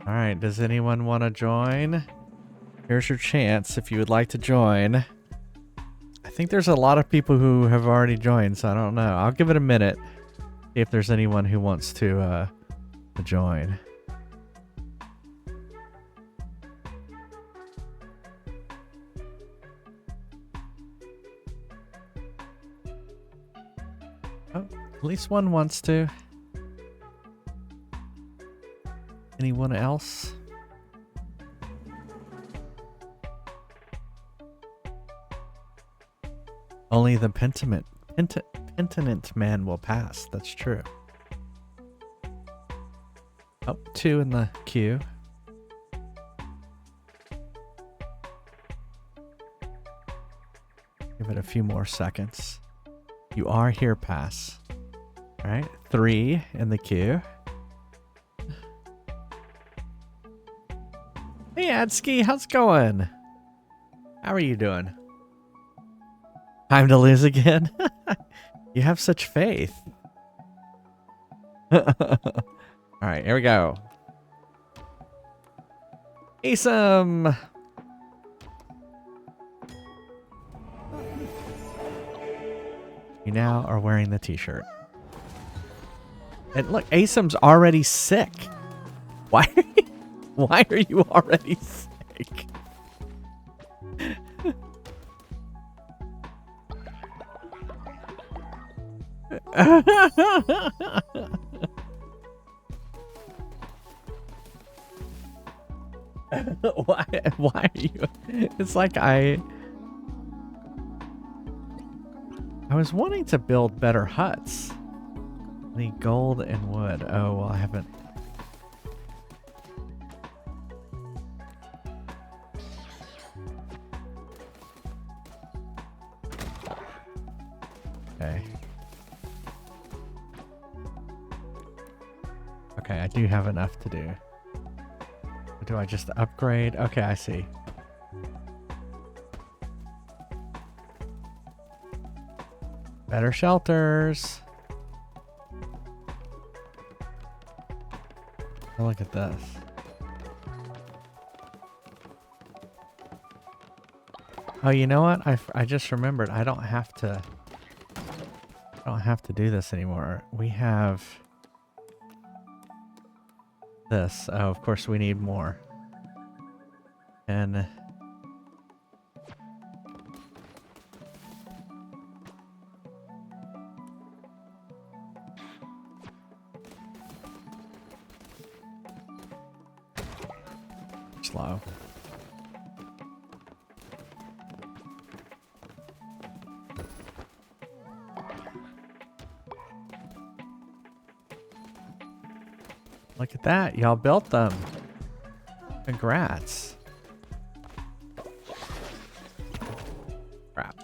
Alright, does anyone want to join? Here's your chance if you would like to join. I think there's a lot of people who have already joined, so I don't know. I'll give it a minute. See if there's anyone who wants to join. Oh, at least one wants to. Anyone else? Only the penitent man will pass. That's true. Oh, 2 in the queue. Give it a few more seconds. You are here, pass. All right, 3 in the queue. Hey, Adsky, how's it going? How are you doing? Time to lose again? You have such faith. Alright, here we go. Asim! You now are wearing the t-shirt. And look, Asim's already sick. Why are you already sick? Why are you? It's like I was wanting to build better huts. Need gold and wood. Oh, well, I haven't. Okay. Okay, I do have enough to do. Do I just upgrade? Okay, I see. Better shelters. Oh, look at this. Oh, you know what? I just remembered. I don't have to do this anymore. We have this. Oh, of course we need more. And slow. Look at that. Y'all built them. Congrats. Crap.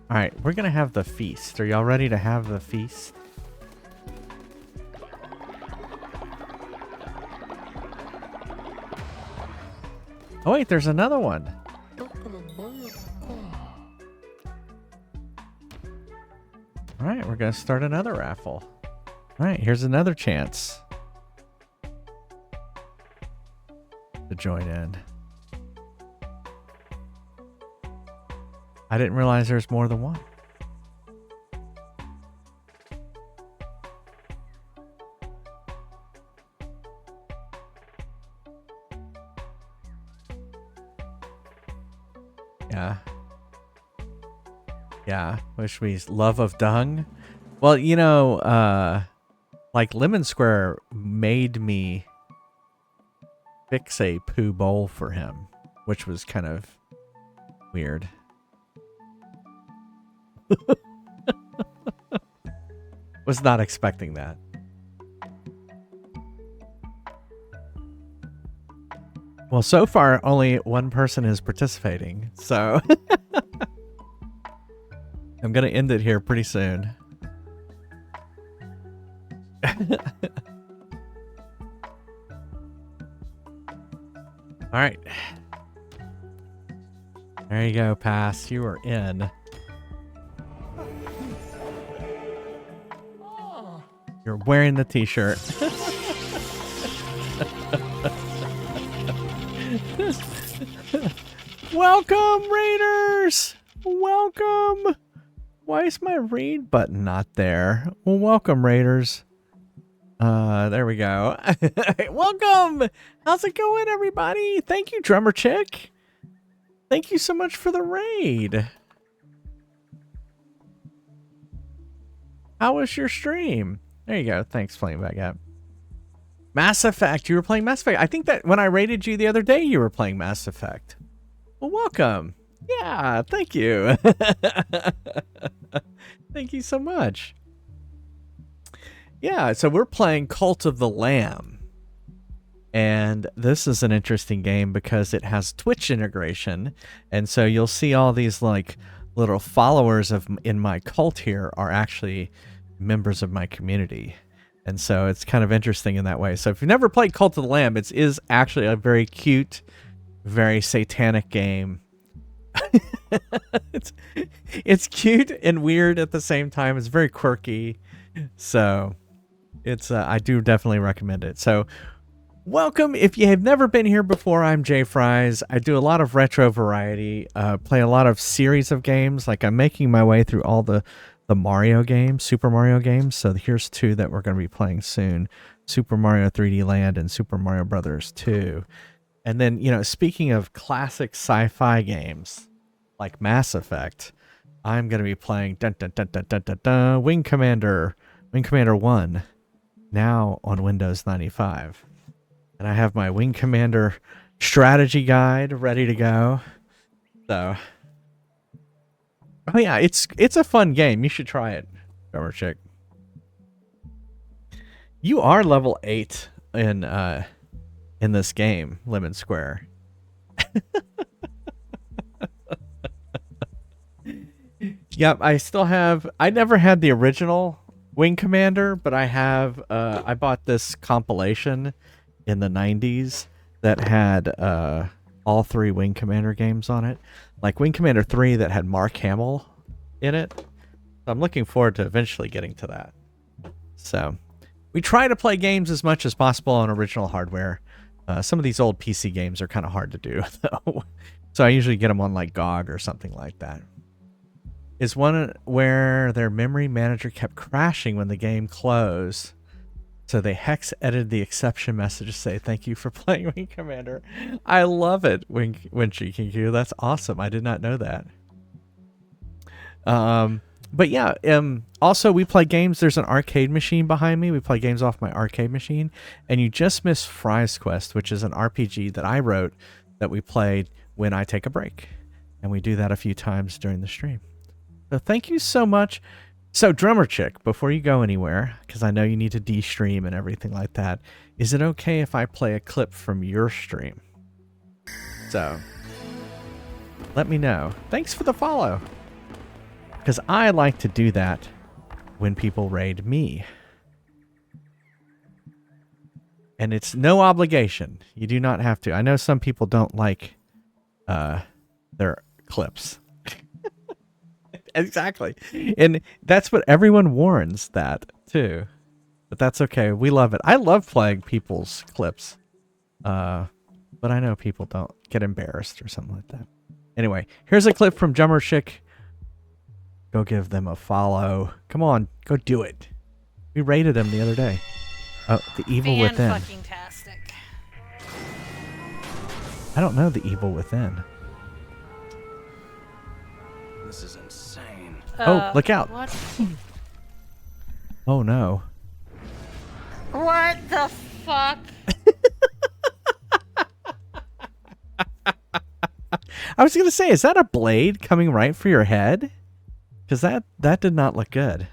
Alright, we're gonna have the feast. Are y'all ready to have the feast? Oh wait, there's another one. Alright, we're gonna start another raffle. Alright, here's another chance to join in. I didn't realize there's more than one. Yeah. Yeah, which means love of dung. Well, you know, like Lemon Square made me fix a poo bowl for him, which was kind of weird. Was not expecting that. Well, so far, only one person is participating, so I'm going to end it here pretty soon. All right. There you go, Pass. You are in. You're wearing the t-shirt. Welcome, Raiders! Welcome! Why is my raid button not there? Well, welcome, Raiders. There we go. Welcome! How's it going, everybody? Thank you, Drummer Chick. Thank you so much for the raid. How was your stream? There you go. Thanks, Flame Back Up. Mass Effect. You were playing Mass Effect. I think that when I raided you the other day, you were playing Mass Effect. Well, welcome. Yeah, thank you. Thank you so much. Yeah, so we're playing Cult of the Lamb. And this is an interesting game because it has Twitch integration. And so you'll see all these like little followers in my cult here are actually members of my community. And so it's kind of interesting in that way. So if you've never played Cult of the Lamb, it is actually a very cute, very satanic game. It's cute and weird at the same time. It's very quirky. So it's I do definitely recommend it. So welcome. If you have never been here before, I'm Jay Fries. I do a lot of retro variety, play a lot of series of games. Like I'm making my way through all the Mario games, Super Mario games. So here's two that we're going to be playing soon. Super Mario 3D Land and Super Mario Brothers 2. And then, you know, speaking of classic sci-fi games like Mass Effect, I'm going to be playing Wing Commander 1 now on Windows 95. And I have my Wing Commander strategy guide ready to go. So, oh yeah, it's a fun game. You should try it, Drummer Chick. You are level 8 in this game, Lemon Square. Yep, I never had the original Wing Commander, but I bought this compilation in the 90s that had all 3 Wing Commander games on it. Like Wing Commander 3 that had Mark Hamill in it. So I'm looking forward to eventually getting to that. So we try to play games as much as possible on original hardware. Some of these old PC games are kind of hard to do, though. So I usually get them on like GOG or something like that. Is one where their memory manager kept crashing when the game closed. So they hex edited the exception message to say, thank you for playing Wing Commander. I love it, Winchy Kinku. That's awesome. I did not know that. But yeah, also we play games. There's an arcade machine behind me. We play games off my arcade machine. And you just missed Fry's Quest, which is an RPG that I wrote that we played when I take a break. And we do that a few times during the stream. So thank you so much. So Drummer Chick, before you go anywhere, because I know you need to de-stream and everything like that, is it okay if I play a clip from your stream? So let me know. Thanks for the follow. Because I like to do that when people raid me. And it's no obligation. You do not have to. I know some people don't like their clips. Exactly. And that's what everyone warns that too. But that's okay. We love it. I love playing people's clips. But I know people don't get embarrassed or something like that. Anyway, here's a clip from Drummer Chick. Go give them a follow. Come on, go do it. We rated them the other day. Oh, The Evil Within. Fan-fucking-tastic. I don't know The Evil Within. This is insane. Oh, look out. What? Oh no. What the fuck? I was gonna say, is that a blade coming right for your head? Because that did not look good.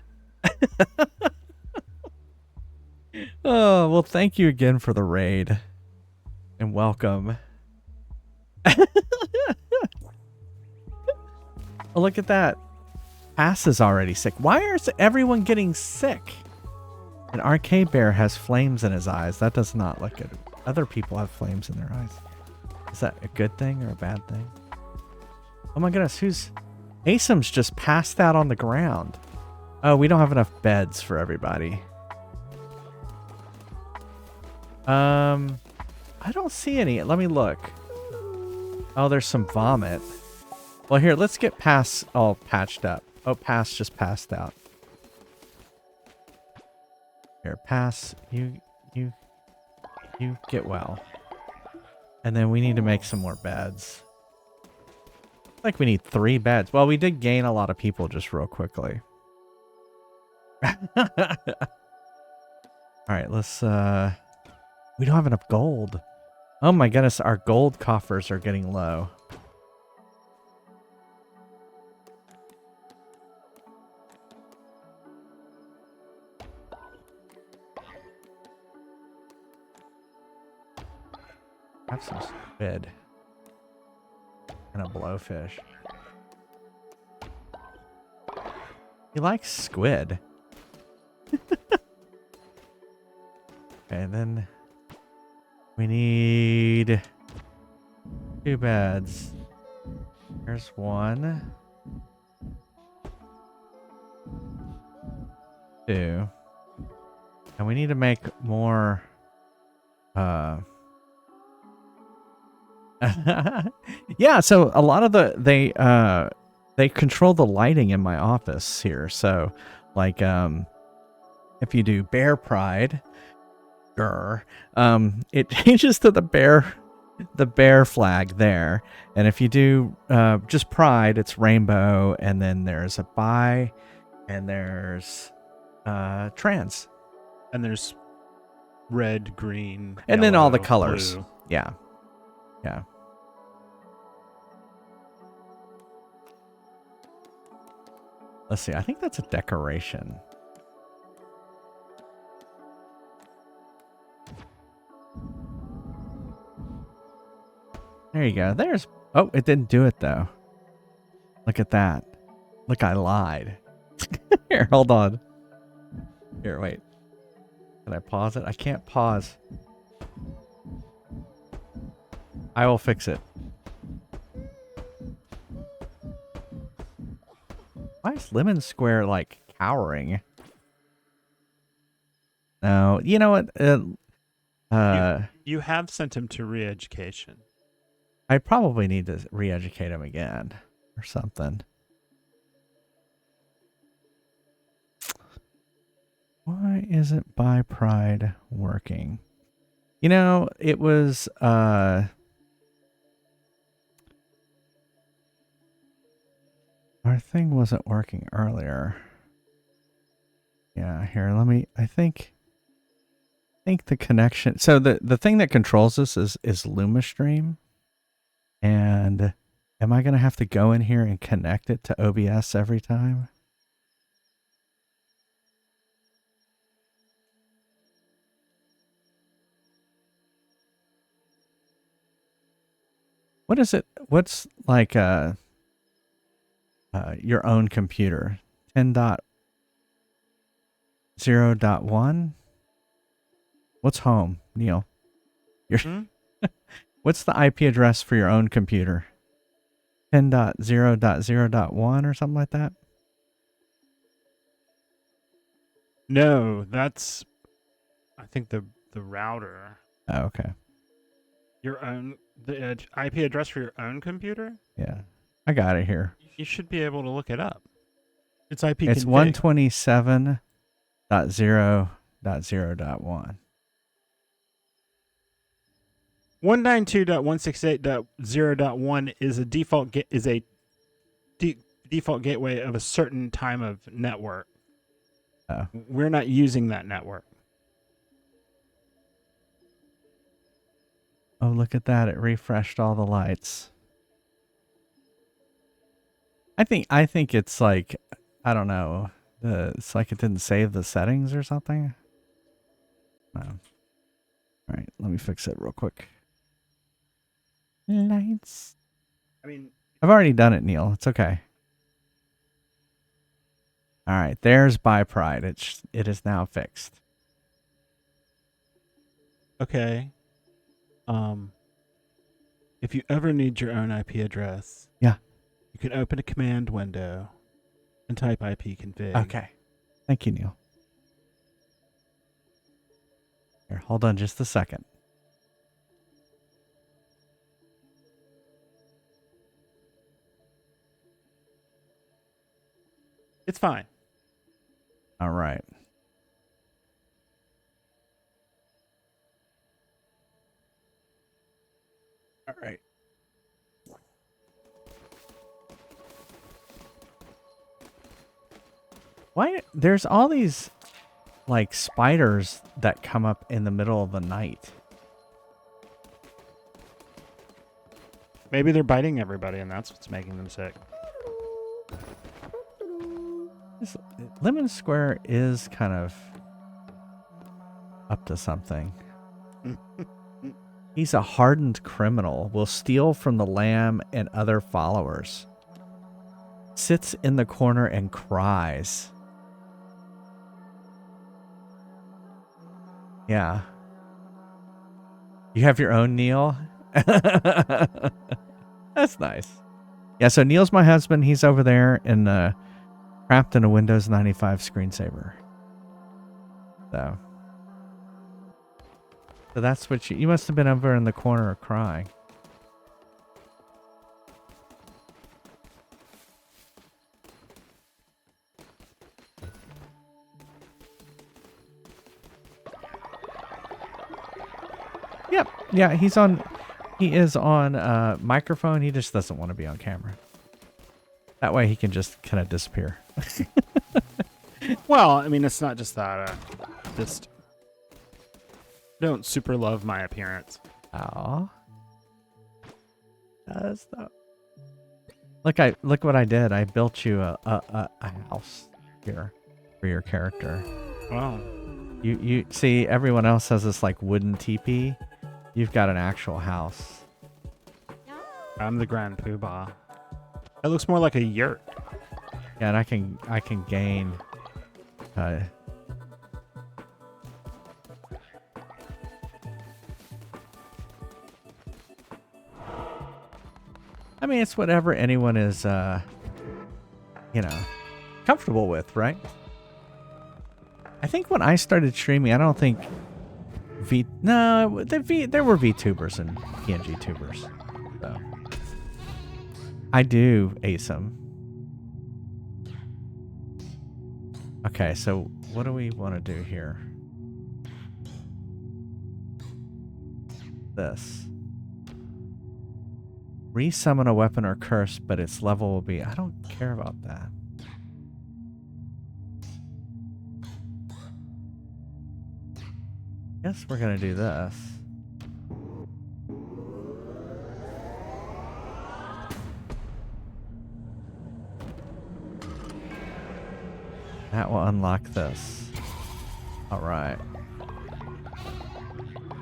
Oh, well, thank you again for the raid. And welcome. Oh, look at that. Pass is already sick. Why is everyone getting sick? An arcade bear has flames in his eyes. That does not look good. Other people have flames in their eyes. Is that a good thing or a bad thing? Oh my goodness, who's... Asim's just passed out on the ground. Oh, we don't have enough beds for everybody. I don't see any. Let me look. Oh, there's some vomit. Well, here, let's get Pass all patched up. Oh, Pass just passed out. Here, Pass, you get well. And then we need to make some more beds. Like we need 3 beds. Well, we did gain a lot of people just real quickly. All right, let's we don't have enough gold. Oh my goodness, our gold coffers are getting low. Have some squid. And a blowfish. He likes squid. Okay, then we need 2 beds. There's 1. 2. And we need to make more yeah, so a lot of they control the lighting in my office here. So like if you do bear pride, it changes to the bear flag there. And if you do just pride, it's rainbow, and then there's a bi, and there's trans. And there's red, green, and then all the yellow, colors. blue. Yeah. Yeah. Let's see. I think that's a decoration. There you go. There's... Oh, it didn't do it, though. Look at that. Look, I lied. Here, hold on. Here, wait. Can I pause it? I can't pause. I will fix it. Why is Lemon Square, like, cowering? No, you know what? You have sent him to re-education. I probably need to re-educate him again or something. Why isn't Buy Pride working? You know, it was our thing wasn't working earlier. Yeah, here, let me, I think the connection, so the thing that controls this is LumaStream. And am I going to have to go in here and connect it to OBS every time? What is it? What's like your own computer? 10.0.1? What's home, Neil? What's the IP address for your own computer? 10.0.0.1 or something like that? No, that's, I think the router. Oh, okay. Your own, the IP address for your own computer? Yeah. I got it here. You should be able to look it up. It's IP It's 127.0.0.1. 192.168.0.1 is a default default gateway of a certain time of network. Oh. We're not using that network. Oh, look at that. It refreshed all the lights. I think it's like, I don't know. It's like it didn't save the settings or something. No. All right, let me fix it real quick. Lights. I mean, I've already done it, Neil. It's okay. All right, there's By Pride. It is now fixed. okay. If you ever need your own IP address, Yeah. you can open a command window and type ipconfig. Okay. Thank you, Neil. Here, hold on just a second. It's fine. All right. All right. Why there's all these like spiders that come up in the middle of the night? Maybe they're biting everybody and that's what's making them sick. Lemon Square is kind of up to something. He's a hardened criminal, will steal from the lamb and other followers. Sits in the corner and cries. Yeah. You have your own Neil? That's nice. Yeah, so Neil's my husband. He's over there and trapped in a Windows 95 screensaver. So that's what you must have been over in the corner crying. Yep. Yeah, he is on microphone. He just doesn't want to be on camera. That way he can just kind of disappear. Well, I mean, it's not just that. Just don't super love my appearance. Aw. Does though. Look what I did. I built you a house here for your character. Wow. You see, everyone else has this like wooden teepee. You've got an actual house. I'm the Grand Poobah. It looks more like a yurt. Yeah, and I can gain. I mean, it's whatever anyone is, comfortable with, right? I think when I started streaming, I don't think there were VTubers and PNG tubers. So I do ASM. Okay, so what do we want to do here? This. Resummon a weapon or curse, but its level will be... I don't care about that. Guess we're gonna do this. That will unlock this. All right.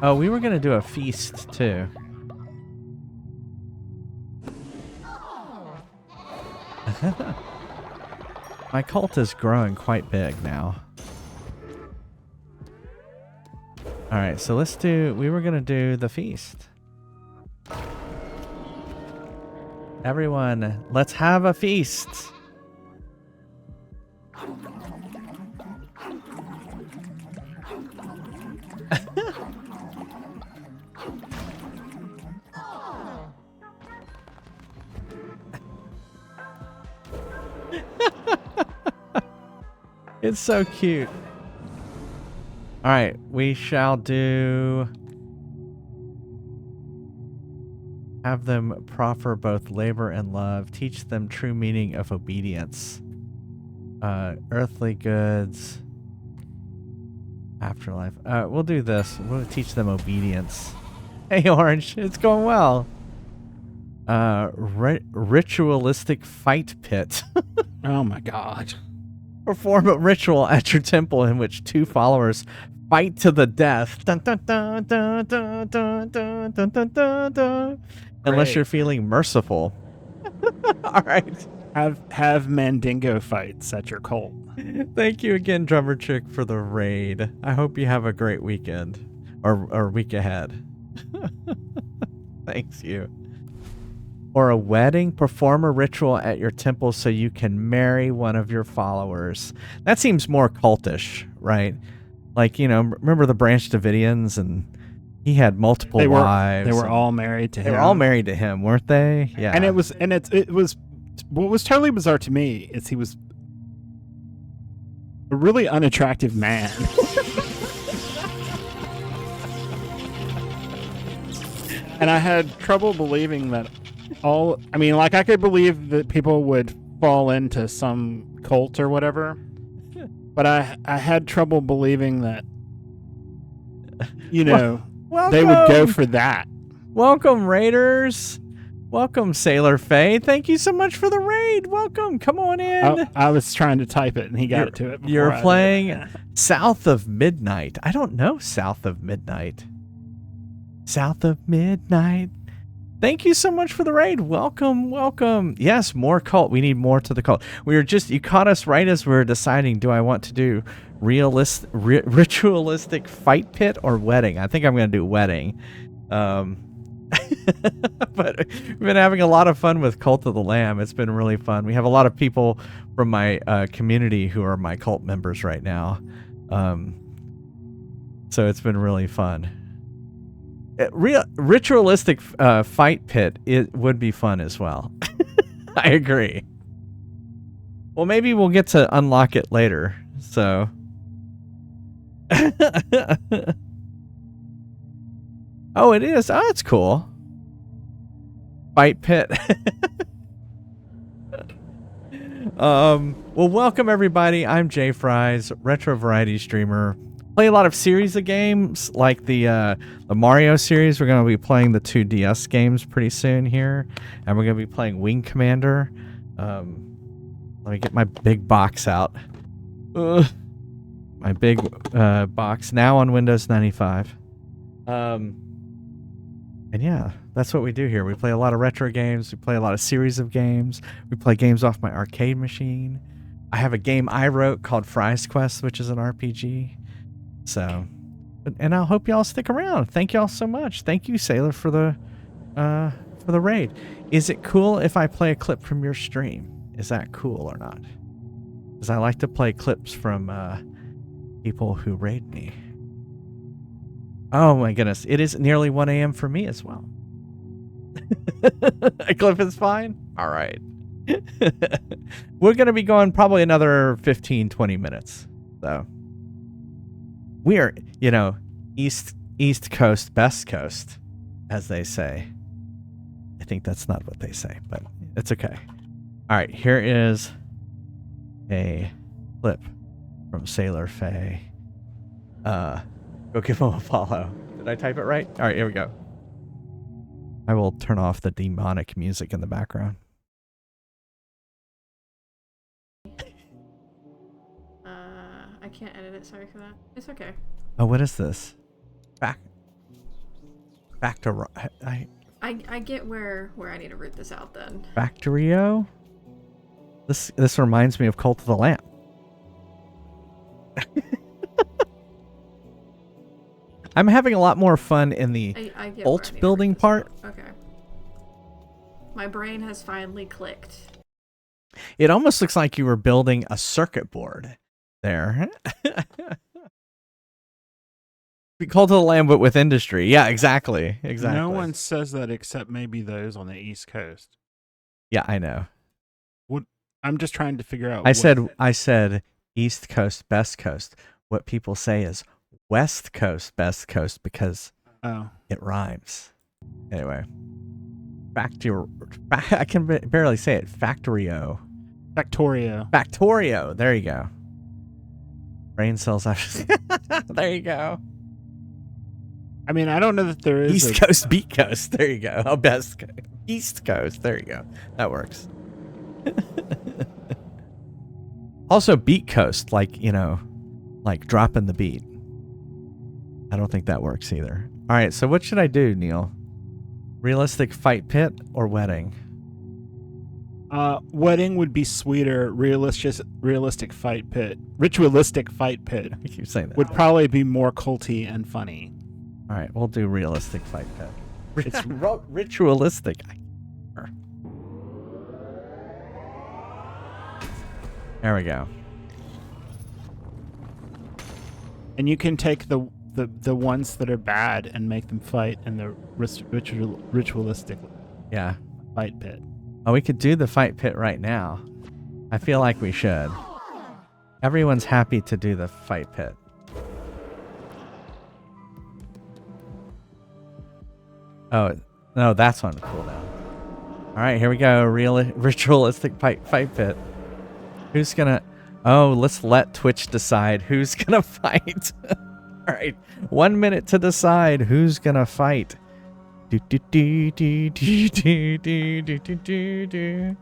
Oh, we were gonna do a feast too. My cult is growing quite big now. Alright, so we were gonna do the feast. Everyone, let's have a feast! It's so cute. All right, we shall have them proffer both labor and love, teach them true meaning of obedience. Earthly goods, Afterlife. We'll do this. We'll teach them obedience. Hey, Orange, it's going well. Ritualistic fight pit. Oh my god. Perform a ritual at your temple in which 2 followers fight to the death. Dun, dun, dun, dun, dun, dun, dun, dun, dun, dun, dun. Unless Great. you're feeling merciful. All right. Have Mandingo fights at your cult. Thank you again, Drummer Chick, for the raid. I hope you have a great weekend or week ahead. Thanks you. Or a wedding, perform a ritual at your temple so you can marry one of your followers. That seems more cultish, right? Like, you know, remember the Branch Davidians, and he had multiple wives. They were all married to him. They were all married to him, weren't they? Yeah. And it was what was totally bizarre to me is he was a really unattractive man. And I had trouble believing that I could believe that people would fall into some cult or whatever, but I had trouble believing that, you know, they would go for that. Welcome, Raiders. Welcome, Sailor Faye. Thank you so much for the raid. Welcome. Come on in. I was trying to type it, and he got it to it. You're playing South of Midnight. I don't know South of Midnight. South of Midnight. Thank you so much for the raid. Welcome, welcome. Yes, more cult. We need more to the cult. You caught us right as we were deciding, do I want to do ritualistic fight pit or wedding? I think I'm going to do wedding. But we've been having a lot of fun with Cult of the Lamb. It's been really fun. We have a lot of people from my community who are my cult members right now. So it's been really fun. Ritualistic fight pit, it would be fun as well. I agree. Well, maybe we'll get to unlock it later. So oh, it is. Oh, it's cool. Fight pit. Well, welcome everybody. I'm Jay Fries, retro variety streamer. Play a lot of series of games like the Mario series. We're going to be playing the 2DS games pretty soon here, and we're going to be playing Wing Commander. Let me get my big box out. Ugh. My big box now on Windows 95. And yeah, that's what we do here. We play a lot of retro games. We play a lot of series of games. We play games off my arcade machine. I have a game I wrote called Fry's Quest, which is an RPG. So, and I hope y'all stick around. Thank y'all so much. Thank you, Sailor, for the raid. Is it cool if I play a clip from your stream? Is that cool or not? Because I like to play clips from people who raid me. Oh my goodness, it is nearly 1 a.m. for me as well. A clip is fine? All right. We're going to be going probably another 15, 20 minutes. So we are, you know, East Coast, best coast, as they say. I think that's not what they say, but it's okay. All right, here is a clip from Sailor Faye. Go give him a follow. Did I type it right? All right, here we go. I will turn off the demonic music in the background. I can't edit it. Sorry for that. It's okay. Oh, what is this? Back to I get where I need to root this out then. Factorio? This reminds me of Cult of the Lamb. I'm having a lot more fun in the I get ult building part. Okay. My brain has finally clicked. It almost looks like you were building a circuit board there. Cult of the Lamb, but with industry. Yeah, exactly. Exactly. No one says that except maybe those on the East Coast. Yeah, I know. I'm just trying to figure out. I said East Coast, best coast. What people say is West Coast, best coast, because it rhymes. Anyway, I can barely say it. Factorio. Factorio. Factorio. There you go. Brain cells actually. There you go. I mean, I don't know that there is East Coast, Beat Coast. There you go. Oh, East Coast. There you go. That works. Also, Beat Coast, like, you know, like dropping the beat. I don't think that works either. All right, so what should I do, Neil? Realistic fight pit or wedding would be sweeter. Realistic fight pit. Ritualistic fight pit. I keep saying that. Would probably be more culty and funny. All right, we'll do realistic fight pit. It's Ritualistic. There we go. And you can take the ones that are bad and make them fight in the ritualistic fight pit. Oh, we could do the fight pit right now. I feel like we should. Everyone's happy to do the fight pit. Oh, no, that's on cooldown. All right, here we go. Ritualistic fight pit. Who's gonna... Oh, let's let Twitch decide who's gonna fight. All right, 1 minute to decide who's gonna fight. Do, do, do, do, do, do, do, do, do, do.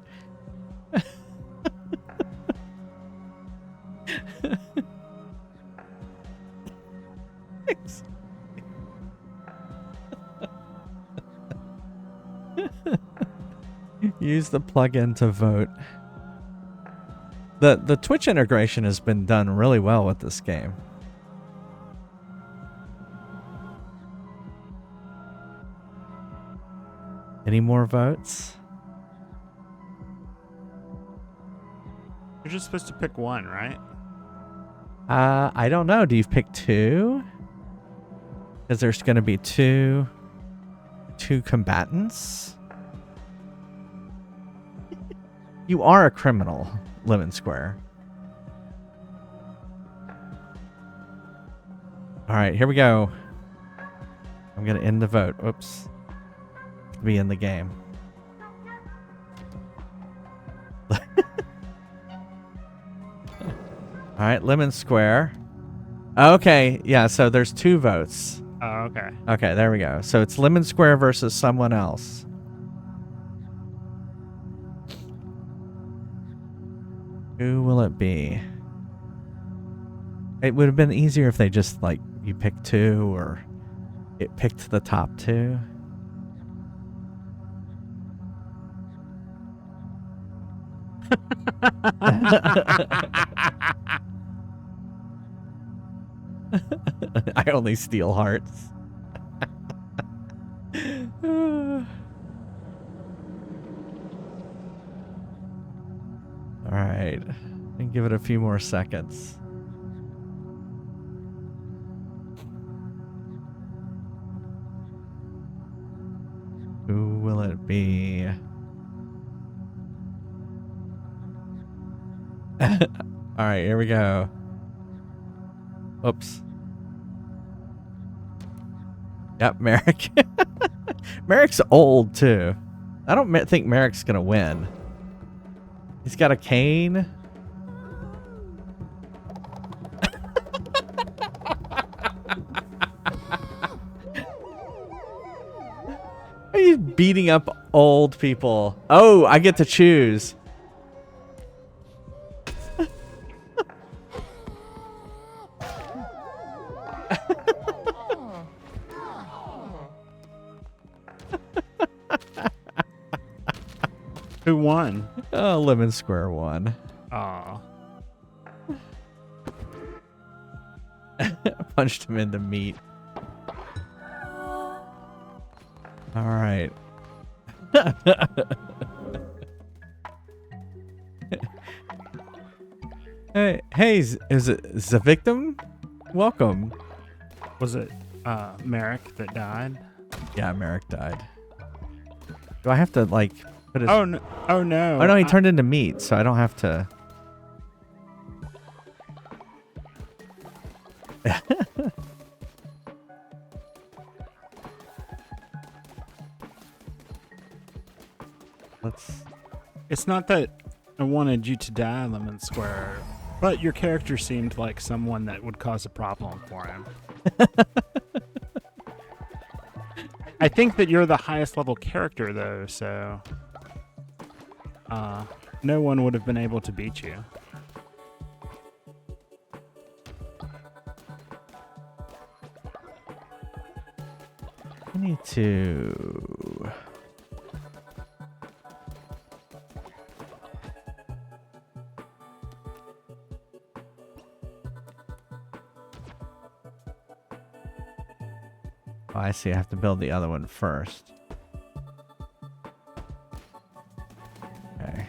Use the plugin to vote. The Twitch integration has been done really well with this game. Any more votes? You're just supposed to pick one, right? I don't know. Do you pick two? Because there's going to be two combatants. You are a criminal, Lemon Square. All right, here we go. I'm going to end the vote. Oops. Be in the game. All right, Lemon Square. Okay, yeah, so there's 2 votes. Oh, okay. Okay, there we go. So it's Lemon Square versus someone else. Who will it be? It would have been easier if they just, like, you picked 2 or it picked the top 2. I only steal hearts. All right, and give it a few more seconds. Who will it be? All right, here we go. Oops. Yep, Merrick. Merrick's old too. I don't think Merrick's gonna win. He's got a cane. Are you beating up old people? Oh, I get to choose. Who won? Oh, Lemon Square won. Aw. Punched him into meat. All right. Hey, is it the victim? Welcome. Was it Merrick that died? Yeah, Merrick died. Do I have to like put his... Oh no! Oh no! Oh no, he turned into meat, so I don't have to. It's not that I wanted you to die, Lemon Square. But your character seemed like someone that would cause a problem for him. I think that you're the highest level character, though, so no one would have been able to beat you. I need to... Oh, I see. I have to build the other one first. Okay.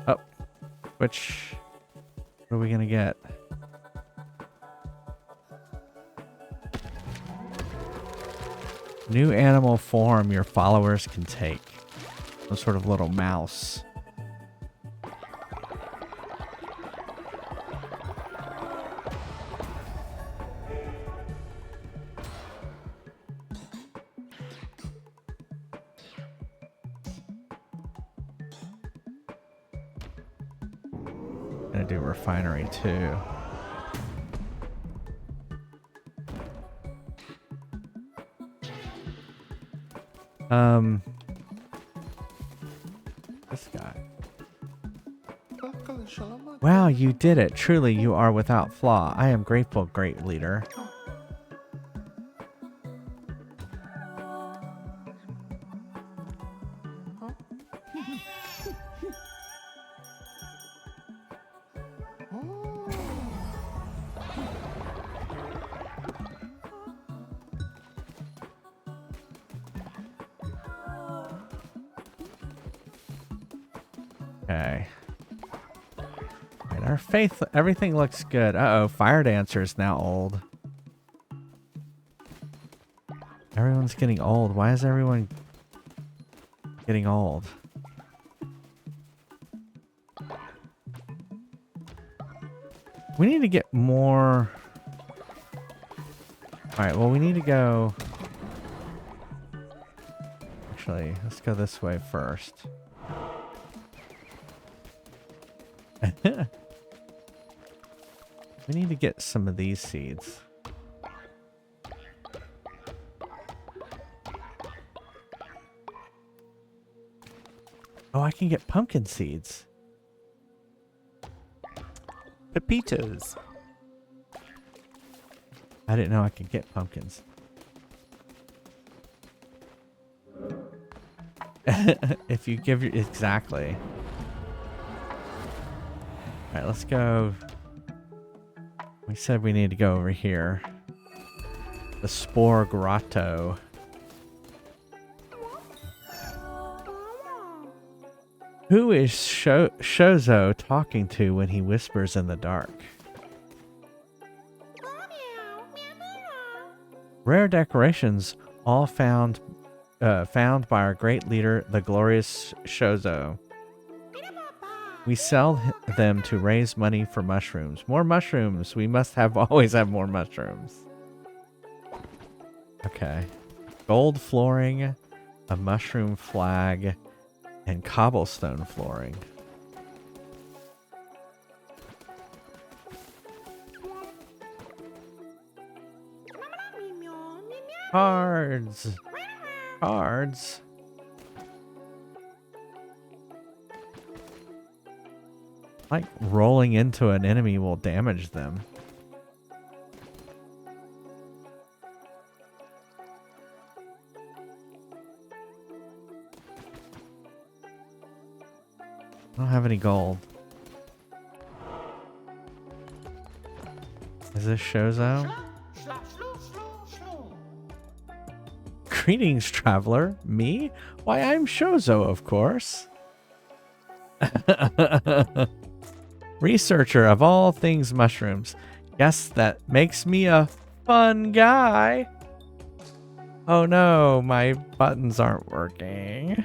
Oh. Which... What are we gonna get? New animal form your followers can take. Some sort of little mouse. Gonna do refinery too. This guy. Wow, you did it. Truly, you are without flaw. I am grateful, great leader. Okay. Right, our faith, everything looks good. Uh-oh, Fire Dancer is now old. Everyone's getting old. Why is everyone getting old? We need to get more... Alright, well, we need to go... Actually, let's go this way first. We need to get some of these seeds. Oh, I can get pumpkin seeds. Pepitas. I didn't know I could get pumpkins. If you give your... Exactly. Alright, let's go. We said we need to go over here. The Spore Grotto. Who is Shozo talking to when he whispers in the dark? Rare decorations, all found by our great leader, the glorious Shozo. We sell them to raise money for mushrooms. More mushrooms. We must always have more mushrooms. Okay. Gold flooring, a mushroom flag, and cobblestone flooring. Cards. Cards. Like rolling into an enemy will damage them. I don't have any gold. Is this Shozo? Greetings, traveler. Me? Why, I'm Shozo, of course. Researcher of all things mushrooms. Guess that makes me a fun guy. Oh no, my buttons aren't working.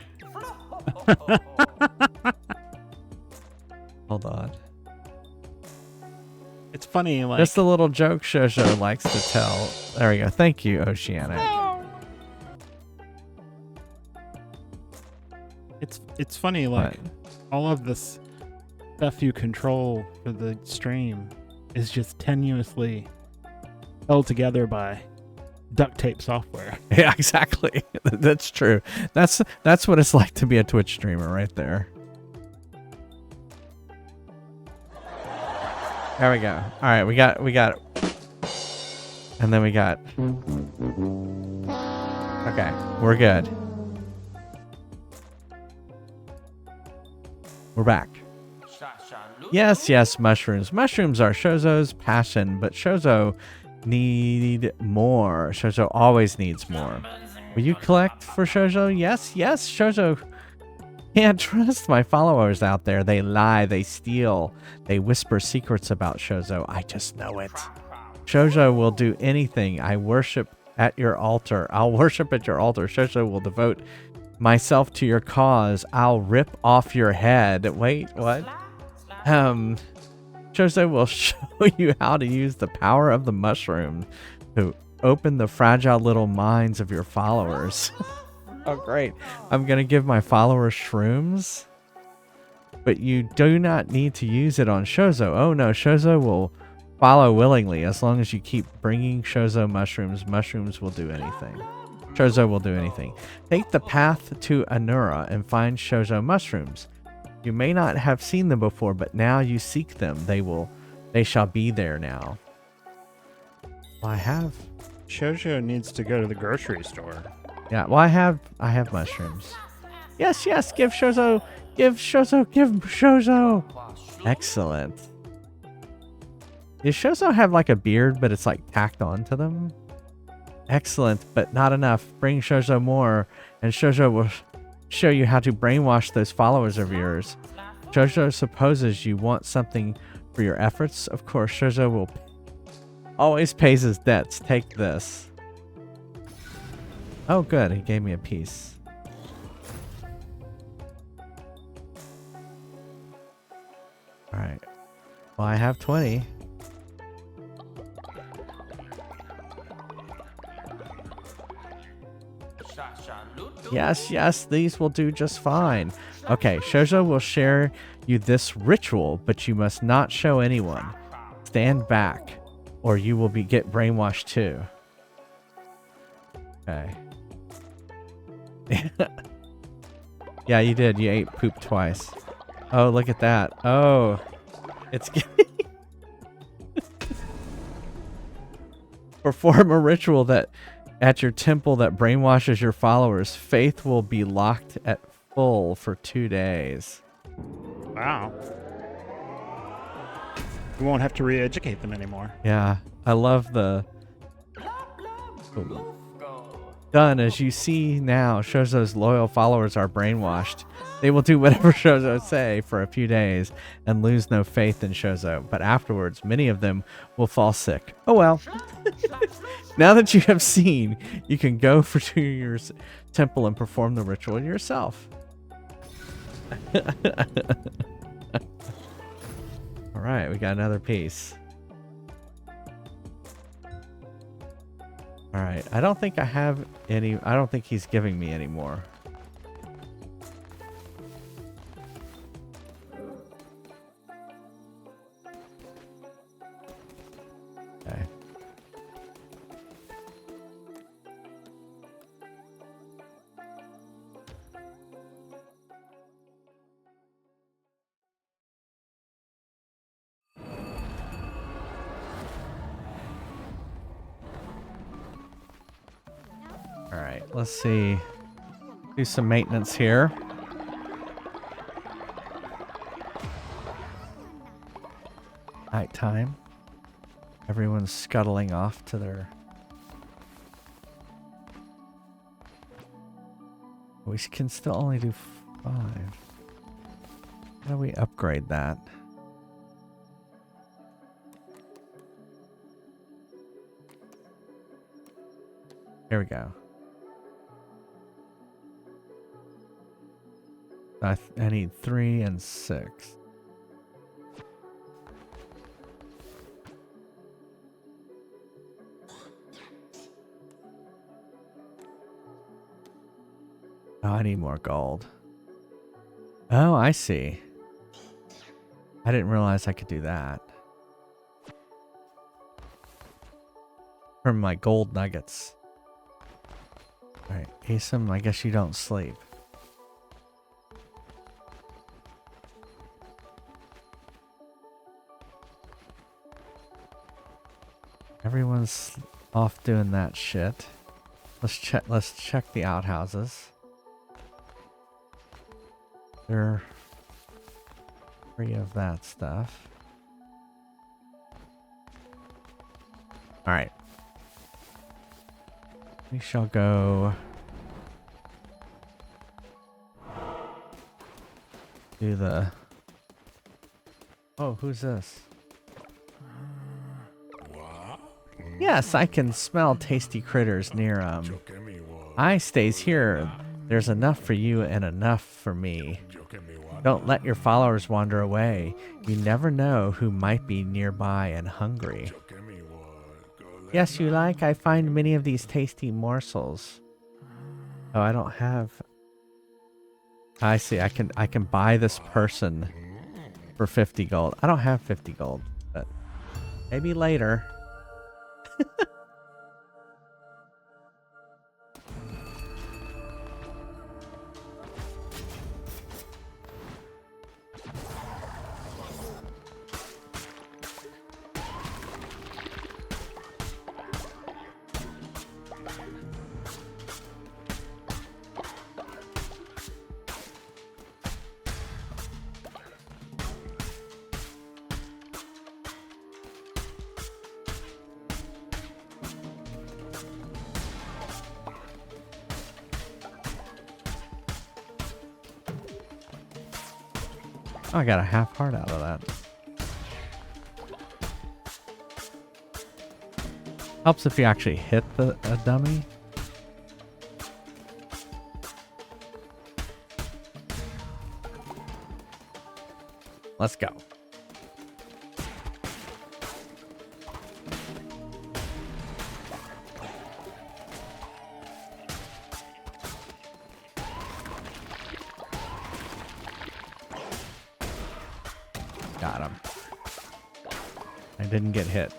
Hold on. It's funny, like... Just a little joke Shosho likes to tell. There we go. Thank you, Oceanic. It's funny, like all of this stuff you control for the stream is just tenuously held together by duct tape software. Yeah, exactly. That's true. That's what it's like to be a Twitch streamer right there. There we go. All right, we got and then we got okay, we're good. We're back. Yes, mushrooms. Mushrooms are Shozo's passion, but Shozo need more. Shozo always needs more. Will you collect for Shozo? Yes, Shozo. Can't trust my followers out there. They lie, they steal, they whisper secrets about Shozo. I just know it. Shozo will do anything. I worship at your altar. I'll worship at your altar. Shozo will devote myself to your cause. I'll rip off your head. Wait, what? Shozo will show you how to use the power of the mushroom to open the fragile little minds of your followers. Oh, great. I'm going to give my followers shrooms, but you do not need to use it on Shozo. Oh, no. Shozo will follow willingly as long as you keep bringing Shozo mushrooms. Mushrooms will do anything. Shozo will do anything. Take the path to Anura and find Shozo mushrooms. You may not have seen them before, but now you seek them. They shall be there now. Well, I have. Shojo needs to go to the grocery store. Yeah, well, I have mushrooms. Yes, give Shozo. Excellent. Does Shozo have like a beard, but it's like tacked onto them? Excellent, but not enough. Bring Shozo more, and Shozo will show you how to brainwash those followers of yours. Shozo supposes you want something for your efforts. Of course, Shozo will always pays his debts. Take this. Oh, good. He gave me a piece. All right. Well, I have 20. Yes, these will do just fine. Okay, Shojo will share you this ritual, but you must not show anyone. Stand back, or you will get brainwashed too. Okay. Yeah, you did. You ate poop twice. Oh, look at that. Oh, it's getting... Perform a ritual that at your temple that brainwashes your followers. Faith will be locked at full for 2 days. Wow. We won't have to re-educate them anymore. Yeah, I love the... Done. As you see now, Shozo's loyal followers are brainwashed. They will do whatever Shozo say for a few days and lose no faith in Shozo. But afterwards, many of them will fall sick. Oh well. Now that you have seen, you can go to your temple and perform the ritual yourself. All right, we got another piece. All right, I don't think I have any. I don't think he's giving me any more. Okay. All right, let's see. Do some maintenance here. Nighttime. Everyone's scuttling off to their... We can still only do 5. How do we upgrade that? Here we go. I need 3 and 6. Oh, I need more gold. Oh, I see. I didn't realize I could do that. From my gold nuggets. Alright, Asim, I guess you don't sleep. Everyone's off doing that shit. Let's check the outhouses. They're free of that stuff. Alright. We shall go do the... Oh, who's this? Yes, I can smell tasty critters near I stays here. There's enough for you and enough for me. Don't let your followers wander away. You never know who might be nearby and hungry. Yes, you like? I find many of these tasty morsels. Oh, I don't have... I see. I can buy this person for 50 gold. I don't have 50 gold, but maybe later. Oh, I got a half heart out of that. Helps if you actually hit a dummy. Let's go. Got him. I didn't get hit.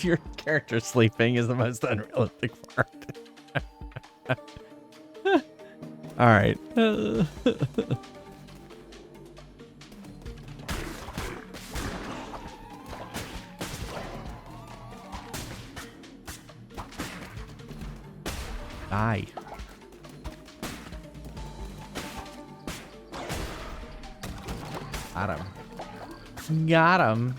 Your character sleeping is the most unrealistic part. All right. Die. Got him. Got him.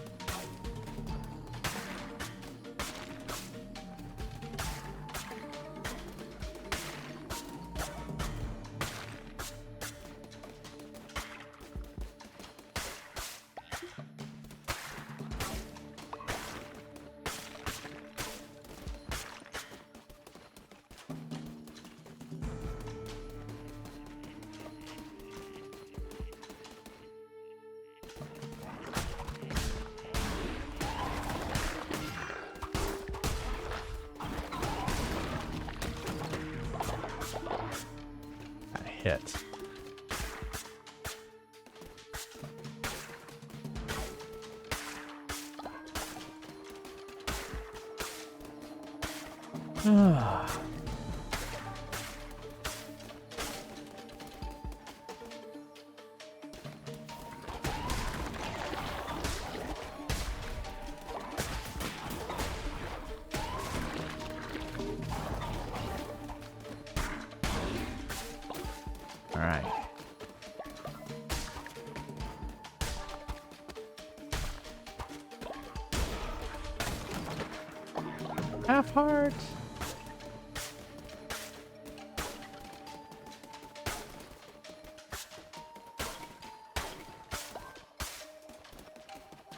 Hit. All right. Half heart.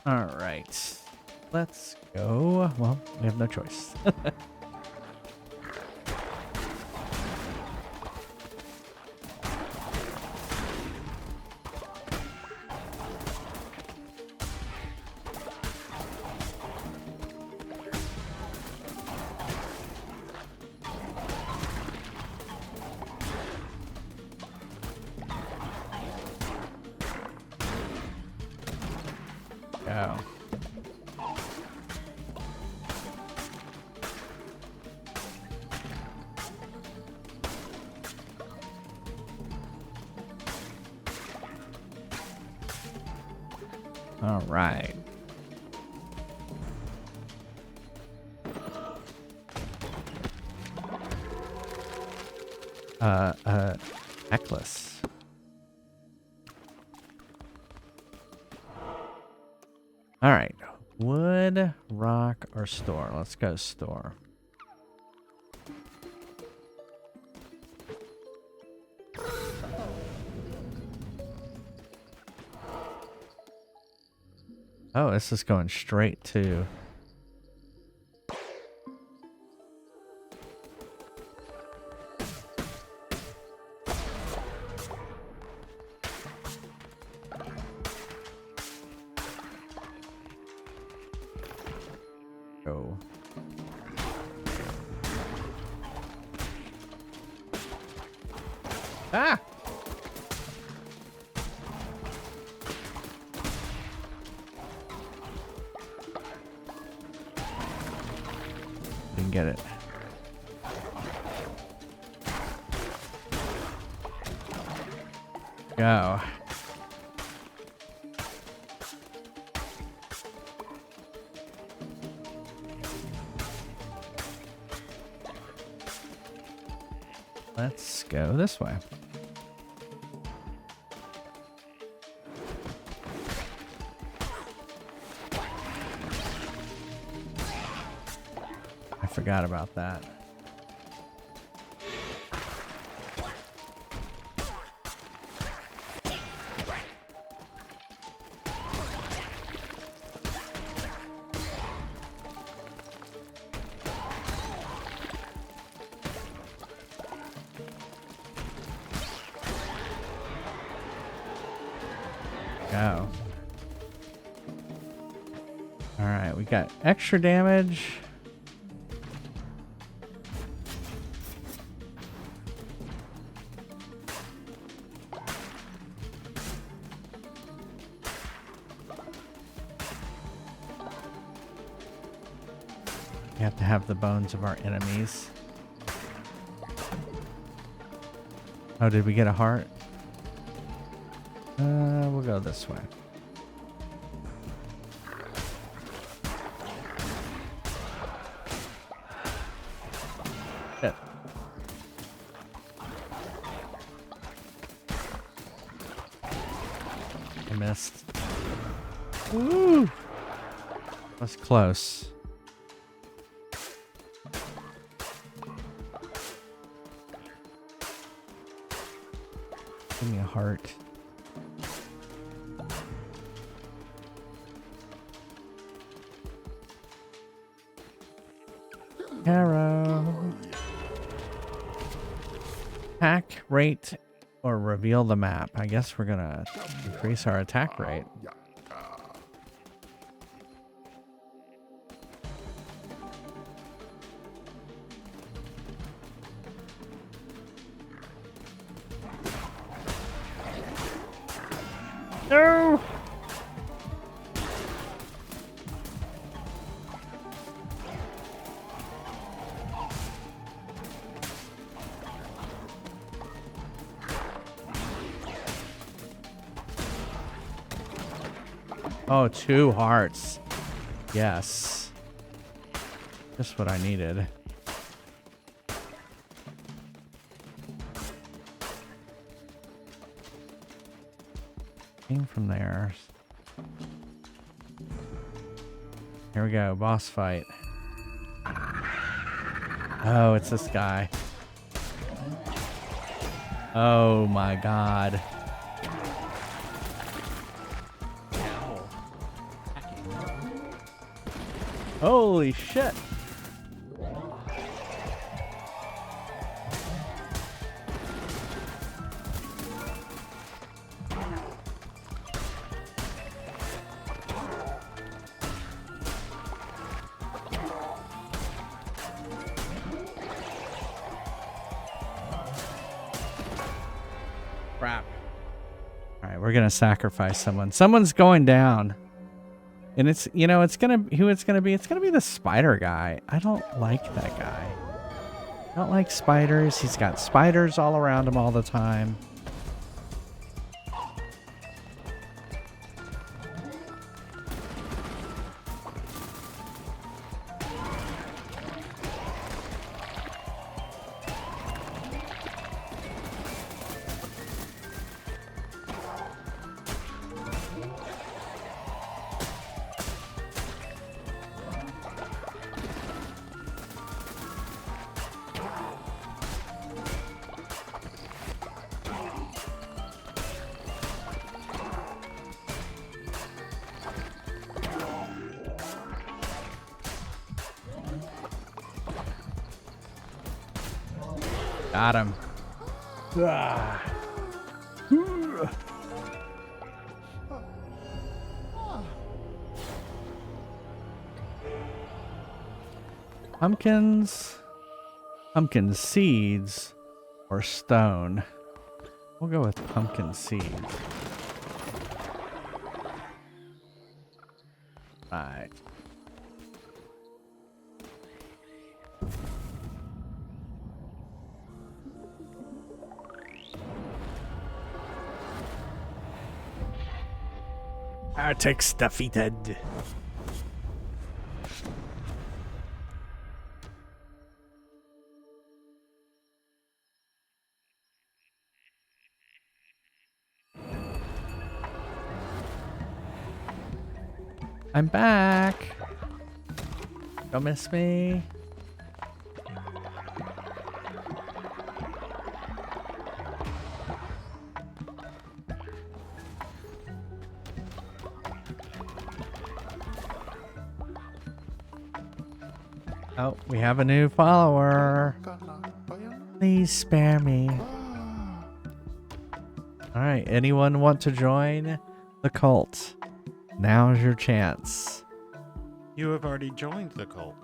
All right. Let's go. Well, we have no choice. go. All right. Necklace. All right. Wood, rock, or store? Let's go store. Oh, this is going straight to... Go. Ah! Didn't get it. Go. Let's go this way. I forgot about that. Go. All right, we got extra damage. We have to have the bones of our enemies. Oh, did we get a heart? We'll go this way. Shit. I missed. Woo! That's close. Give me a heart. Arrow. Attack rate or reveal the map. I guess we're gonna increase our attack rate. No! Oh, 2 hearts. Yes. Just what I needed. Came from there. Here we go, boss fight. Oh, it's this guy. Oh my god. Holy shit. Crap. All right, we're gonna sacrifice someone. Someone's going down. And it's, you know, it's gonna who it's gonna be. It's gonna be the spider guy. I don't like that guy. I don't like spiders. He's got spiders all around him all the time. Got him. Pumpkins, pumpkin seeds, or stone. We'll go with pumpkin seeds. Right. Arctic's defeated. I'm back. Don't miss me. Oh, we have a new follower. Please spare me. All right, anyone want to join the cult? Now's your chance. You have already joined the cult.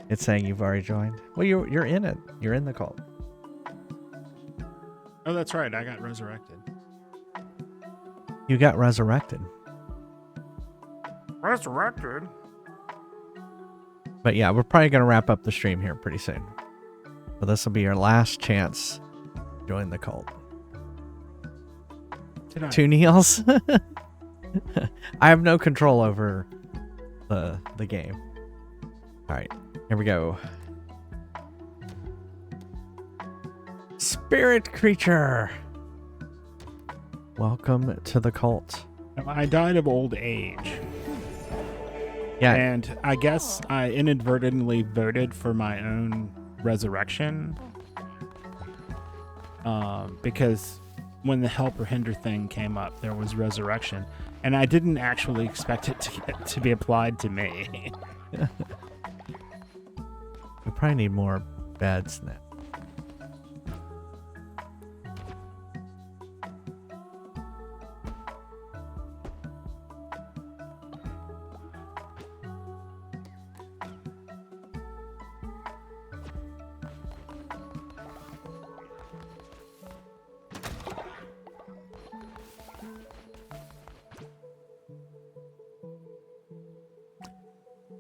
It's saying you've already joined. Well, you're in it. You're in the cult. Oh, that's right. I got resurrected. You got resurrected. Resurrected? But yeah, we're probably going to wrap up the stream here pretty soon. So this will be your last chance to join the cult. Tonight. 2 Neils? I have no control over the game. All right, here we go. Spirit creature. Welcome to the cult. I died of old age. Yeah. And I guess I inadvertently voted for my own resurrection. Because when the help or hinder thing came up, there was resurrection. And I didn't actually expect it to be applied to me. We probably need more beds now.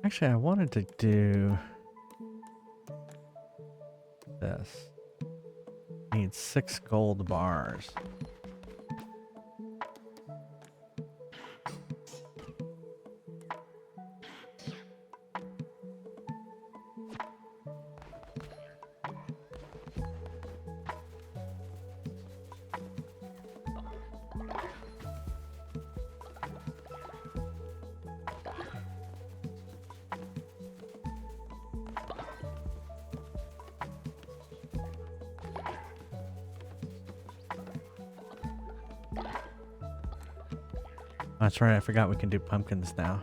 Actually, I wanted to do this. Need 6 gold bars. That's right, I forgot we can do pumpkins now.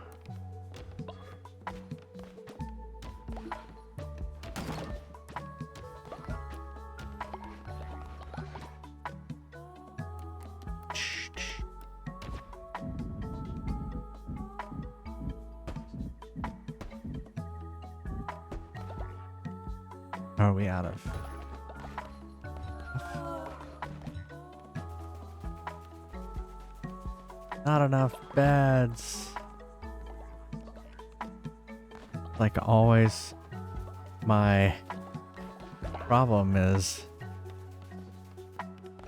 How are we out of? Not enough beds. Like always, my problem is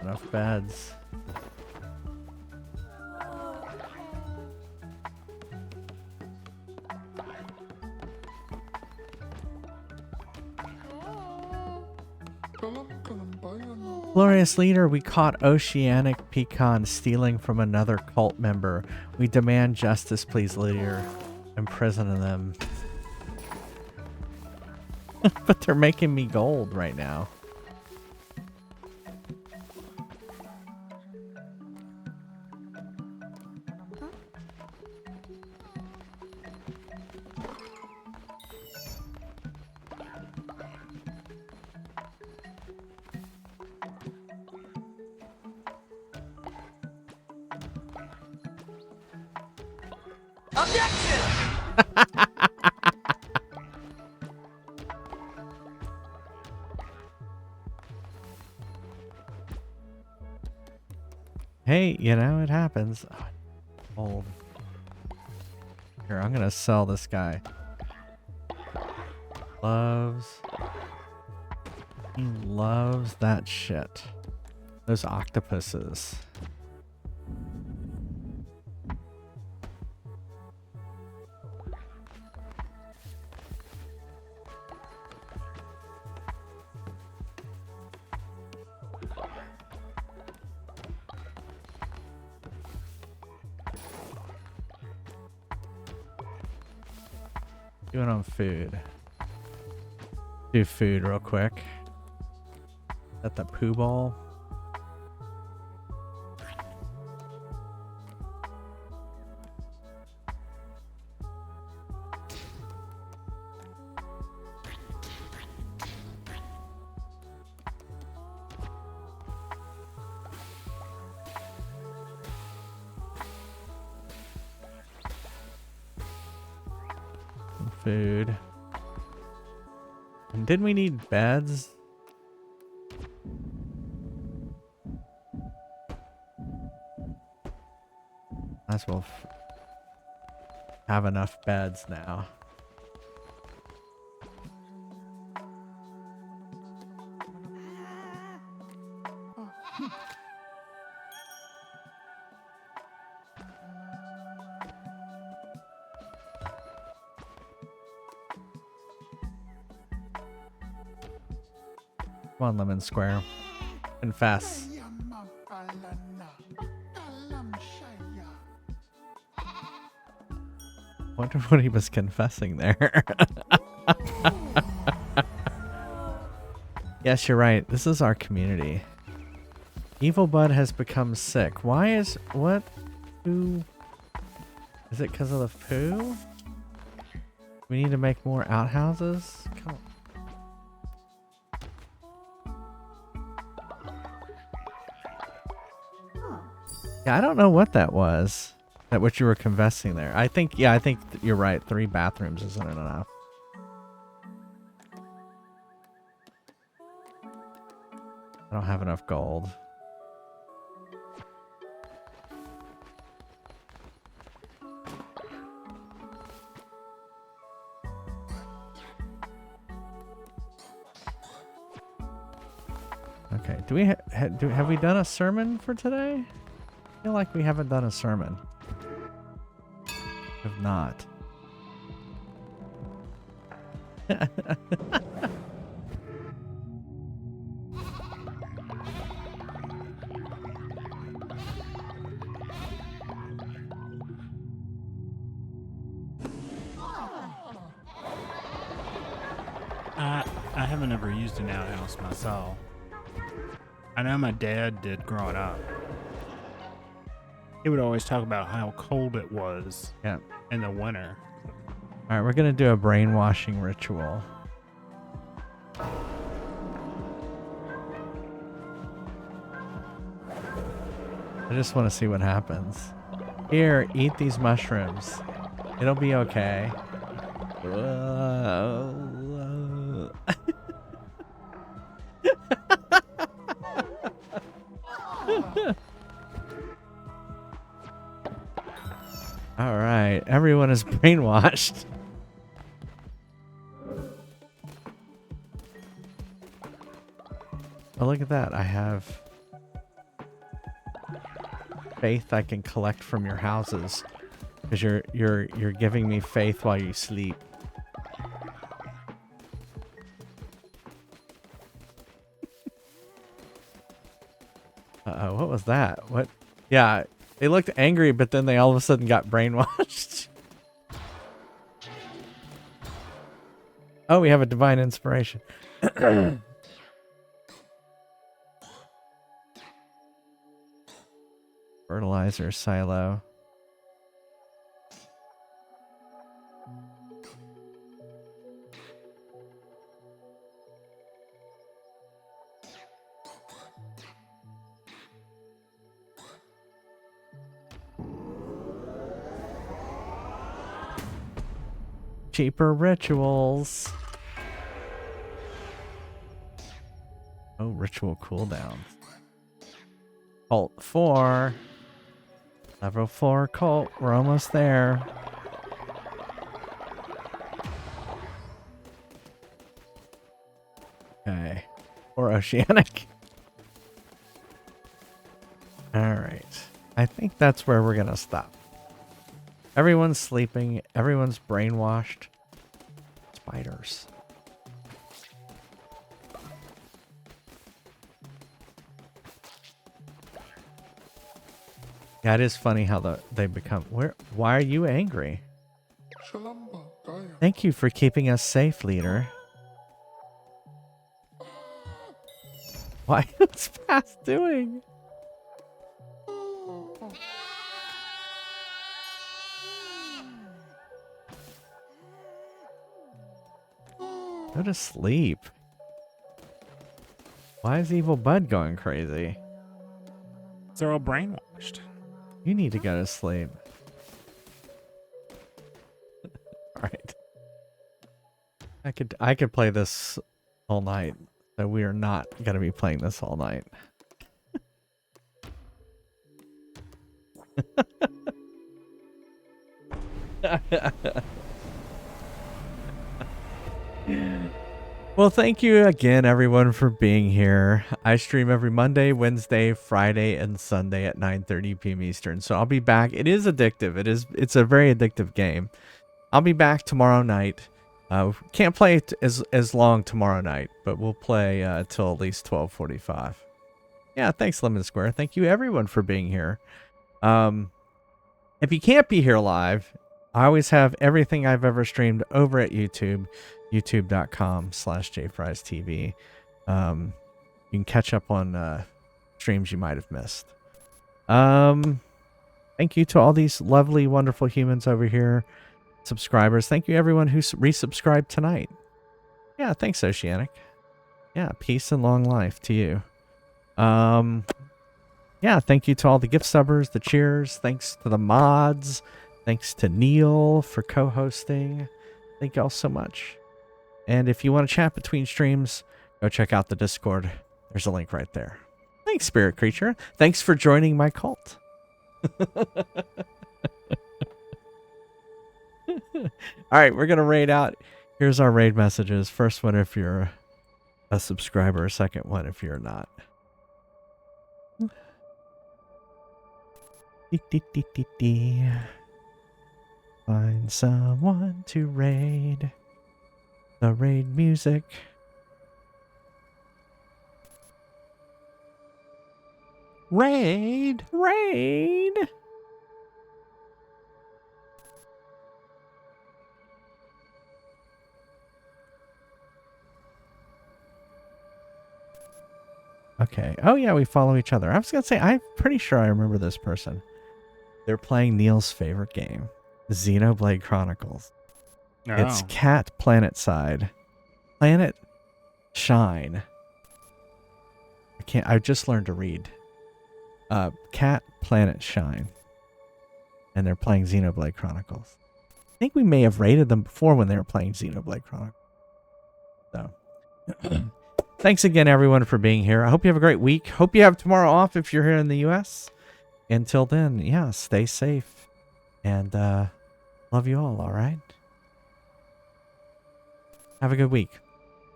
enough beds. Glorious leader, we caught Oceanic Pecan stealing from another cult member. We demand justice, please, leader. Imprison them. But they're making me gold right now. Hey, you know, it happens. Oh, old. Here, I'm gonna sell this guy. He loves that shit. Those octopuses. Doing on food. Do food real quick. At the poo ball. Food. And didn't we need beds? Might as well have enough beds now. Come on, Lemon Square. Confess. Wonder what he was confessing there. Yes, you're right. This is our community. Evil Bud has become sick. Why is... What? Who? Is it because of the poo? We need to make more outhouses? Come on. Yeah, I don't know what that was. That what you were confessing there. I think you're right. 3 bathrooms isn't enough. I don't have enough gold. Okay, do we have we done a sermon for today? I feel like we haven't done a sermon. Have not. I haven't ever used an outhouse myself. I know my dad did growing up. He would always talk about how cold it was in the winter. All right, we're going to do a brainwashing ritual. I just want to see what happens. Here, eat these mushrooms. It'll be okay. All right, everyone is brainwashed. Oh, look at that. I have faith I can collect from your houses because you're giving me faith while you sleep. Uh-oh, what was that? What? Yeah, they looked angry, but then they all of a sudden got brainwashed. Oh, we have a divine inspiration. Fertilizer silo. Cheaper rituals. Oh, ritual cooldowns. Cult 4. Level 4 cult. We're almost there. Okay. Or oceanic. Alright. I think that's where we're gonna stop. Everyone's sleeping. Everyone's brainwashed. Spiders. Yeah, it is funny how they become... Why are you angry? Thank you for keeping us safe, leader. What's Fast doing? Go to sleep. Why is Evil Bud going crazy? They're all brainwashed. You need to go to sleep. Alright. I could play this all night. So we are not gonna be playing this all night. Well, thank you again, everyone, for being here. I stream every Monday, Wednesday, Friday, and Sunday at 9:30 p.m. Eastern. So I'll be back. It is addictive. It's a very addictive game. I'll be back tomorrow night. Can't play it as long tomorrow night, but we'll play till at least 12:45. Yeah, thanks, Lemon Square. Thank you, everyone, for being here. If you can't be here live, I always have everything I've ever streamed over at YouTube. youtube.com/jfriestv. You can catch up on streams you might have missed. Thank you to all these lovely, wonderful humans over here, subscribers. Thank you everyone who resubscribed tonight. Yeah, thanks, Oceanic. Yeah, peace and long life to you. Yeah, thank you to all the gift subbers, the cheers. Thanks to the mods. Thanks to Neil for co-hosting. Thank you all so much. And if you want to chat between streams, go check out the Discord. There's a link right there. Thanks, Spirit Creature. Thanks for joining my cult. All right, we're going to raid out. Here's our raid messages. First one if you're a subscriber. Second one if you're not. Find someone to raid. The raid music. Raid. Raid. Okay. Oh yeah, we follow each other. I was gonna say, I'm pretty sure I remember this person. They're playing Neil's favorite game, Xenoblade Chronicles. Oh. It's Cat Planet Side. Planet Shine. I just learned to read. Cat Planet Shine. And they're playing Xenoblade Chronicles. I think we may have rated them before when they were playing Xenoblade Chronicles. So, thanks again, everyone, for being here. I hope you have a great week. Hope you have tomorrow off if you're here in the U.S. Until then, yeah, stay safe. And love you all right? Have a good week.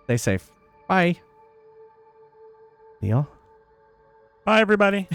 Stay safe. Bye. Neil? Bye, everybody.